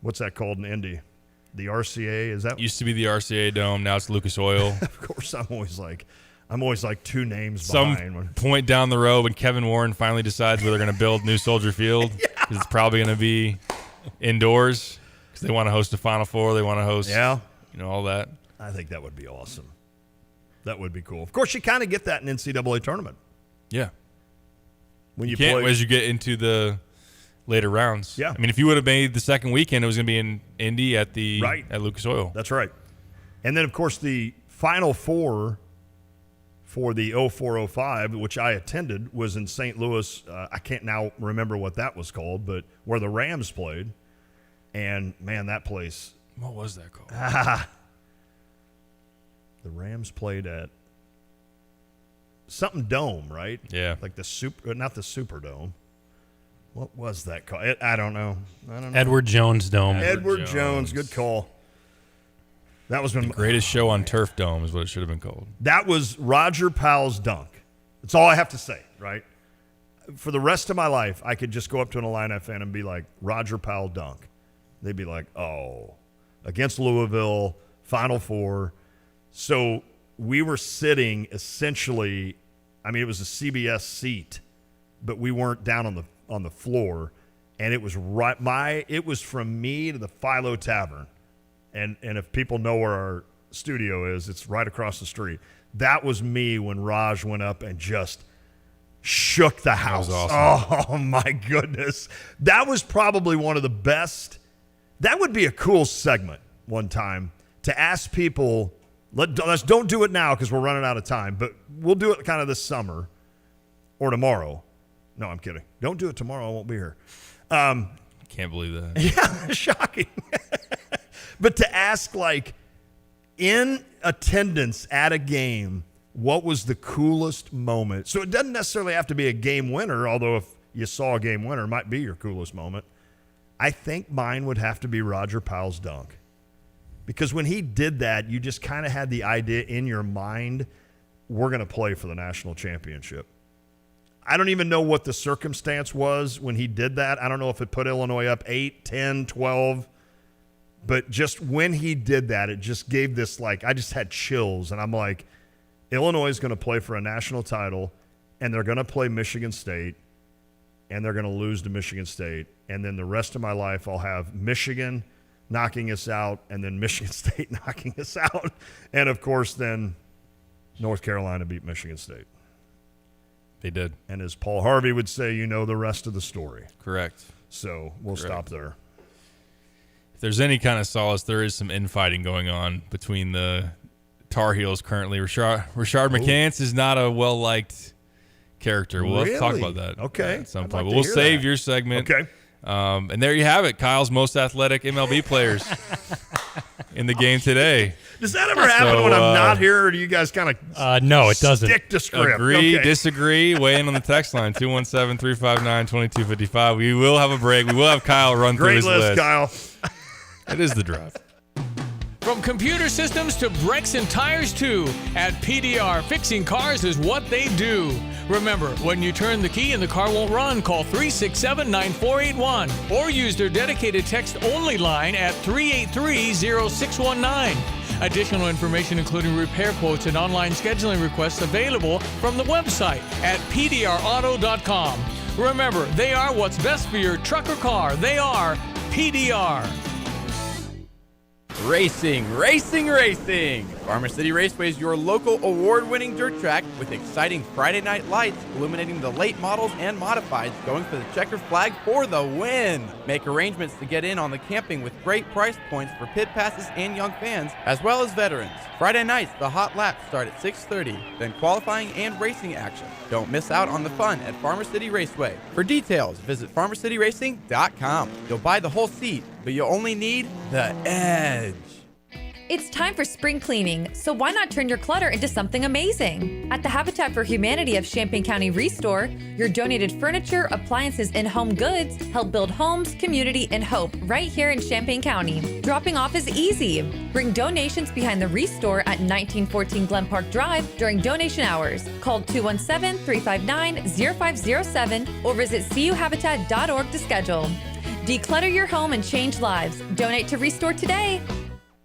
what's that called in Indy? The RCA, is that? Used to be the RCA Dome. Now it's Lucas Oil. Of course, I'm always like 2 names Some behind. point down the road when Kevin Warren finally decides where they're going to build New Soldier Field, because it's probably going to be indoors because they want to host a Final Four. They want to host, all that. I think that would be awesome. That would be cool. Of course, you kind of get that in NCAA tournament. Yeah. When you can't play as you get into the later rounds. Yeah. I mean, if you would have made the second weekend, it was going to be in Indy at Lucas Oil. That's right. And then, of course, the Final Four for the 04-05, which I attended, was in St. Louis. I can't now remember what that was called, but where the Rams played. And, man, that place. What was that called? The Rams played at something Dome, right? Yeah. Like not the Superdome. What was that called? I don't know. Edward Jones Dome. Edward Jones. Good call. That was when the greatest show on Turf Dome is what it should have been called. That was Roger Powell's dunk. That's all I have to say, right? For the rest of my life, I could just go up to an Illini fan and be like, Roger Powell dunk. They'd be like, oh, against Louisville, Final Four. So we were sitting essentially, I mean, it was a CBS seat, but we weren't down on the floor, and it was it was from me to the Philo Tavern. And if people know where our studio is, it's right across the street. That was me when Raj went up and just shook the house. That was awesome. Oh, my goodness. That was probably one of the best. That would be a cool segment one time to ask people. Let's don't do it now because we're running out of time, but we'll do it kind of this summer or tomorrow. No, I'm kidding. Don't do it tomorrow. I won't be here. Can't believe that. Yeah, shocking. But to ask, like, in attendance at a game, what was the coolest moment? So it doesn't necessarily have to be a game winner, although if you saw a game winner, it might be your coolest moment. I think mine would have to be Roger Powell's dunk. Because when he did that, you just kind of had the idea in your mind, we're going to play for the national championship. I don't even know what the circumstance was when he did that. I don't know if it put Illinois up 8, 10, 12. But just when he did that, it just gave this, like, I just had chills. And I'm like, Illinois is going to play for a national title, and they're going to play Michigan State, and they're going to lose to Michigan State. And then the rest of my life, I'll have Michigan knocking us out, and then Michigan State knocking us out. And, of course, then North Carolina beat Michigan State. They did. And as Paul Harvey would say, you know the rest of the story. Correct. So we'll stop there. If there's any kind of solace, there is some infighting going on between the Tar Heels currently. Rashard McCants is not a well-liked character. We'll have to talk about that at some point. But we'll save your segment. Okay. And there you have it. Kyle's most athletic MLB players in the game today. Does that ever happen when I'm not here, or do you guys kind of no, it doesn't. Stick to script? Agree, disagree, weigh in on the text line, 217-359-2255. We will have a break. We will have Kyle run through his list. Great list, Kyle. It is the drive. From computer systems to brakes and tires too, at PDR, fixing cars is what they do. Remember, when you turn the key and the car won't run, call 367-9481 or use their dedicated text-only line at 383-0619. Additional information including repair quotes and online scheduling requests available from the website at pdrauto.com. Remember, they are what's best for your truck or car. They are PDR. Racing, racing, racing! Farmer City Raceway is your local award-winning dirt track with exciting Friday night lights illuminating the late models and modifieds going for the checkered flag for the win. Make arrangements to get in on the camping with great price points for pit passes and young fans, as well as veterans. Friday nights, the hot laps start at 6:30, then qualifying and racing action. Don't miss out on the fun at Farmer City Raceway. For details, visit farmercityracing.com. You'll buy the whole seat, but you'll only need the edge. It's time for spring cleaning, so why not turn your clutter into something amazing? At the Habitat for Humanity of Champaign County Restore, your donated furniture, appliances, and home goods help build homes, community, and hope right here in Champaign County. Dropping off is easy. Bring donations behind the Restore at 1914 Glen Park Drive during donation hours. Call 217-359-0507 or visit cuhabitat.org to schedule. Declutter your home and change lives. Donate to Restore today.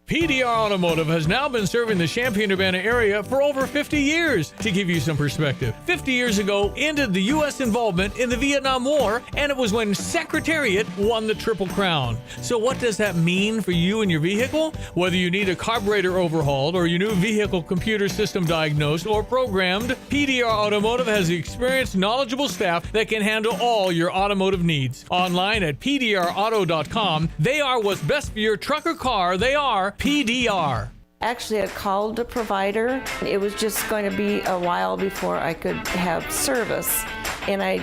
PDR Automotive has now been serving the Champaign-Urbana area for over 50 years. To give you some perspective, 50 years ago ended the U.S. involvement in the Vietnam War, and it was when Secretariat won the Triple Crown. So what does that mean for you and your vehicle? Whether you need a carburetor overhauled or your new vehicle computer system diagnosed or programmed, PDR Automotive has the experienced, knowledgeable staff that can handle all your automotive needs. Online at pdrauto.com, they are what's best for your truck or car. They are PDR. Actually, I called the provider. It was just going to be a while before I could have service, and I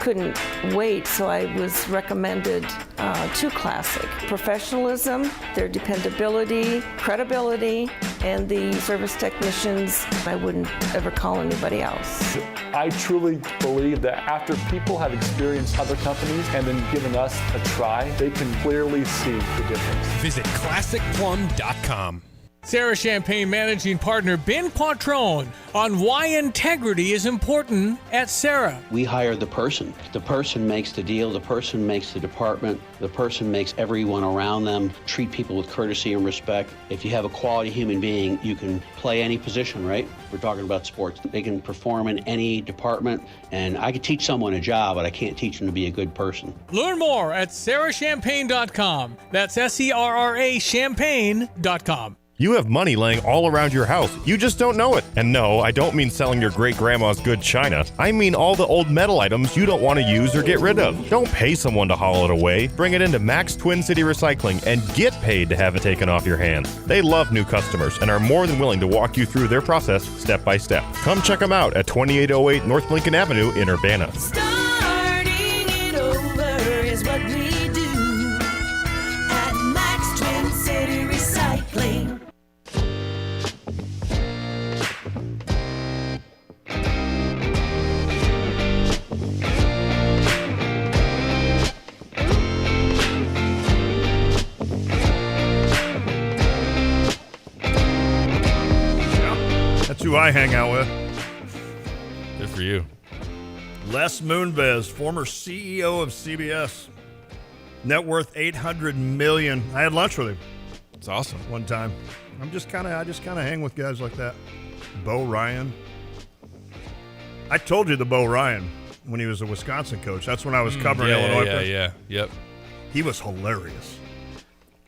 couldn't wait, so I was recommended to Classic. Professionalism, their dependability, credibility, and the service technicians, I wouldn't ever call anybody else. I truly believe that after people have experienced other companies and then given us a try, they can clearly see the difference. Visit ClassicPlum.com. Sarah Champagne Managing Partner Ben Quattrone on why integrity is important at Sarah. We hire the person. The person makes the deal. The person makes the department. The person makes everyone around them treat people with courtesy and respect. If you have a quality human being, you can play any position, right? We're talking about sports. They can perform in any department, and I could teach someone a job, but I can't teach them to be a good person. Learn more at sarahchampagne.com. That's SERRA Champagne.com. You have money laying all around your house. You just don't know it. And no, I don't mean selling your great-grandma's good china. I mean all the old metal items you don't want to use or get rid of. Don't pay someone to haul it away. Bring it into Max Twin City Recycling and get paid to have it taken off your hands. They love new customers and are more than willing to walk you through their process step by step. Come check them out at 2808 North Lincoln Avenue in Urbana. Starting it over is what we do at Max Twin City Recycling. That's who I hang out with. Good for you. Les Moonves, former CEO of CBS. Net worth $800 million. I had lunch with him. It's awesome. One time. I just kind of hang with guys like that. Bo Ryan. I told you the Bo Ryan when he was a Wisconsin coach. That's when I was covering Illinois. Yep. He was hilarious.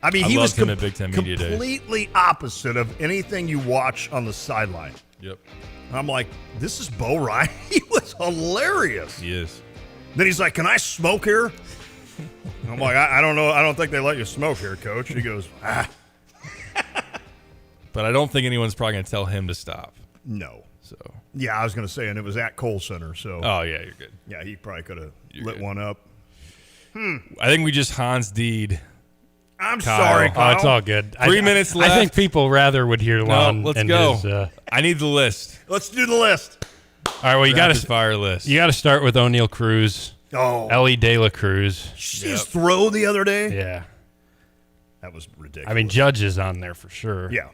I mean, he was him at Big Ten Media Days. completely opposite of anything you watch on the sideline. Yep. I'm like, this is Bo Ryan. He was hilarious. He is. Then he's like, can I smoke here? I'm like, I don't know. I don't think they let you smoke here, Coach. He goes, But I don't think anyone's probably going to tell him to stop. No. So. Yeah, I was going to say, and it was at Kohl Center. So. Oh, yeah, you're good. Yeah, he probably could have lit one up. I think we just Hans Deed. I'm sorry, Kyle. Oh, it's all good. 3 minutes left. I think people rather would hear Lon. No, let's and go. His, I need the list. Let's do the list. All right, well, you got to fire list. You got to start with O'Neal Cruz. Oh, Ellie De La Cruz. His throw the other day. Yeah, that was ridiculous. I mean, Judge is on there for sure. Yeah.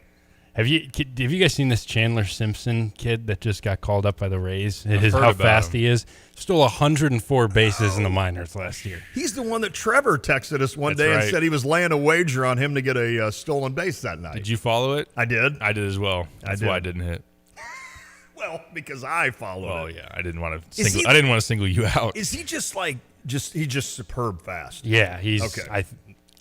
Have you guys seen this Chandler Simpson kid that just got called up by the Rays? I've heard How about fast him. he is. Stole 104 bases in the minors last year. He's the one that Trevor texted us one day and said he was laying a wager on him to get a stolen base that night. Did you follow it? I did. I did as well. That's why I didn't hit. Well, because I followed it. Oh yeah, I didn't want to single you out. Is he just like he's just superb fast? Yeah, he's okay.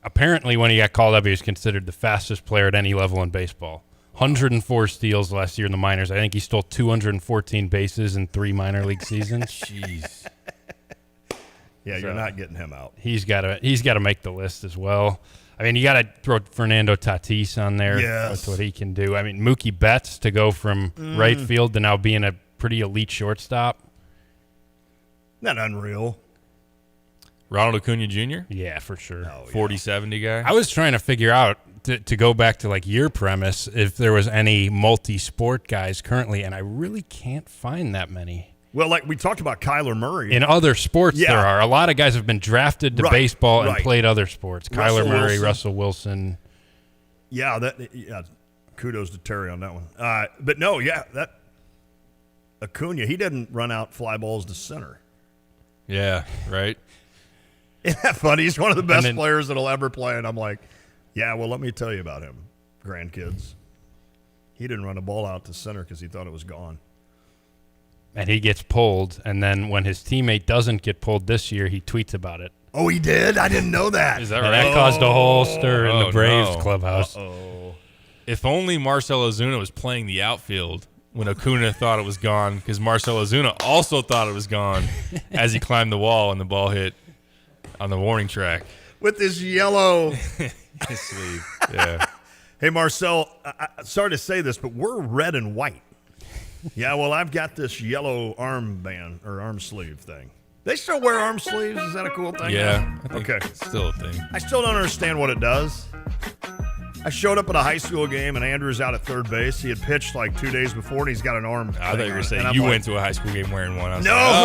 Apparently, when he got called up, he was considered the fastest player at any level in baseball. 104 steals last year in the minors. I think he stole 214 bases in 3 minor league seasons. Jeez. Yeah, you're not getting him out. He's got to make the list as well. I mean, you got to throw Fernando Tatis on there. Yes. That's what he can do. I mean, Mookie Betts to go from right field to now being a pretty elite shortstop. Not unreal. Ronald Acuna Jr.? Yeah, for sure. 40-70 guy. I was trying to figure out, to go back to like your premise, if there was any multi-sport guys currently, and I really can't find that many. Well, like we talked about Kyler Murray. In other sports, there are. A lot of guys have been drafted to baseball and played other sports. Kyler Murray, Russell Wilson. Yeah, kudos to Terry on that one. But no, that Acuna, he didn't run out fly balls to center. Yeah, right. Isn't that funny? He's one of the best players that'll ever play, and I'm like, yeah, well, let me tell you about him, grandkids. He didn't run a ball out to center because he thought it was gone. And he gets pulled, and then when his teammate doesn't get pulled this year, he tweets about it. Oh, he did? I didn't know that. Is that And right? that caused a whole stir in the Braves clubhouse. If only Marcell Ozuna was playing the outfield when Acuna thought it was gone, because Marcell Ozuna also thought it was gone as he climbed the wall and the ball hit on the warning track. With this yellow sleeve. Yeah. Hey, Marcel, sorry to say this, but we're red and white. Yeah, well, I've got this yellow armband or arm sleeve thing. They still wear arm sleeves? Is that a cool thing? Yeah. I think okay. It's still a thing. I still don't understand what it does. I showed up at a high school game, and Andrew's out at third base. He had pitched like 2 days before, and he's got an arm. I thought you were going to say you went to a high school game wearing one. I was no, like,